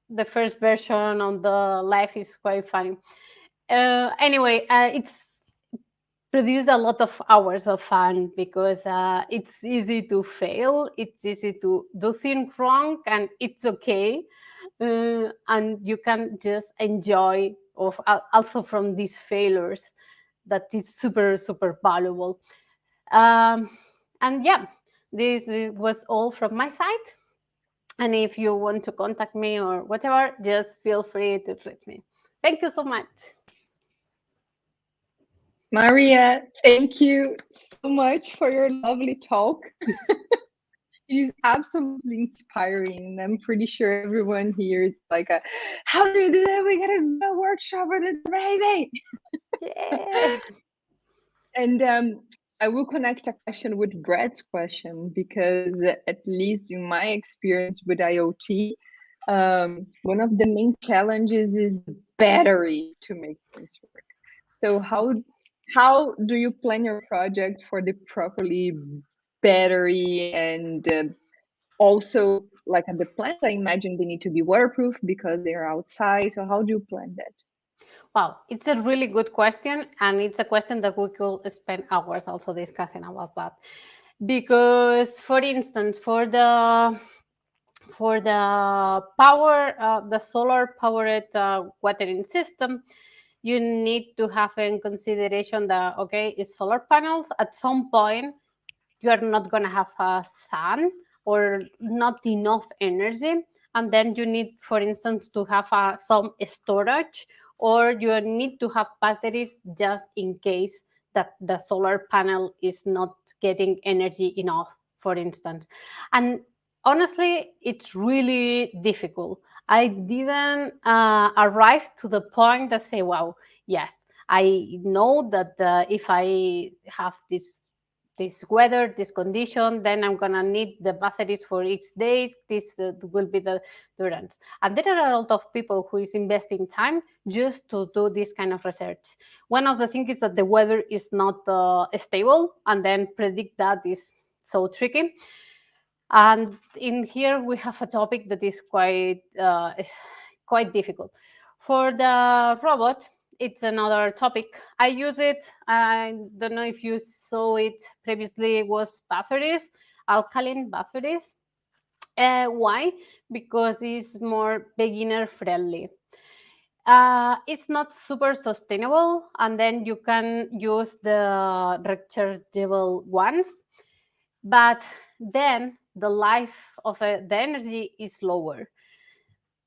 the first version on the live is quite funny. Anyway, it's produced a lot of hours of fun because it's easy to fail, it's easy to do things wrong, and it's okay. And you can just enjoy of also from these failures that is super valuable. And yeah, this was all from my side. And if you want to contact me or whatever, just feel free to reach me. Thank you so much. Maria, thank you so much for your lovely talk. It is absolutely inspiring. I'm pretty sure everyone here is like, how do you do that? We gotta do a workshop, and it's amazing. Yeah. And I will connect a question with Brad's question, because at least in my experience with IoT, one of the main challenges is the battery to make things work. So how do you plan your project for the properly battery, and also like at the plants, I imagine they need to be waterproof because they're outside. So how do you plan that? Wow, it's a really good question, and it's a question that we could spend hours also discussing about that. Because, for instance, for the power, the solar powered watering system, you need to have in consideration that, okay, it's solar panels. At some point, you are not going to have sun or not enough energy, and then you need, for instance, to have some storage, or you need to have batteries just in case that the solar panel is not getting energy enough, for instance. And honestly, it's really difficult. I didn't arrive to the point that say, wow, yes, I know that if I have this weather, this condition, then I'm gonna need the batteries for each day. This will be the durance. And there are a lot of people who is investing time just to do this kind of research. One of the things is that the weather is not stable, and then predict that is so tricky. And in here we have a topic that is quite difficult. For the robot, it's another topic. I use it. I don't know if you saw it previously. It was batteries, alkaline batteries. Why? Because it's more beginner friendly. It's not super sustainable, and then you can use the rechargeable ones, but then the life of the energy is lower.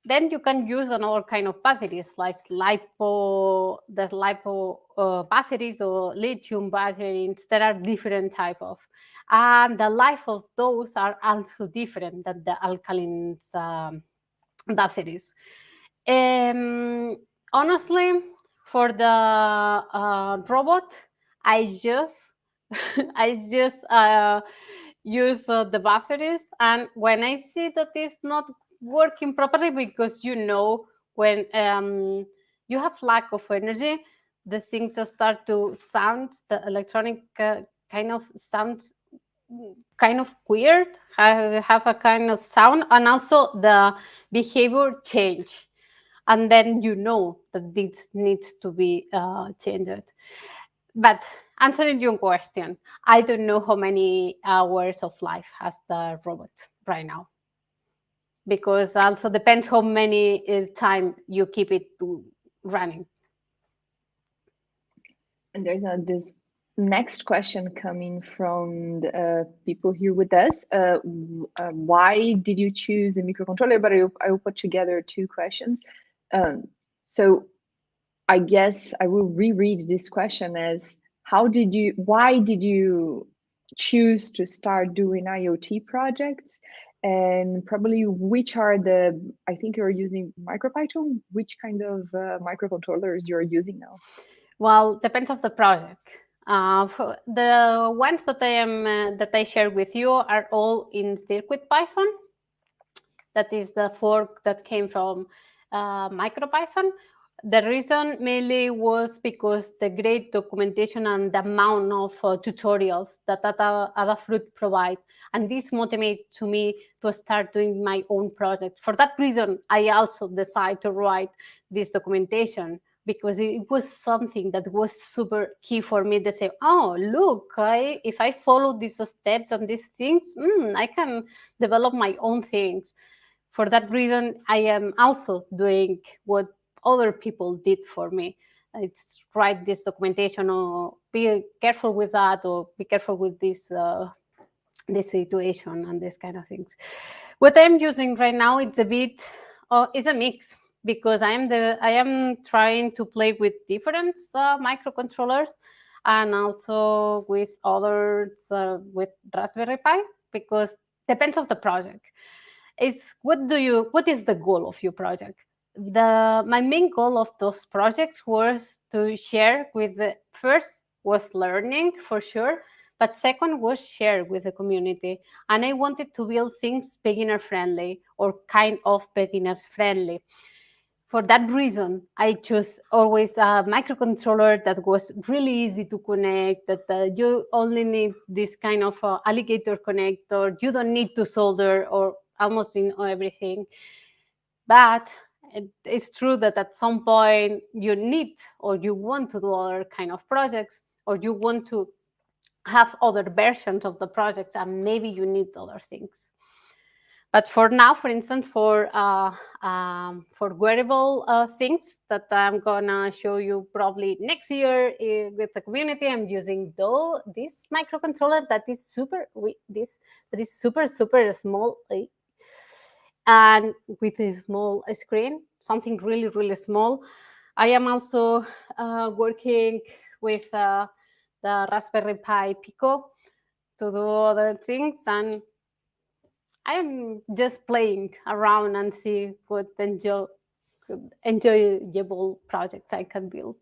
Then you can use another kind of batteries like lipo batteries or lithium batteries. There are different type of, and the life of those are also different than the alkaline batteries. Honestly, for the robot, I just I just use the batteries, and when I see that it's not working properly, because when you have lack of energy, the things start to sound, the electronic kind of sound kind of weird, have a kind of sound, and also the behavior change, and then that this needs to be changed. But answering your question, I don't know how many hours of life has the robot right now, because also depends how many time you keep it running. And there's this next question coming from the people here with us. Why did you choose a microcontroller? But I will put together two questions. So I guess I will reread this question as, why did you choose to start doing IoT projects? And probably I think you're using MicroPython, which kind of microcontrollers you're using now? Well, depends of the project. For the ones that I share with you are all in CircuitPython. That is the fork that came from MicroPython. The reason mainly was because the great documentation and the amount of tutorials that Adafruit provide, and this motivated to me to start doing my own project. For that reason, I also decided to write this documentation, because it was something that was super key for me to say, oh, look, if I follow these steps and these things, I can develop my own things. For that reason, I am also doing what other people did for me. It's write this documentation, or be careful with that, or be careful with this situation and this kind of things. What I'm using right now, it's a bit, it's a mix, because I am trying to play with different microcontrollers, and also with others with Raspberry Pi, because depends of the project. It's what is the goal of your project? My main goal of those projects was to share with first was learning for sure, but second was share with the community. And I wanted to build things beginner friendly, or kind of beginners friendly. For that reason, I chose always a microcontroller that was really easy to connect, that you only need this kind of alligator connector. You don't need to solder or almost in everything. But it's true that at some point you need, or you want to do other kind of projects, or you want to have other versions of the projects, and maybe you need other things. But for now, for instance, for wearable things that I'm gonna show you probably next year with the community, I'm using this microcontroller that is super small, and with a small screen, something really, really small. I am also working with the Raspberry Pi Pico to do other things, and I'm just playing around and see what enjoyable projects I can build.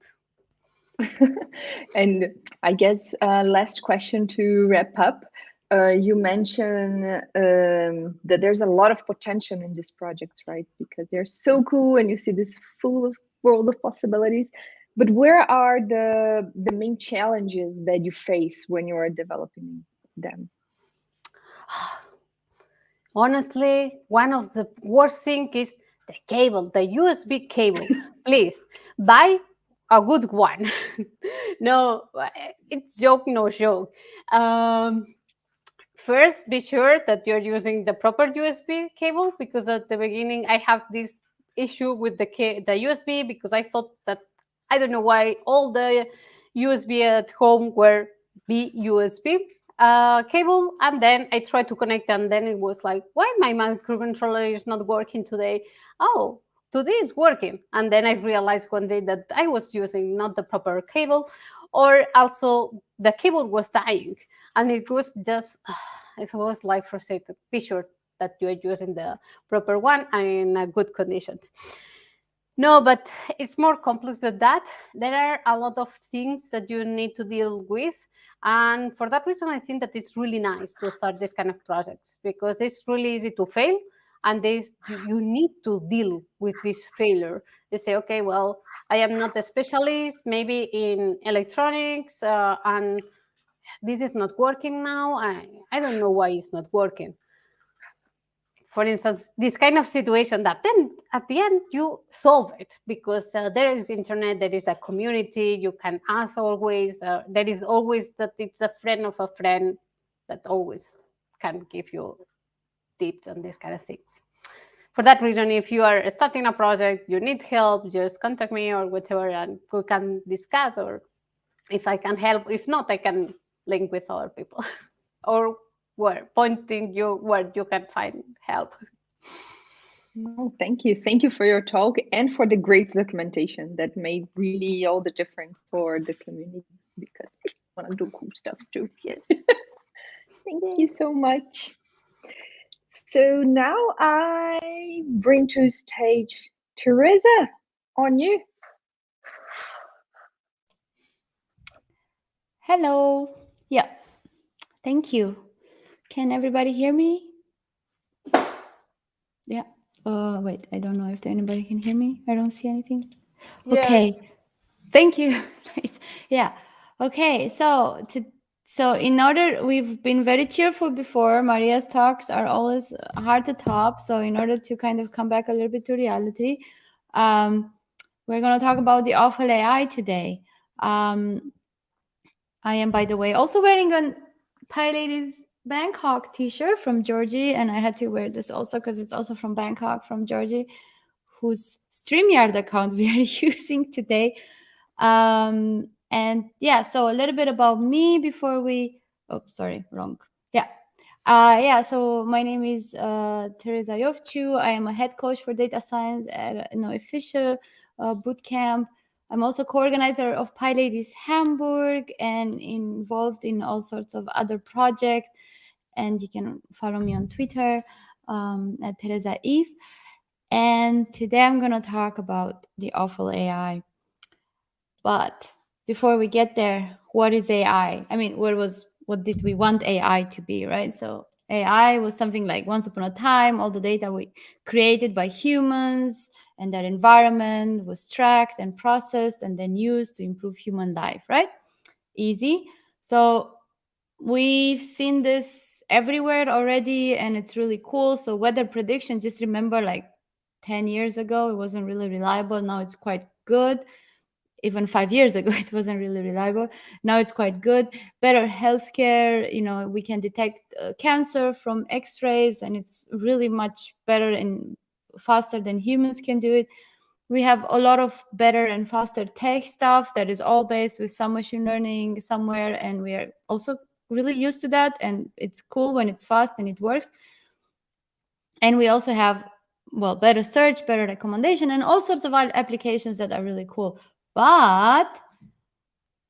And I guess last question to wrap up. You mentioned that there's a lot of potential in these projects, right? Because they're so cool, and you see this full world of possibilities. But where are the main challenges that you face when you are developing them? Honestly, one of the worst things is the cable, the USB cable. Please buy a good one. No, it's joke, no joke. First, be sure that you're using the proper USB cable, because at the beginning I have this issue with the USB, because I thought that, I don't know why, all the USB at home were USB cable, and then I tried to connect, and then it was like, why my microcontroller is not working today? Oh, today it's working. And then I realized one day that I was using not the proper cable, or also the cable was dying, and it was just it was like frustrated. Be sure that you are using the proper one and in good conditions. No, but it's more complex than that. There are a lot of things that you need to deal with. And for that reason, I think that it's really nice to start this kind of projects, because it's really easy to fail. And you need to deal with this failure. You say, okay, well, I am not a specialist, maybe in electronics, and this is not working now. I don't know why it's not working. For instance, this kind of situation, that then at the end you solve it, because there is internet, there is a community, you can ask always, there is always that it's a friend of a friend that always can give you tips on these kind of things. For that reason, if you are starting a project, you need help, just contact me or whatever, and we can discuss, or if I can help. If not, I can link with other people or pointing you where you can find help. Oh, thank you. Thank you for your talk and for the great documentation that made really all the difference for the community, because we want to do cool stuff too. Yes. Thank you so much. So now I bring to stage Teresa. On you. Hello. Yeah. Thank you. Can everybody hear me? Yeah. Wait, I don't know if anybody can hear me. I don't see anything. Okay. Yes. Thank you. Nice. Yeah. Okay. So in order, we've been very cheerful before. Maria's talks are always hard to top. So in order to kind of come back a little bit to reality, we're going to talk about the awful AI today. I am, by the way, also wearing a PyLadies Bangkok t-shirt from Georgie, and I had to wear this also because it's also from Bangkok, from Georgie, whose StreamYard account we are using today. And yeah, so a little bit about me before we, oh, sorry, wrong. Yeah, so my name is Teresa Yovchu. I am a head coach for data science at an official bootcamp. I'm also co-organizer of PyLadies Hamburg and involved in all sorts of other projects. And you can follow me on Twitter at Teresa Eve. And today I'm going to talk about the awful AI. But before we get there, what is AI? I mean, what did we want AI to be, right? So AI was something like once upon a time, all the data we created by humans and their environment was tracked and processed and then used to improve human life, right? Easy. So we've seen this everywhere already, and it's really cool. So weather prediction, just remember like 10 years ago, it wasn't really reliable. Now it's quite good. Even 5 years ago, it wasn't really reliable. Now it's quite good. Better healthcare. We can detect cancer from X-rays, and it's really much better and faster than humans can do it. We have a lot of better and faster tech stuff that is all based with some machine learning somewhere, and we are also really used to that, and it's cool when it's fast and it works. And we also have, well, better search, better recommendation, and all sorts of other applications that are really cool. But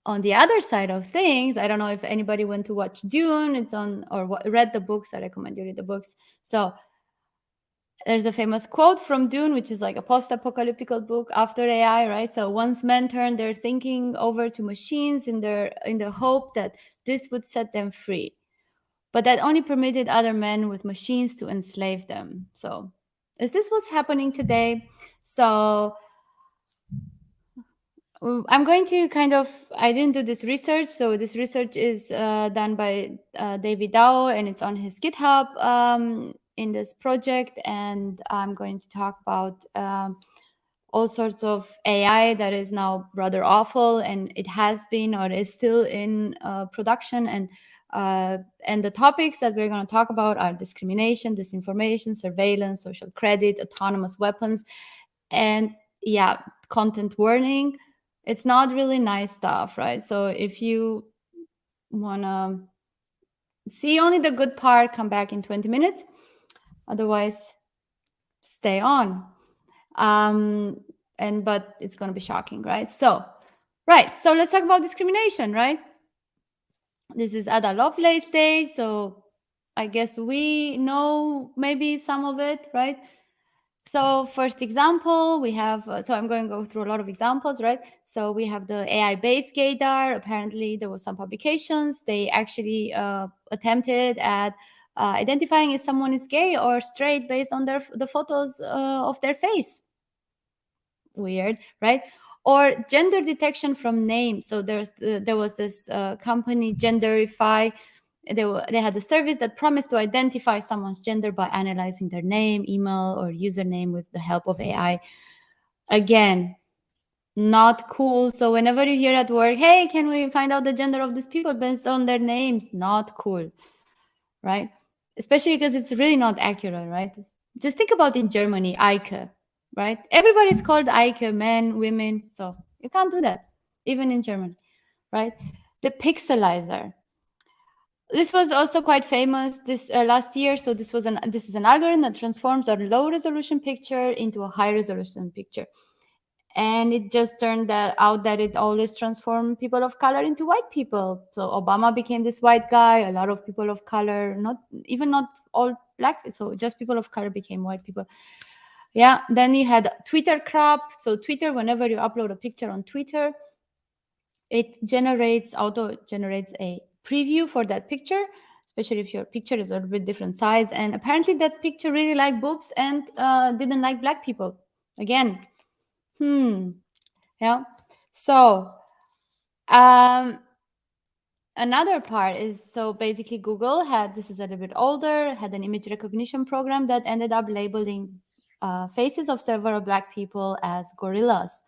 on the other side of things, I don't know if anybody went to watch Dune. It's on, or read the books. I recommend you read the books. So there's a famous quote from Dune, which is like a post-apocalyptic book after AI, right? So once men turned their thinking over to machines in the hope that this would set them free, but that only permitted other men with machines to enslave them. So is this what's happening today? So I'm going to I didn't do this research. So this research is done by David Dow, and it's on his GitHub in this project. And I'm going to talk about all sorts of AI that is now rather awful, and it has been or is still in production. And the topics that we're going to talk about are discrimination, disinformation, surveillance, social credit, autonomous weapons, and yeah, content warning. It's not really nice stuff, right? So if you want to see only the good part, come back in 20 minutes. Otherwise, stay on. But it's going to be shocking, right? So let's talk about discrimination, right? This is Ada Lovelace Day, so I guess we know maybe some of it, right? So first example, we have, so I'm going to go through a lot of examples, right? So we have the AI-based gaydar. Apparently there were some publications. They actually attempted at identifying if someone is gay or straight based on the photos of their face. Weird, right? Or gender detection from names. So there was this company, Genderify. They had a service that promised to identify someone's gender by analyzing their name, email, or username with the help of AI. Again, not cool. So whenever you hear at work, hey, can we find out the gender of these people based on their names? Not cool, right? Especially because it's really not accurate, right? Just think about in Germany, Eike, right? Everybody's called Eike, men, women. So you can't do that, even in Germany, right? The pixelizer. This was also quite famous this last year. So this is an algorithm that transforms a low resolution picture into a high resolution picture. And it just turned out that it always transformed people of color into white people. So Obama became this white guy. A lot of people of color, not all black, so just people of color became white people. Yeah. Then you had Twitter crop. So Twitter, whenever you upload a picture on Twitter, it auto-generates a preview for that picture, especially if your picture is a little bit different size. And apparently that picture really liked boobs and didn't like black people. Again, Yeah. So another part is, so basically Google had, this is a little bit older, had an image recognition program that ended up labeling faces of several Black people as gorillas.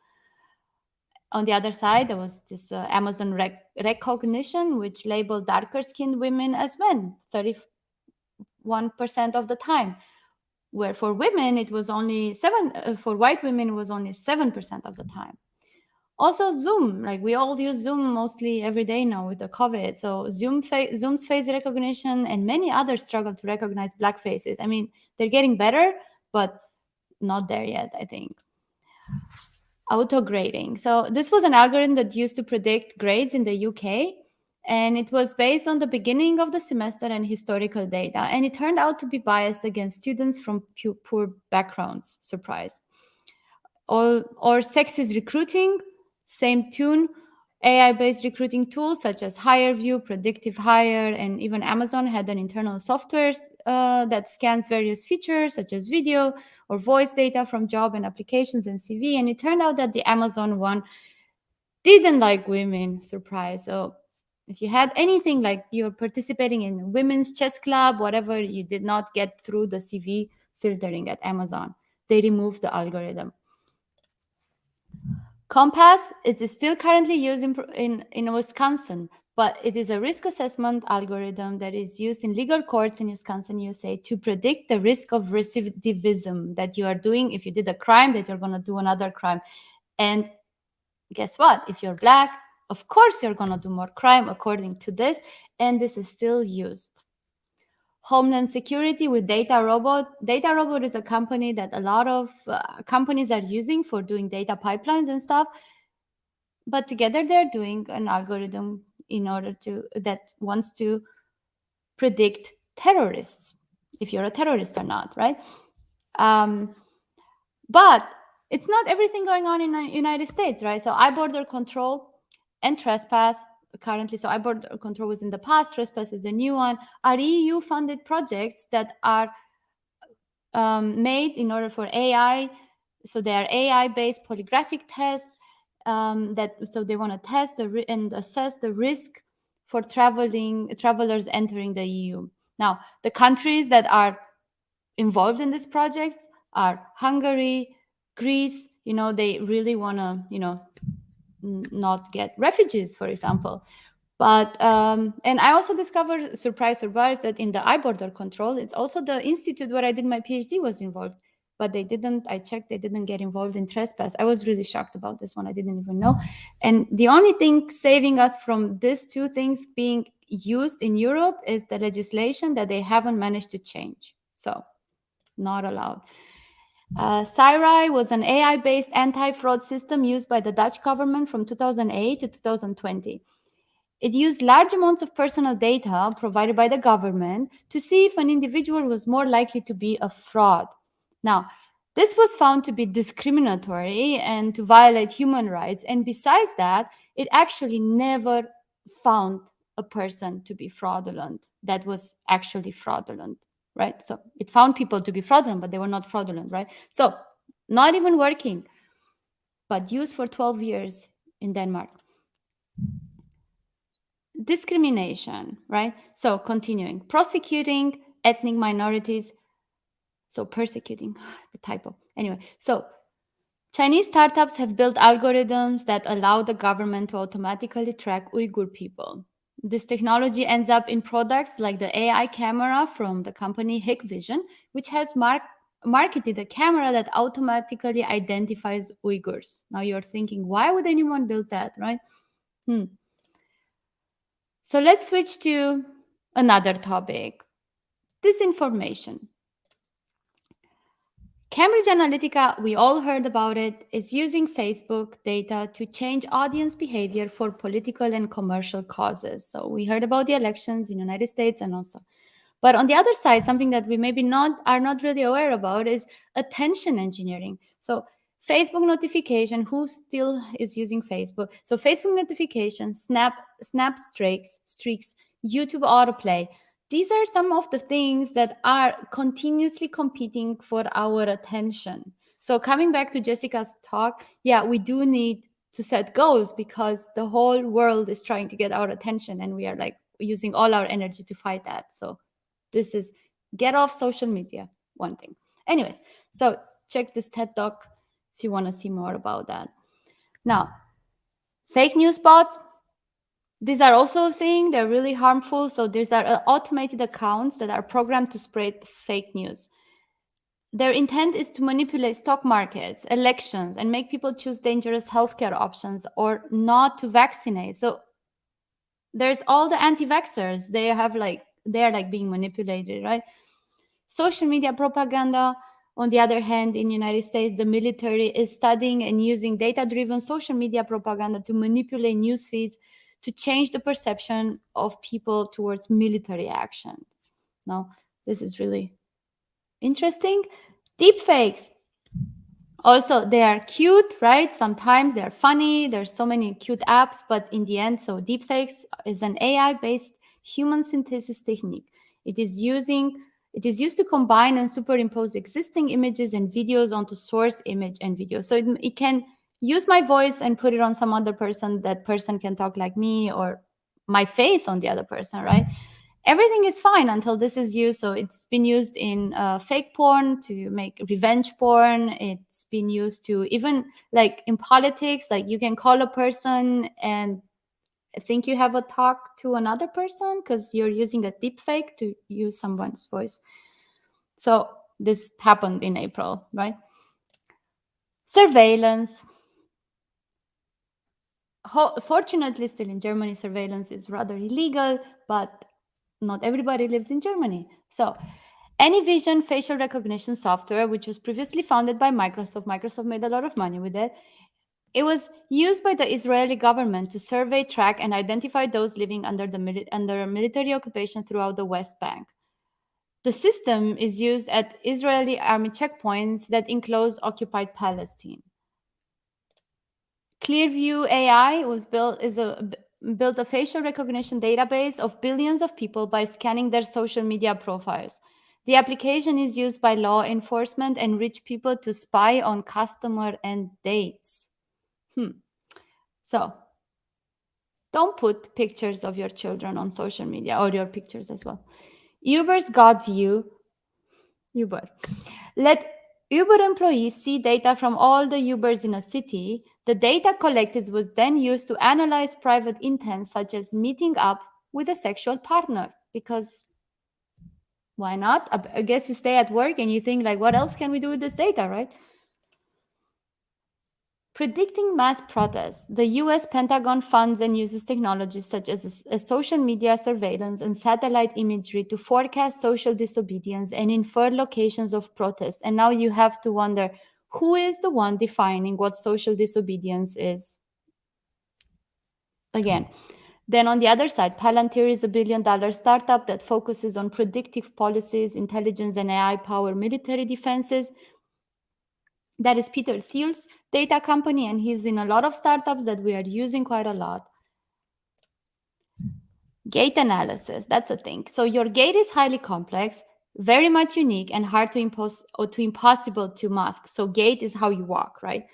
On the other side, there was this Amazon recognition, which labeled darker skinned women as men 31% of the time, where for women it was only for white women it was only 7% of the time. Also Zoom, like we all use Zoom mostly every day now with the COVID. So Zoom's face recognition and many others struggle to recognize Black faces. I mean, they're getting better, but not there yet, I think. Auto-grading. So this was an algorithm that used to predict grades in the UK, and it was based on the beginning of the semester and historical data. And it turned out to be biased against students from poor backgrounds. Surprise. Or sexist recruiting, same tune. AI-based recruiting tools such as HireVue, Predictive Hire, and even Amazon had an internal software that scans various features such as video or voice data from job and applications and CV. And it turned out that the Amazon one didn't like women. Surprise. So if you had anything like you're participating in women's chess club, whatever, you did not get through the CV filtering at Amazon. They removed the algorithm. Compass, it is still currently used in Wisconsin, but it is a risk assessment algorithm that is used in legal courts in Wisconsin, USA, to predict the risk of recidivism that you are doing. If you did a crime, that you're going to do another crime. And guess what? If you're Black, of course you're going to do more crime according to this, and this is still used. Homeland Security with Data Robot. Data Robot is a company that a lot of companies are using for doing data pipelines and stuff. But together they're doing an algorithm in order to that wants to predict terrorists, if you're a terrorist or not, right? But it's not everything going on in the United States, right? So iBorder control and trespass currently. So iBorder control was in the past, trespass is the new one, are EU-funded projects that are made in order for AI. So they are AI-based polygraphic tests so they want to test and assess the risk for travelers entering the EU. Now, the countries that are involved in this project are Hungary, Greece. You know, they really want to, you know, not get refugees, for example. But and I also discovered, surprise, that in the iBorder control, it's also the institute where I did my PhD was involved. But they didn't, I checked, they didn't get involved in trespass. I was really shocked about this one. I didn't even know. And the only thing saving us from these two things being used in Europe is the legislation that they haven't managed to change. So not allowed. Syrai was an AI-based anti-fraud system used by the Dutch government from 2008 to 2020. It used large amounts of personal data provided by the government to see if an individual was more likely to be a fraud. Now, this was found to be discriminatory and to violate human rights. And besides that, it actually never found a person to be fraudulent that was actually fraudulent, right? So it found people to be fraudulent, but they were not fraudulent, right? So not even working, but used for 12 years in Denmark. Discrimination, right? So continuing, prosecuting ethnic minorities. So persecuting, the typo. Anyway, so Chinese startups have built algorithms that allow the government to automatically track Uyghur people. This technology ends up in products like the AI camera from the company Hikvision, which has marketed a camera that automatically identifies Uyghurs. Now you're thinking, why would anyone build that, right? So let's switch to another topic, disinformation. Cambridge Analytica, we all heard about it, is using Facebook data to change audience behavior for political and commercial causes. So we heard about the elections in the United States and also. But on the other side, something that we maybe are not really aware about is attention engineering. So Facebook notification, who still is using Facebook? So Facebook notification, Snap streaks, YouTube autoplay. These are some of the things that are continuously competing for our attention. So coming back to Jessica's talk, yeah, we do need to set goals, because the whole world is trying to get our attention and we are like using all our energy to fight that. So this is get off social media, one thing. Anyways, so check this TED Talk if you want to see more about that. Now, fake news bots, these are also a thing. They're really harmful. So these are automated accounts that are programmed to spread fake news. Their intent is to manipulate stock markets, elections, and make people choose dangerous healthcare options or not to vaccinate. So there's all the anti-vaxxers. They are like being manipulated, right? Social media propaganda, on the other hand, in the United States, the military is studying and using data-driven social media propaganda to manipulate news feeds to change the perception of people towards military actions. Now, this is really interesting. Deepfakes. Also, they are cute, right? Sometimes they're funny. There's so many cute apps, but in the end, so deepfakes is an AI-based human synthesis technique. It is used to combine and superimpose existing images and videos onto source image and video. So it can use my voice and put it on some other person. That person can talk like me, or my face on the other person, right? Everything is fine until this is used. So it's been used in fake porn to make revenge porn. It's been used to even like in politics, like you can call a person and think you have a talk to another person because you're using a deep fake to use someone's voice. So this happened in April, right? Surveillance. Fortunately, still in Germany, surveillance is rather illegal, but not everybody lives in Germany. So AnyVision facial recognition software, which was previously founded by Microsoft. Microsoft made a lot of money with it. It was used by the Israeli government to survey, track, and identify those living under military occupation throughout the West Bank. The system is used at Israeli army checkpoints that enclose occupied Palestine. Clearview AI was built a facial recognition database of billions of people by scanning their social media profiles. The application is used by law enforcement and rich people to spy on customer and dates. So don't put pictures of your children on social media, or your pictures as well. Uber's God View. Uber. Let Uber employees see data from all the Ubers in a city. The data collected was then used to analyze private intent, such as meeting up with a sexual partner. Because why not? I guess you stay at work and you think, like, what else can we do with this data, right? Predicting mass protests. The US Pentagon funds and uses technologies such as social media surveillance and satellite imagery to forecast social disobedience and infer locations of protests. And now you have to wonder, who is the one defining what social disobedience is? Again, then on the other side, Palantir is a billion-dollar startup that focuses on predictive policies, intelligence, and AI-powered military defenses. That is Peter Thiel's data company, and he's in a lot of startups that we are using quite a lot. Gait analysis, that's a thing. So your gait is highly complex, very much unique, and hard to impose or to impossible to mask. So gait is how you walk, right?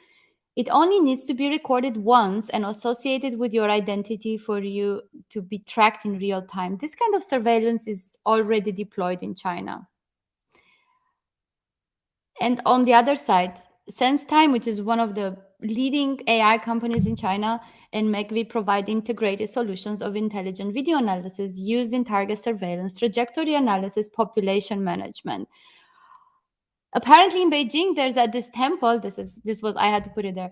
It only needs to be recorded once and associated with your identity for you to be tracked in real time. This kind of surveillance is already deployed in China. And on the other side, SenseTime, which is one of the leading AI companies in China, and McVie provide integrated solutions of intelligent video analysis used in target surveillance, trajectory analysis, population management. Apparently in Beijing, there's at this temple, I had to put it there.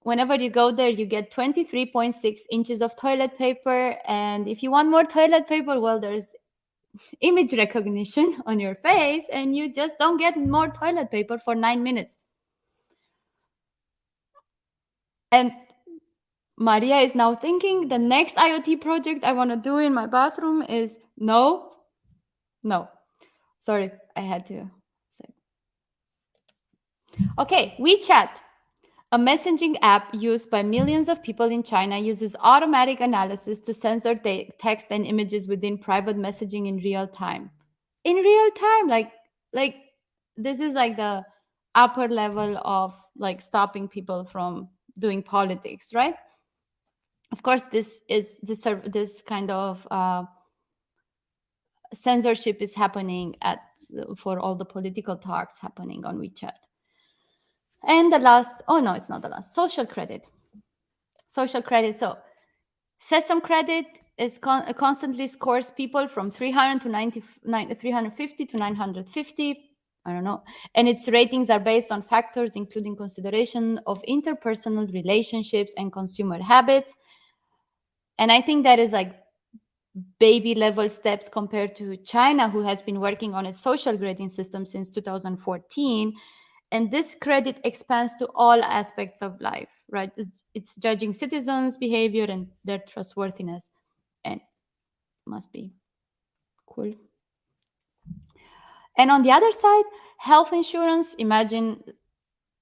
Whenever you go there, you get 23.6 inches of toilet paper. And if you want more toilet paper, well, there's image recognition on your face, and you just don't get more toilet paper for 9 minutes. And Maria is now thinking the next IoT project I want to do in my bathroom is no. Sorry, I had to say. Okay, WeChat, a messaging app used by millions of people in China, uses automatic analysis to censor text and images within private messaging in real time. In real time, like this is like the upper level of like stopping people from doing politics, right? Of course, this kind of censorship is happening for all the political talks happening on WeChat. And the last, oh no, it's not the last, social credit. Social credit. So Sesame credit is constantly scores people from 300 to 350 to 950. I don't know. And its ratings are based on factors including consideration of interpersonal relationships and consumer habits. And I think that is like baby level steps compared to China, who has been working on a social grading system since 2014. And this credit expands to all aspects of life, right? It's judging citizens' behavior and their trustworthiness. And must be cool. And on the other side, health insurance. Imagine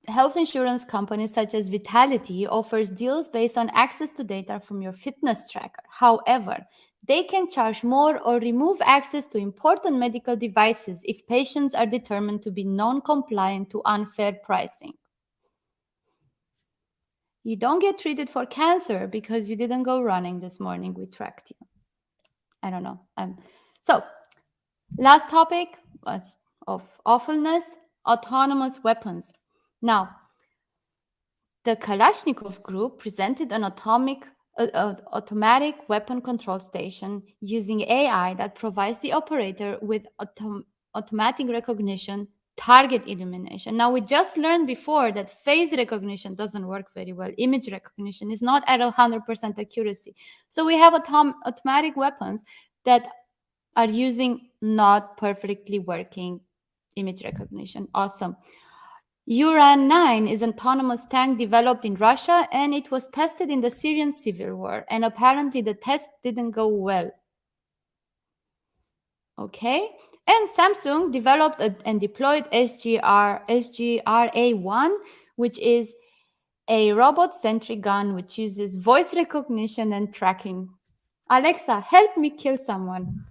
health insurance companies such as Vitality offers deals based on access to data from your fitness tracker. However, they can charge more or remove access to important medical devices if patients are determined to be non-compliant to unfair pricing. You don't get treated for cancer because you didn't go running this morning. We tracked you. I don't know. So, last topic was of awfulness, autonomous weapons. Now, the Kalashnikov group presented an automatic weapon control station using AI that provides the operator with automatic recognition, target elimination. Now, we just learned before that face recognition doesn't work very well. Image recognition is not at 100% accuracy. So we have automatic weapons that are using not perfectly working image recognition. Awesome. Uran-9 is an autonomous tank developed in Russia, and it was tested in the Syrian civil war, and apparently the test didn't go well. Okay, and Samsung developed and deployed SGRA-1, which is a robot-centric gun which uses voice recognition and tracking. Alexa, help me kill someone.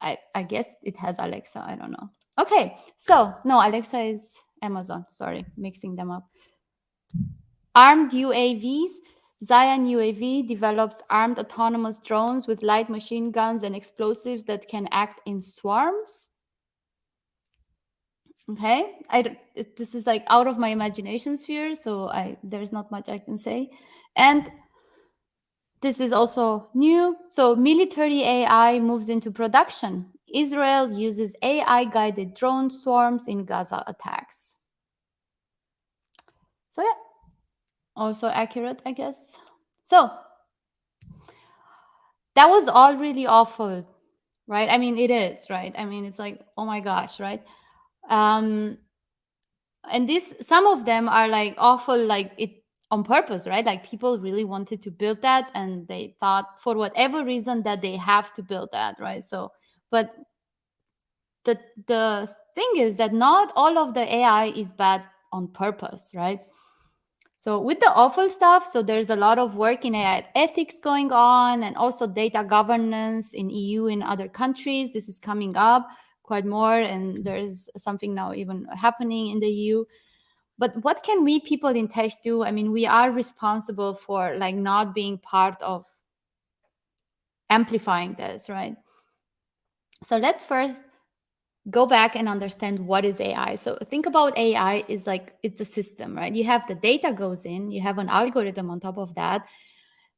I guess it has Alexa, I don't know. Okay, so no, Alexa is Amazon, sorry, mixing them up. Armed UAVs. Zion UAV develops armed autonomous drones with light machine guns and explosives that can act in swarms. Okay, this is like out of my imagination sphere, so there's not much I can say. And this is also new. So military AI moves into production. Israel uses AI-guided drone swarms in Gaza attacks. So yeah, also accurate, I guess. So that was all really awful, right? I mean, it is, right? I mean, it's like, oh my gosh, right? And some of them are like awful, like it on purpose, right? Like people really wanted to build that and they thought for whatever reason that they have to build that, right? So, but the thing is that not all of the AI is bad on purpose, right? So with the awful stuff, so there's a lot of work in AI ethics going on and also data governance in EU and other countries. This is coming up quite more, and there's something now even happening in the EU. But what can we people in tech do? I mean, we are responsible for like not being part of amplifying this, right? So let's first go back and understand what is AI. So think about AI is like, it's a system, right? You have the data goes in, you have an algorithm on top of that.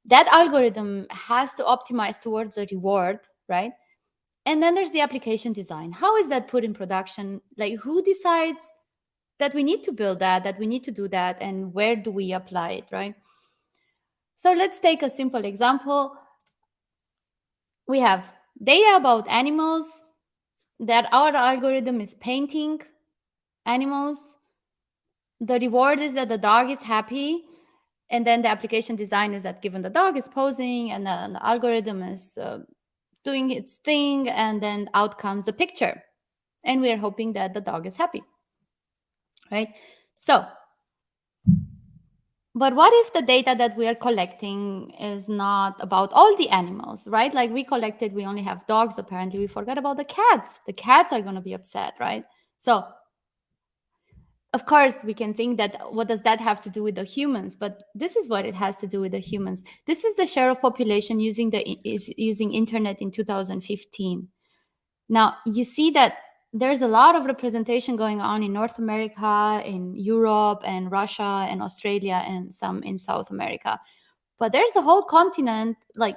That algorithm has to optimize towards a reward, right? And then there's the application design. How is that put in production? Like who decides that we need to build that we need to do that, and where do we apply it, right? So let's take a simple example. We have data about animals that our algorithm is painting animals. The reward is that the dog is happy, and then the application design is that given the dog is posing and then the algorithm is doing its thing, and then out comes a picture, and we are hoping that the dog is happy, right? So, but what if the data that we are collecting is not about all the animals, right? Like we only have dogs, apparently we forgot about the cats. The cats are going to be upset, right? So of course, we can think that what does that have to do with the humans? But this is what it has to do with the humans. This is the share of population using internet in 2015. Now you see that there's a lot of representation going on in North America, in Europe, and Russia, and Australia, and some in South America. But there's a whole continent. Like,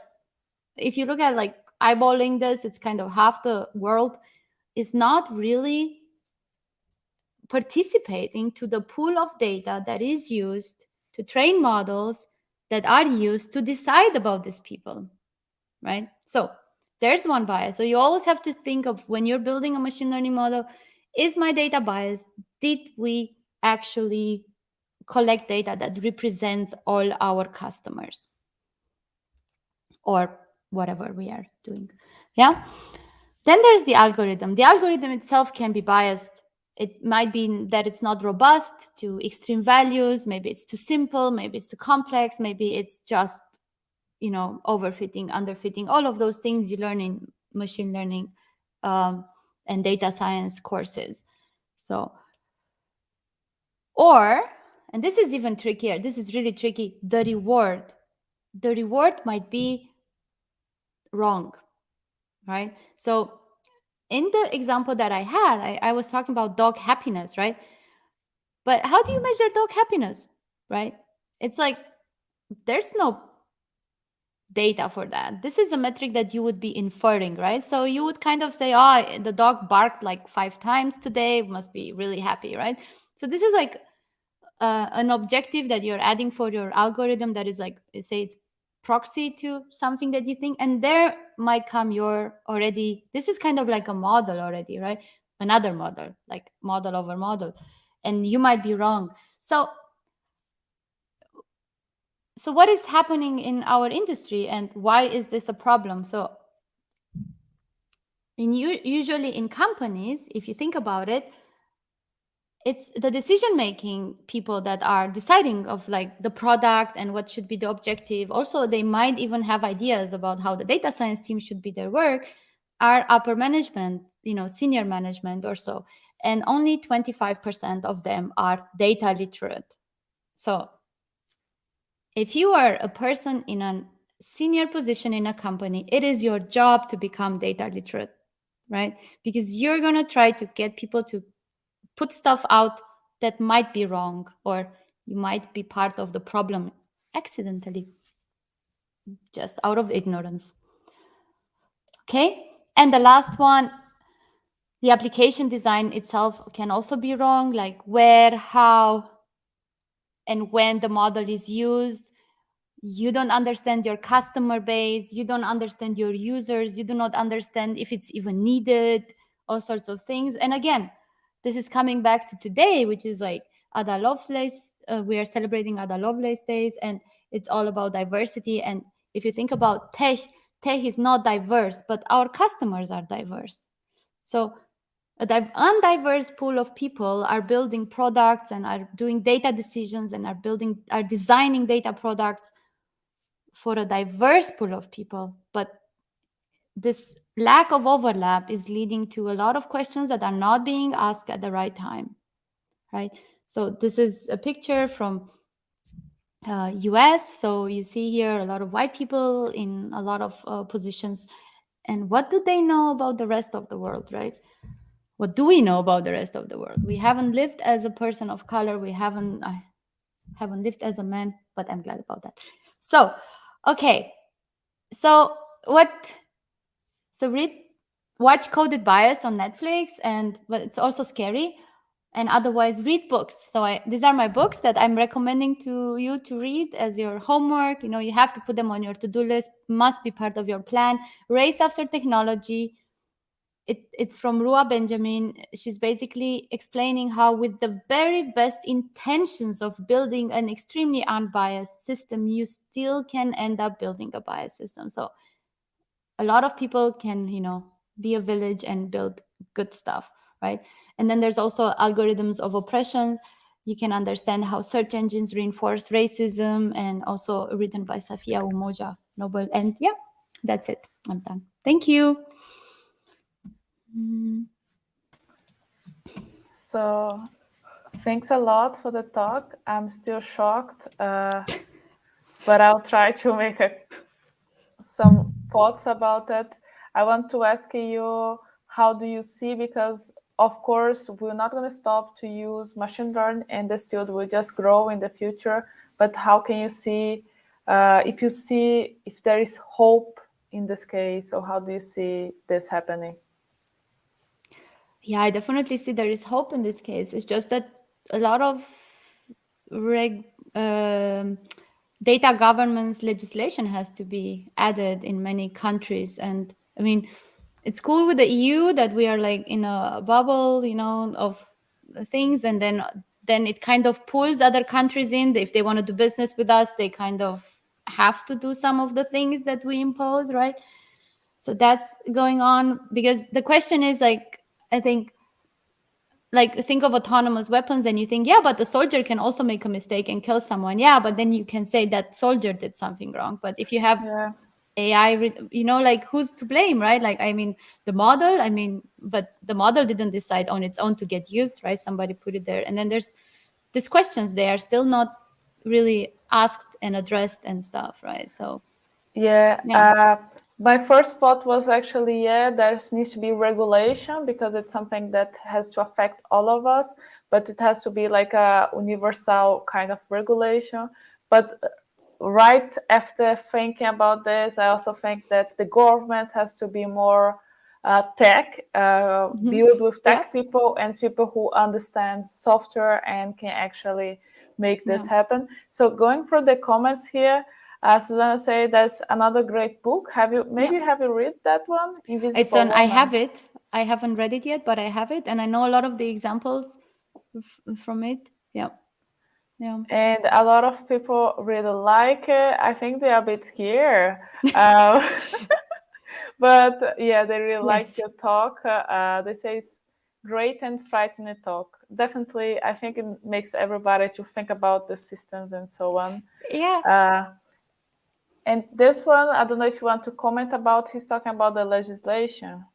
if you look at like eyeballing this, it's kind of half the world is not really participating to the pool of data that is used to train models that are used to decide about these people, right? So there's one bias. So you always have to think of, when you're building a machine learning model, is my data biased? Did we actually collect data that represents all our customers or whatever we are doing? Yeah. Then there's the algorithm. The algorithm itself can be biased. It might be that it's not robust to extreme values. Maybe it's too simple. Maybe it's too complex. Maybe it's just, you know, overfitting, underfitting, all of those things you learn in machine learning and data science courses. So, or, and this is even trickier. This is really tricky. The reward might be wrong, right? So in the example that I had, I was talking about dog happiness, right? But how do you measure dog happiness, right? It's like, there's no data for that. This is a metric that you would be inferring, right? So you would kind of say, oh, the dog barked like 5 times today, must be really happy, right? So this is like an objective that you're adding for your algorithm that is like, say it's proxy to something that you think, and there might come your already, this is kind of like a model already, right? Another model, like model over model, and you might be wrong. So what is happening in our industry, and why is this a problem? So usually in companies, if you think about it, it's the decision-making people that are deciding of like the product and what should be the objective. Also, they might even have ideas about how the data science team should be their work, are upper management, you know, senior management or so. And only 25% of them are data literate. So if you are a person in a senior position in a company, it is your job to become data literate, right? Because you're going to try to get people to put stuff out that might be wrong, or you might be part of the problem accidentally, just out of ignorance. Okay. And the last one, the application design itself can also be wrong, like where, how, and when the model is used. You don't understand your customer base. You don't understand your users. You do not understand if it's even needed, all sorts of things. And again, this is coming back to today, which is like Ada Lovelace. We are celebrating Ada Lovelace days, and it's all about diversity. And if you think about tech is not diverse, but our customers are diverse. So an undiverse pool of people are building products and are doing data decisions and are designing data products for a diverse pool of people. But this lack of overlap is leading to a lot of questions that are not being asked at the right time, right? So this is a picture from US. So you see here a lot of white people in a lot of positions. And what do they know about the rest of the world, right? What do we know about the rest of the world? We haven't lived as a person of color. I haven't lived as a man, but I'm glad about that. So, okay. So watch Coded Bias on Netflix, but it's also scary. And otherwise, read books. So these are my books that I'm recommending to you to read as your homework. You know, you have to put them on your to-do list, must be part of your plan. Race After Technology. It's from Rua Benjamin. She's basically explaining how, with the very best intentions of building an extremely unbiased system, you still can end up building a biased system. So a lot of people can, you know, be a village and build good stuff, right? And then there's also Algorithms of Oppression. You can understand how search engines reinforce racism, and also written by Safia Umoja Noble. And yeah, that's it. I'm done. Thank you. So thanks a lot for the talk. I'm still shocked, but I'll try to make some thoughts about it. I want to ask you, how do you see, because of course we're not going to stop to use machine learning, and this field will just grow in the future, but how can you see, if there is hope in this case, or how do you see this happening? Yeah, I definitely see there is hope in this case. It's just that a lot of data governance legislation has to be added in many countries. And I mean, it's cool with the EU that we are like in a bubble, of things, and then it kind of pulls other countries in. If they want to do business with us, they kind of have to do some of the things that we impose, right? So that's going on, because the question is like, I think, like, think of autonomous weapons and you think, yeah, but the soldier can also make a mistake and kill someone. Yeah, but then you can say that soldier did something wrong. But if you have AI, like, who's to blame, right? Like, I mean, the model, but the model didn't decide on its own to get used, right? Somebody put it there. And then there's these questions, they are still not really asked and addressed and stuff, right? So my first thought was actually, there needs to be regulation, because it's something that has to affect all of us, but it has to be like a universal kind of regulation. But right after thinking about this, I also think that the government has to be more tech, build with tech people and people who understand software and can actually make this happen. So going through the comments here, Susanna say there's another great book. Have you read that one? Invisible it's on. Woman. I have it. I haven't read it yet, but I have it, and I know a lot of the examples from it. Yeah. And a lot of people really like it. I think they are a bit scared, but yeah, they really like your talk. They say it's great and frightening talk. Definitely, I think it makes everybody to think about the systems and so on. And this one, I don't know if you want to comment about. He's talking about the legislation.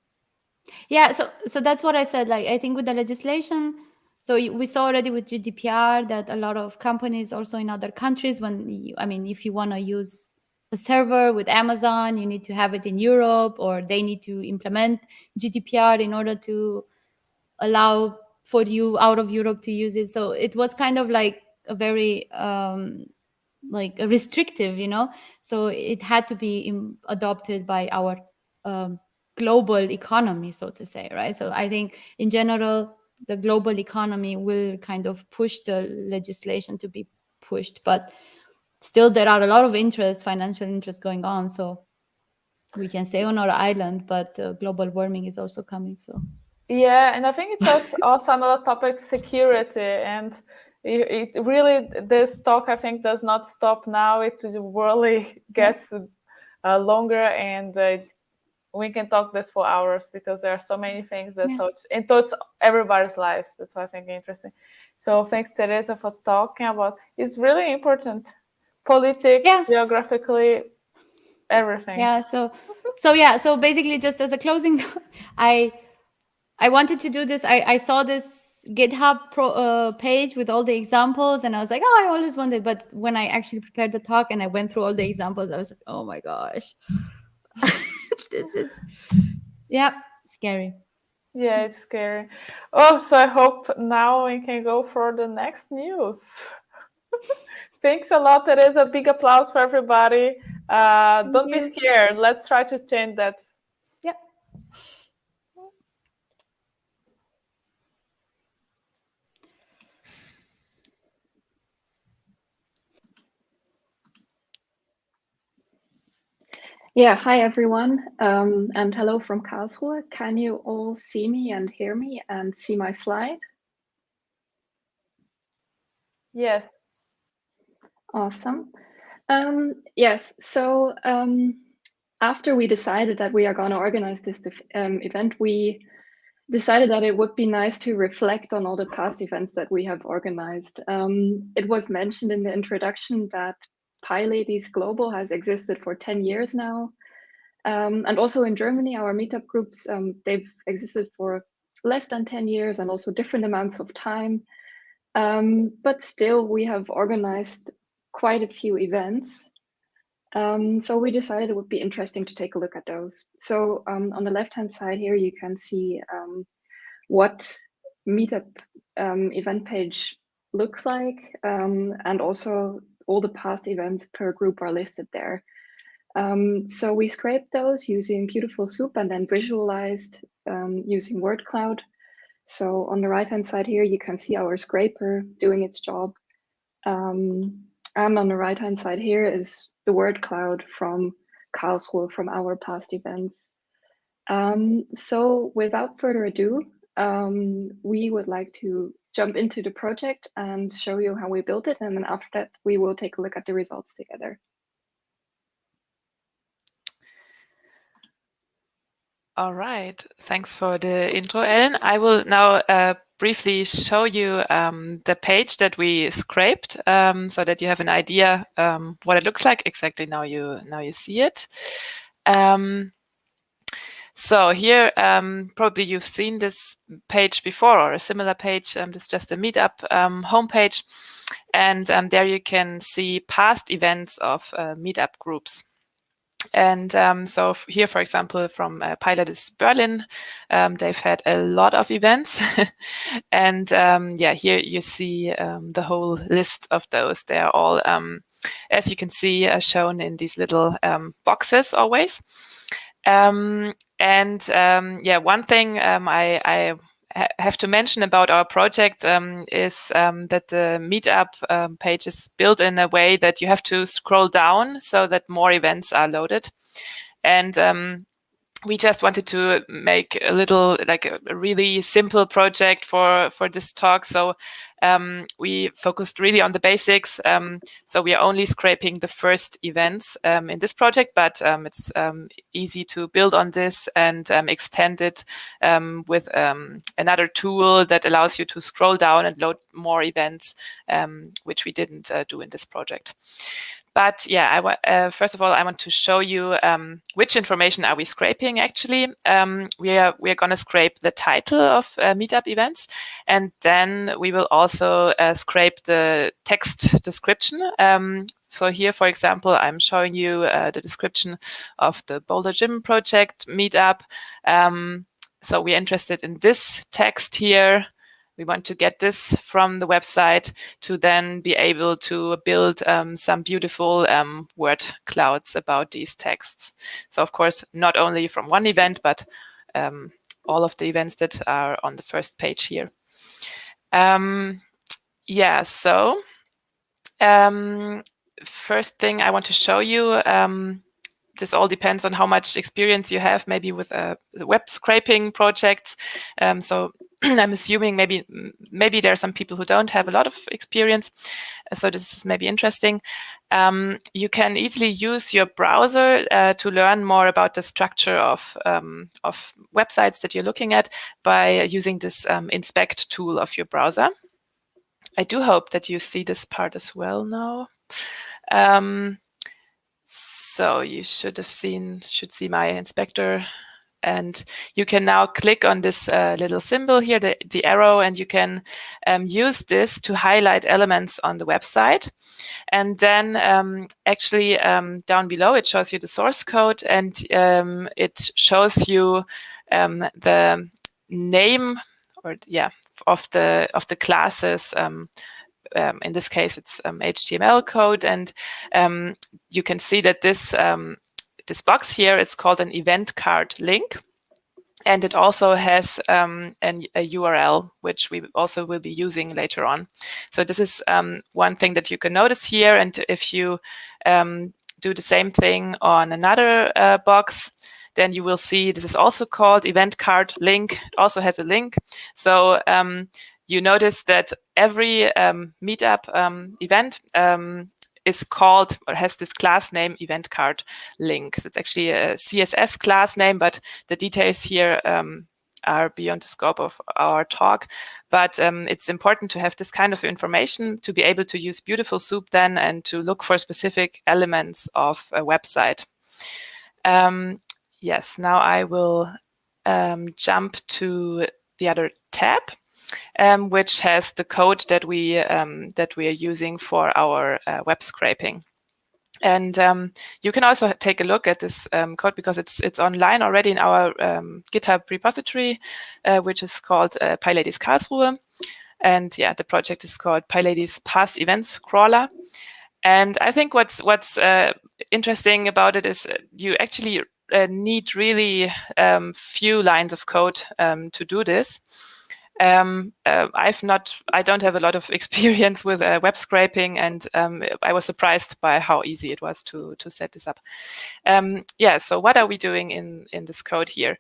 Yeah, so that's what I said. Like, I think with the legislation, so we saw already with GDPR that a lot of companies also in other countries, if you want to use a server with Amazon, you need to have it in Europe, or they need to implement GDPR in order to allow for you out of Europe to use it. So it was kind of like a very like a restrictive, so it had to be adopted by our global economy, so to say, right? So I think in general, the global economy will kind of push the legislation to be pushed, but still there are a lot of financial interest going on. So we can stay on our island, but global warming is also coming. So yeah, and I think that's also another topic, security, and it really, this talk I think does not stop now. It really gets longer, and we can talk this for hours, because there are so many things that touch everybody's lives. That's why I think interesting. So thanks, Teresa, for talking about. It's really important, politics, geographically, everything. So basically, just as a closing, I wanted to do this. I saw this GitHub page with all the examples, and I was like, oh, I always wanted. But when I actually prepared the talk and I went through all the examples, I was like, oh my gosh, this is scary. Yeah, it's scary. Oh, so I hope now we can go for the next news. Thanks a lot, Teresa. Big applause for everybody. Don't be scared. Let's try to change that. Yeah. Yeah, hi everyone, and hello from Karlsruhe. Can you all see me and hear me and see my slide? Yes. Awesome. Yes, so after we decided that we are going to organize this event, we decided that it would be nice to reflect on all the past events that we have organized. It was mentioned in the introduction that PyLadies Global has existed for 10 years now. And also in Germany, our meetup groups, they've existed for less than 10 years and also different amounts of time. But still, we have organized quite a few events. So we decided it would be interesting to take a look at those. So on the left-hand side here, you can see what Meetup event page looks like, and also all the past events per group are listed there. So we scraped those using Beautiful Soup and then visualized using word cloud. So on the right-hand side here, you can see our scraper doing its job. And on the right-hand side here is the word cloud from Karlsruhe, from our past events. So without further ado, we would like to jump into the project and show you how we built it. And then after that, we will take a look at the results together. All right. Thanks for the intro, Ellen. I will now briefly show you the page that we scraped, so that you have an idea what it looks like. Exactly now you see it. So here, probably you've seen this page before or a similar page. This is just a Meetup homepage, and there you can see past events of Meetup groups. And so here, for example, from PyLadies Berlin, they've had a lot of events. And yeah, here you see the whole list of those. They're all, as you can see, shown in these little boxes always. And yeah, one thing I have to mention about our project is that the Meetup page is built in a way that you have to scroll down so that more events are loaded. And we just wanted to make a little, like a really simple project for this talk. So we focused really on the basics. So we are only scraping the first events in this project, but it's easy to build on this and extend it with another tool that allows you to scroll down and load more events, which we didn't do in this project. But yeah, first of all, I want to show you which information are we scraping. Actually, we are going to scrape the title of Meetup events, and then we will also scrape the text description. So here, for example, I'm showing you the description of the Boulder Gym project Meetup. So we're interested in this text here. We want to get this from the website to then be able to build some beautiful word clouds about these texts. So of course, not only from one event, but all of the events that are on the first page here. Yeah, so first thing I want to show you, this all depends on how much experience you have maybe with web scraping projects. So I'm assuming maybe there are some people who don't have a lot of experience. So this is maybe interesting. You can easily use your browser to learn more about the structure of websites that you're looking at by using this inspect tool of your browser. I do hope that you see this part as well now. So you should see my inspector, and you can now click on this little symbol here, the arrow, and you can use this to highlight elements on the website. And then actually down below, it shows you the source code, and it shows you the name of the classes. In this case, it's HTML code, and you can see that this box here is called an event card link, and it also has a URL, which we also will be using later on. So this is one thing that you can notice here, and if you do the same thing on another box, then you will see this is also called event card link. It also has a link. So you notice that every Meetup event is called or has this class name event card link. So it's actually a CSS class name, but the details here are beyond the scope of our talk. But it's important to have this kind of information to be able to use Beautiful Soup then and to look for specific elements of a website. Yes, now I will jump to the other tab. which has the code that we are using for our web scraping. And you can also take a look at this code because it's online already in our GitHub repository, which is called PyLadies Karlsruhe. And yeah, the project is called PyLadies Past Events Crawler. And I think what's interesting about it is you actually need really few lines of code to do this. I don't have a lot of experience with web scraping, and I was surprised by how easy it was to set this up. Yeah, so what are we doing in this code here?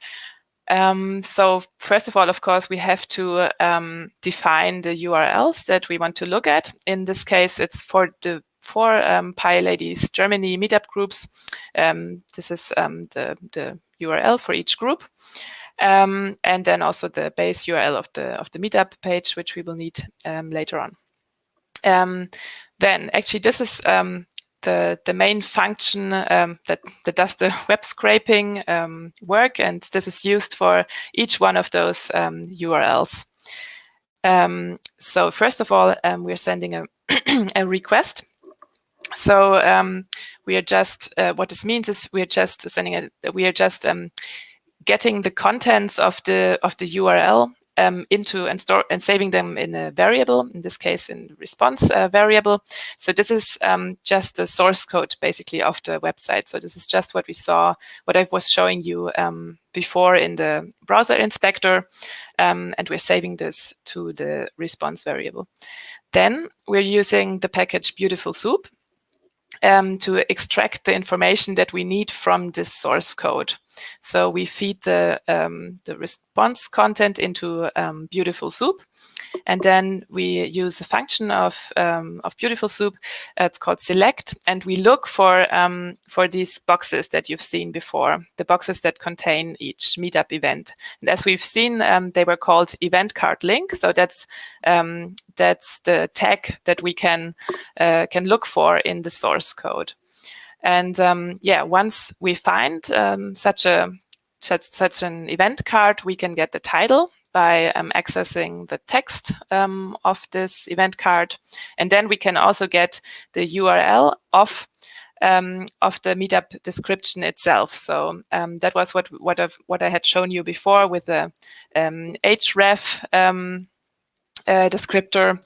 So first of all, of course, we have to define the URLs that we want to look at. In this case, it's for PyLadies Germany meetup groups. This is the URL for each group. And then also the base URL of the meetup page, which we will need later on. Then actually this is the main function that does the web scraping work, and this is used for each one of those URLs. So first of all, we're sending a request. So we are just what this means is we are just getting the contents of the URL into and saving them in a variable, in this case in response variable. So this is just the source code basically of the website. So this is just what we saw, what I was showing you before in the browser inspector, and we're saving this to the response variable. Then we're using the package Beautiful Soup to extract the information that we need from this source code. So we feed the response content into Beautiful Soup, and then we use a function of Beautiful Soup. It's called select, and we look for these boxes that you've seen before, the boxes that contain each meetup event. And as we've seen, they were called event card link. So that's the tag that we can look for in the source code. And yeah, once we find such an event card, we can get the title by accessing the text of this event card, and then we can also get the URL of the meetup description itself. So that was what I had shown you before with the href descriptor.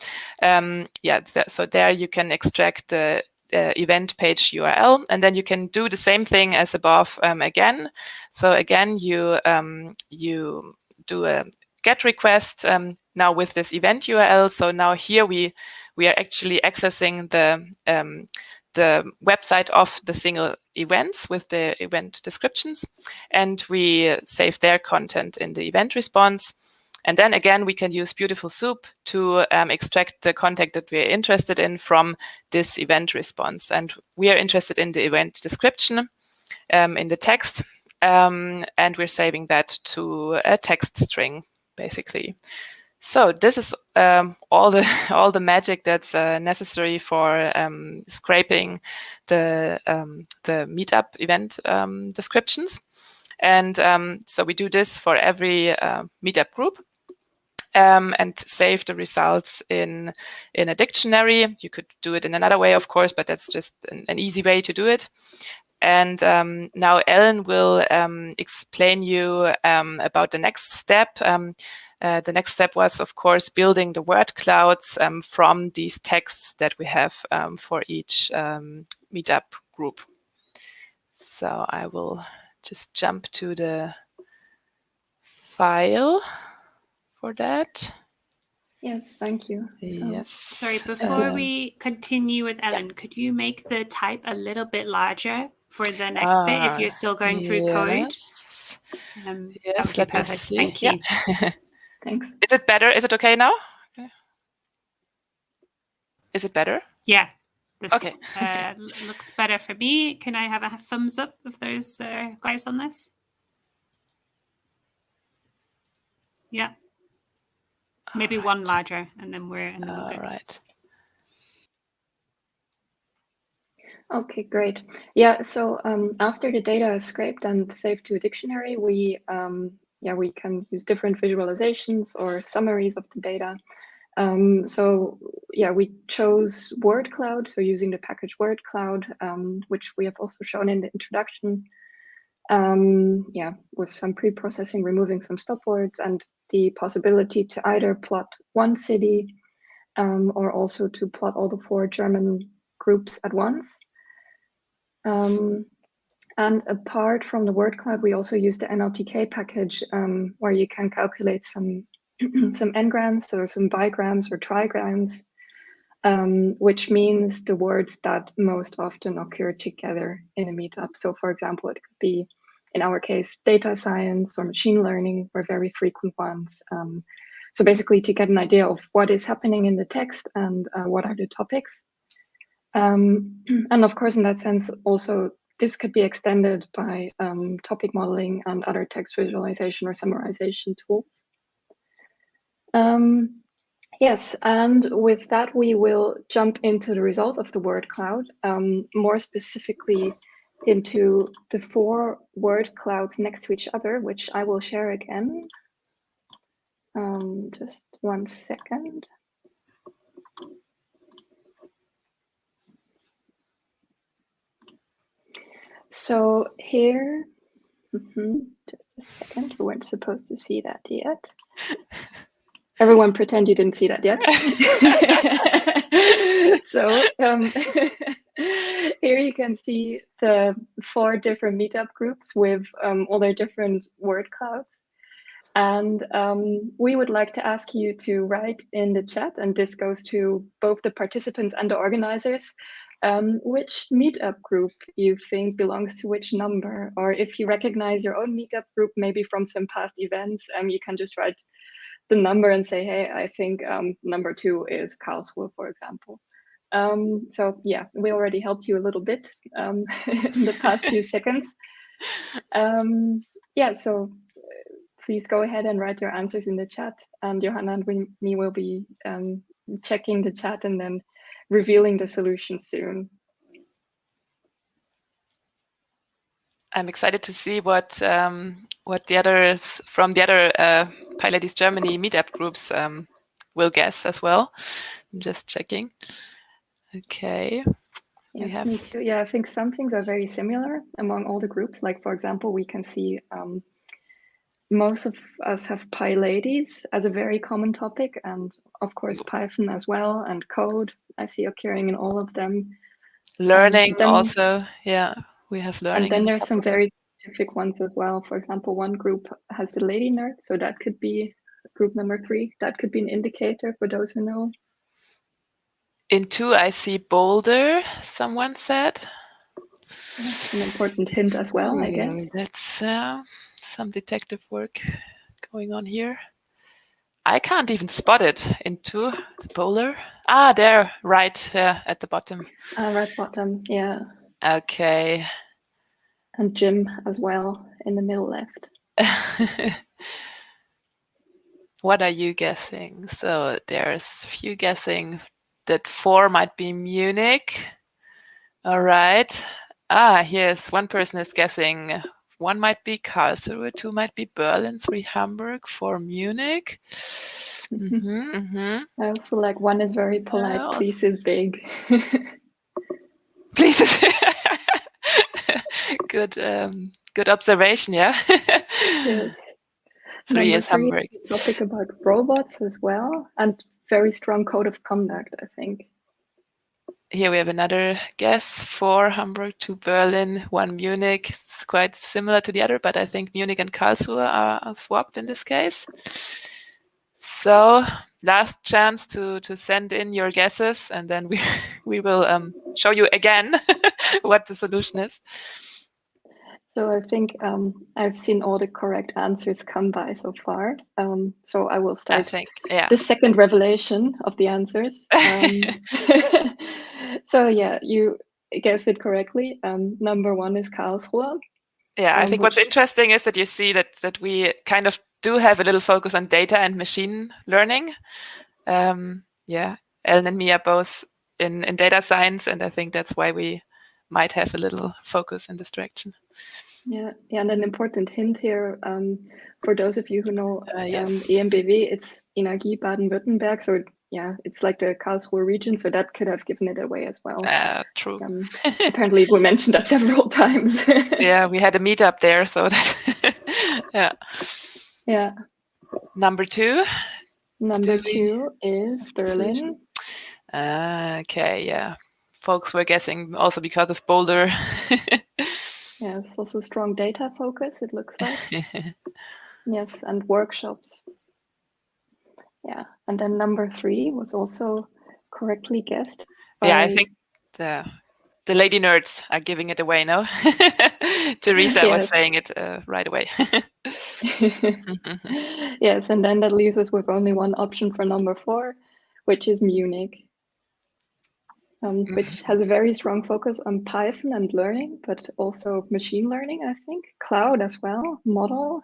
So there you can extract the event page URL, and then you can do the same thing as above again. So again, you do a GET request now with this event URL. So now here we are actually accessing the website of the single events with the event descriptions, and we save their content in the event response. And then again, we can use Beautiful Soup to extract the content that we're interested in from this event response. And we are interested in the event description in the text, and we're saving that to a text string, basically. So this is all the magic that's necessary for scraping the meetup event descriptions. And so we do this for every meetup group. And save the results in a dictionary. You could do it in another way, of course, but that's just an easy way to do it. And now Ellen will explain you about the next step. The next step was, of course, building the word clouds from these texts that we have for each meetup group. So I will just jump to the file for that. Yes, thank you. Yes. Sorry, before we continue with Ellen, could you make the type a little bit larger for the next bit if you're still going through code? Yes, That would be perfect. Thank you. Thanks. Is it better? Is it okay now? Is it better? Yeah. This looks better for me. Can I have a thumbs up if there's guys on this? Yeah. Maybe one larger, and then we're good. All right. Okay, great. Yeah, so after the data is scraped and saved to a dictionary, we yeah, we can use different visualizations or summaries of the data. So yeah, we chose word cloud, so using the package word cloud, which we have also shown in the introduction. Yeah, with some pre-processing, removing some stop words, and the possibility to either plot one city or also to plot all the 4 German groups at once. And apart from the word cloud, we also use the NLTK package, where you can calculate some some n-grams or some bigrams or trigrams, which means the words that most often occur together in a meetup. So for example, it could be, in our case, data science or machine learning were very frequent ones. So basically to get an idea of what is happening in the text and what are the topics. And of course, in that sense, also, this could be extended by topic modeling and other text visualization or summarization tools. Yes, and with that, we will jump into the result of the word cloud, more specifically into the 4 word clouds next to each other, which I will share again. Just 1 second. So here, just a second, you weren't supposed to see that yet. Everyone pretend you didn't see that yet. So here you can see the 4 different meetup groups with all their different word clouds. And we would like to ask you to write in the chat, and this goes to both the participants and the organizers, which meetup group you think belongs to which number, or if you recognize your own meetup group, maybe from some past events, you can just write the number and say, hey, I think number 2 is Karlsruhe, for example. So yeah, we already helped you a little bit in the past few seconds. Yeah, so please go ahead and write your answers in the chat, and Johanna and me will be checking the chat and then revealing the solution soon. I'm excited to see what the others from the other PyLadies Germany meetup groups will guess as well. I'm just checking. Okay. Yes, me too. Yeah, I think some things are very similar among all the groups. Like, for example, we can see most of us have PyLadies as a very common topic, and of course Python as well, and code I see occurring in all of them. Learning also, yeah, we have learning. And then there's some very specific ones as well. For example, one group has the lady nerd, so that could be group number 3. That could be an indicator for those who know. In 2, I see Boulder, someone said. That's an important hint as well, I guess. That's some detective work going on here. I can't even spot it in 2. It's Boulder. Ah, there, right at the bottom. Right bottom, yeah. Okay. And Jim as well in the middle left. What are you guessing? So there's a few guessing that 4 might be Munich. All right. Here's one person is guessing 1 might be Karlsruhe, 2 might be Berlin, 3 Hamburg, 4 Munich. I also like 1 is very polite. Please is big. Please is good observation, yeah. Yes. 3 is Hamburg. Topic about robots as well, and very strong code of conduct, I think. Here we have another guess, 4 Hamburg, 2 Berlin, 1 Munich. It's quite similar to the other, but I think Munich and Karlsruhe are swapped in this case. So last chance to send in your guesses, and then we will show you again what the solution is. So I think I've seen all the correct answers come by so far. So I will start the second revelation of the answers. So yeah, you guessed it correctly. Number 1 is Karlsruhe. Yeah, I think what's interesting is that you see that we kind of do have a little focus on data and machine learning. Yeah, Ellen and me are both in data science, and I think that's why we might have a little focus in this direction. Yeah, and an important hint here for those of you who know Yes. EMBW, it's Energie Baden-Württemberg, so yeah, it's like the Karlsruhe region, so that could have given it away as well. True. Apparently, we mentioned that several times. Yeah, we had a meetup there, so that yeah. Yeah. Number 2. Number 2 is Berlin. Okay, yeah. Folks were guessing also because of Boulder. Yeah, it's also strong data focus, it looks like. Yes, and workshops. Yeah, and then number 3 was also correctly guessed. Yeah, I think the lady nerds are giving it away, no? Teresa was saying it right away. Yes, and then that leaves us with only one option for number 4, which is Munich, which has a very strong focus on Python and learning, but also machine learning, I think, cloud as well, model,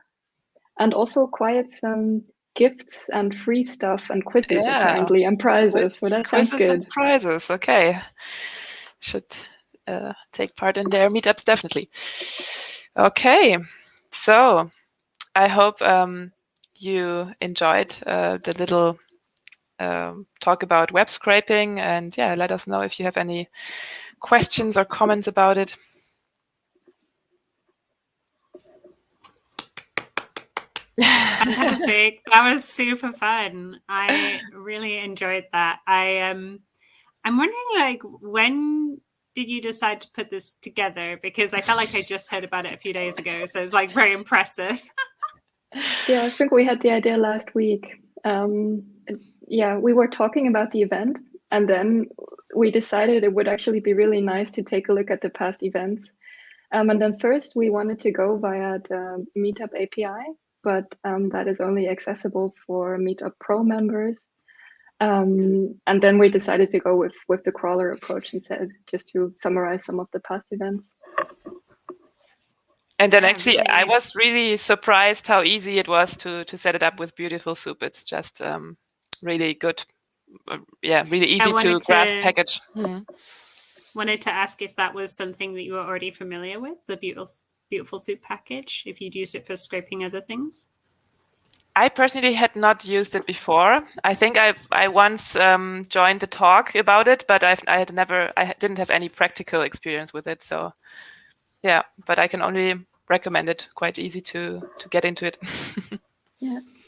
and also quite some gifts and free stuff and quizzes apparently and prizes. So that sounds good. And prizes, okay. Should take part in their meetups, definitely. Okay, so I hope you enjoyed the little talk about web scraping, and yeah, let us know if you have any questions or comments about it. Fantastic. That was super fun. I really enjoyed that. I'm wondering, like, when did you decide to put this together? Because I felt like I just heard about it a few days ago, so it's like very impressive. Yeah, I think we had the idea last week. Yeah, we were talking about the event, and then we decided it would actually be really nice to take a look at the past events. And then first we wanted to go via the Meetup API, but that is only accessible for Meetup Pro members. And then we decided to go with the crawler approach instead, just to summarize some of the past events. And then actually, I was really surprised how easy it was to set it up with Beautiful Soup. It's just really good. Yeah, really easy to grasp package. Wanted to ask if that was something that you were already familiar with, the Beautiful Soup package, if you'd used it for scraping other things. I personally had not used it before. I think I once joined the talk about it, but I didn't have any practical experience with it. So yeah, but I can only recommend it. Quite easy to get into it.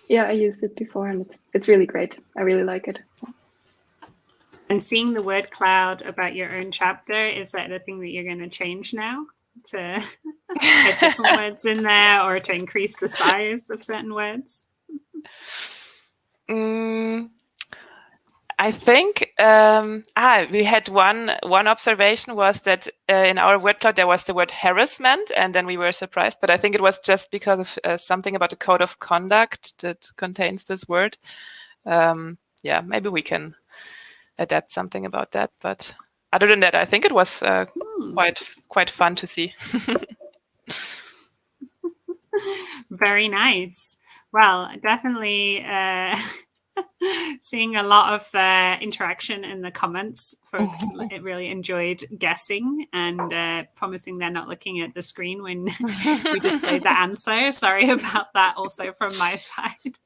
Yeah, I used it before, and it's really great. I really like it. And seeing the word cloud about your own chapter, is that a thing that you're going to change now to get different words in there, or to increase the size of certain words? I think we had one observation was that in our word cloud there was the word harassment, and then we were surprised. But I think it was just because of something about the code of conduct that contains this word. Yeah, maybe we can adapt something about that. But other than that, I think it was quite fun to see. Very nice. Well, definitely seeing a lot of interaction in the comments. Folks really enjoyed guessing and promising they're not looking at the screen when we displayed the answer. Sorry about that also from my side.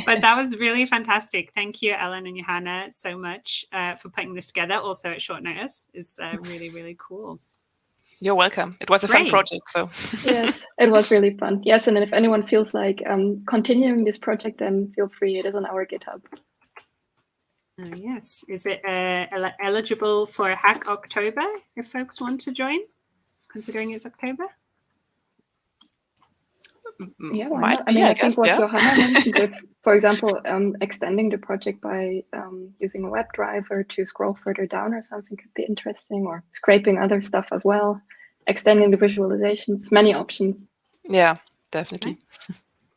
But that was really fantastic. Thank you, Ellen and Johanna, so much for putting this together. Also at short notice. It's really, really cool. You're welcome. It was a fun project. So yes, it was really fun. Yes, and if anyone feels like continuing this project, then feel free. It is on our GitHub. Yes. Is it eligible for Hack October if folks want to join, considering it's October? Yeah, why not? I mean, I think what Johanna mentioned with, for example, extending the project by using a web driver to scroll further down or something could be interesting, or scraping other stuff as well, extending the visualizations, many options. Yeah, definitely.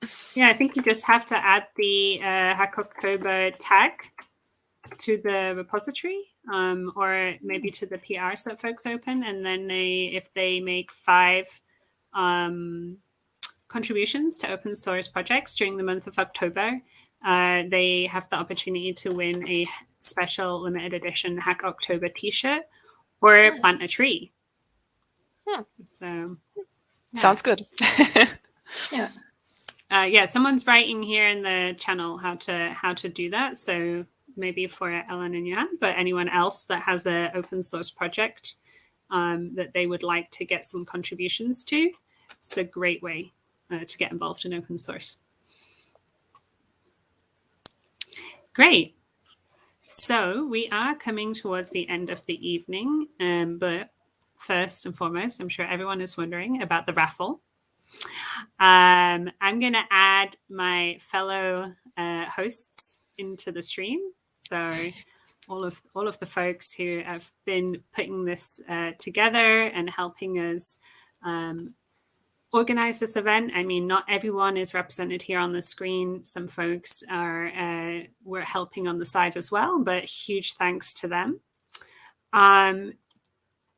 Nice. Yeah, I think you just have to add the Hack October tag to the repository, or maybe to the PRs that folks open, and then if they make 5 contributions to open source projects during the month of October, they have the opportunity to win a special limited edition Hack October t-shirt or plant a tree. So Sounds good. Yeah. Yeah, someone's writing here in the channel how to do that. So maybe for Ellen and Johan, but anyone else that has an open source project that they would like to get some contributions to, it's a great way to get involved in open source. Great. So we are coming towards the end of the evening, but first and foremost, I'm sure everyone is wondering about the raffle. I'm going to add my fellow hosts into the stream. So all of the folks who have been putting this together and helping us organize this event. I mean, not everyone is represented here on the screen. Some folks were helping on the side as well, but huge thanks to them.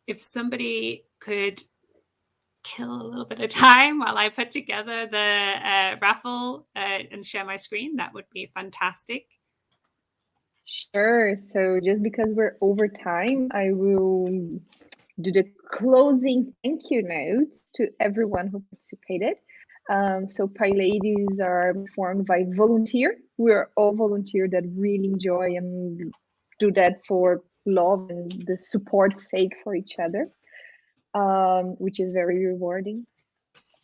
If somebody could kill a little bit of time while I put together the raffle and share my screen, that would be fantastic. Sure. So just because we're over time, I will do the closing thank you notes to everyone who participated. So PyLadies are formed by volunteer. We're all volunteer that really enjoy and do that for love and the support sake for each other, which is very rewarding.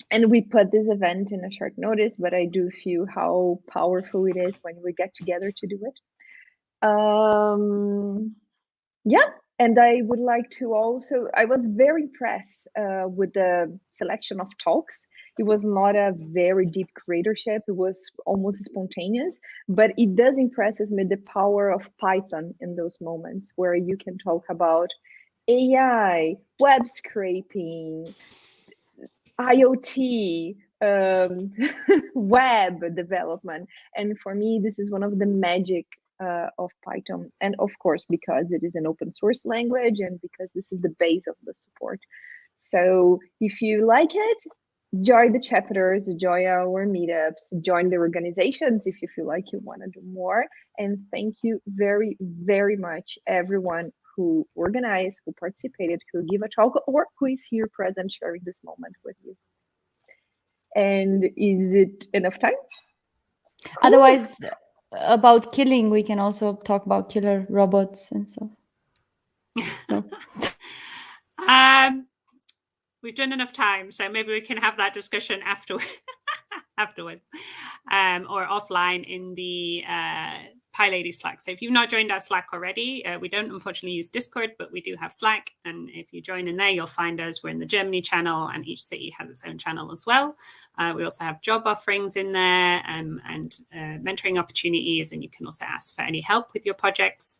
And we put this event in a short notice, but I do feel how powerful it is when we get together to do it. Yeah, and I would like to also, I was very impressed with the selection of talks. It was not a very deep curatorship, it was almost spontaneous, but it does impresses me the power of Python in those moments where you can talk about AI, web scraping, IoT, web development. And for me, this is one of the magic of Python. And of course, because it is an open source language and because this is the base of the support. So if you like it, join the chapters, join our meetups, join the organizations if you feel like you want to do more. And thank you very, very much, everyone who organized, who participated, who gave a talk, or who is here present sharing this moment with you. And is it enough time? Cool. Otherwise, about killing, we can also talk about killer robots and stuff. No. We've done enough time, so maybe we can have that discussion afterwards, or offline in the PyLadies Slack. So if you've not joined our Slack already, we don't unfortunately use Discord, but we do have Slack. And if you join in there, you'll find us. We're in the Germany channel, and each city has its own channel as well. We also have job offerings in there and mentoring opportunities, and you can also ask for any help with your projects.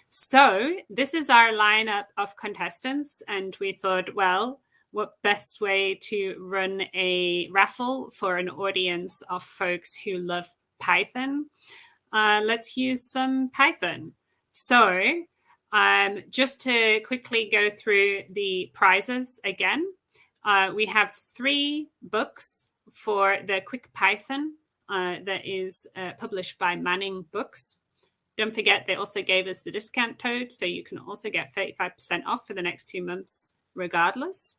So this is our lineup of contestants, and we thought, well, what best way to run a raffle for an audience of folks who love Python? Let's use some Python. So just to quickly go through the prizes again, we have 3 books for the Quick Python that is published by Manning Books. Don't forget, they also gave us the discount code, so you can also get 35% off for the next 2 months regardless.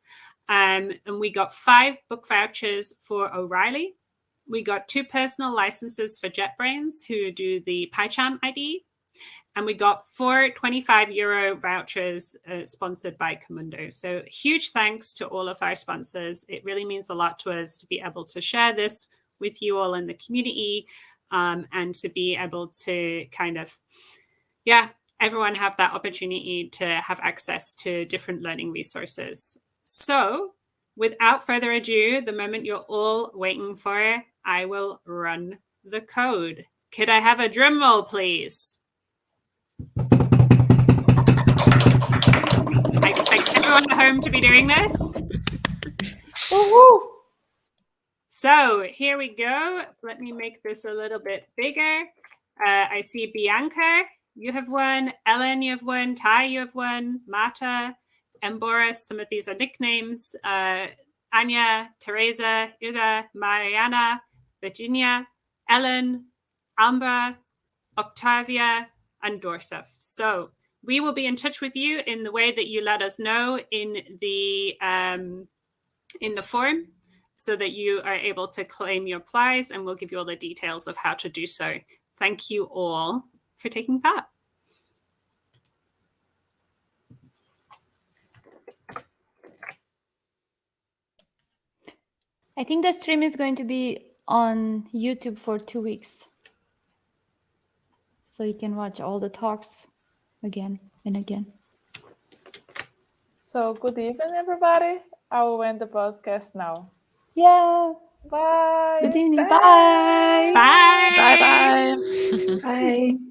And we got 5 book vouchers for O'Reilly. We got 2 personal licenses for JetBrains, who do the PyCharm ID. And we got 4 €25 vouchers sponsored by Comundo. So huge thanks to all of our sponsors. It really means a lot to us to be able to share this with you all in the community. And to be able to kind of, everyone have that opportunity to have access to different learning resources. So without further ado, the moment you're all waiting for, I will run the code. Could I have a drum roll, please? I expect everyone at home to be doing this. Woohoo! So here we go. Let me make this a little bit bigger. I see Bianca, you have won. Ellen, you have won. Ty, you have won. Mata, Boris, some of these are nicknames. Anya, Teresa, Ida, Mariana, Virginia, Ellen, Ambra, Octavia, and Dorsef. So we will be in touch with you in the way that you let us know in the in the form so that you are able to claim your prize, and we'll give you all the details of how to do so. Thank you all for taking part. I think the stream is going to be on YouTube for 2 weeks. So you can watch all the talks again and again. So good evening, everybody. I will end the podcast now. Yeah. Bye. Good evening. Bye. Bye. Bye bye. Bye.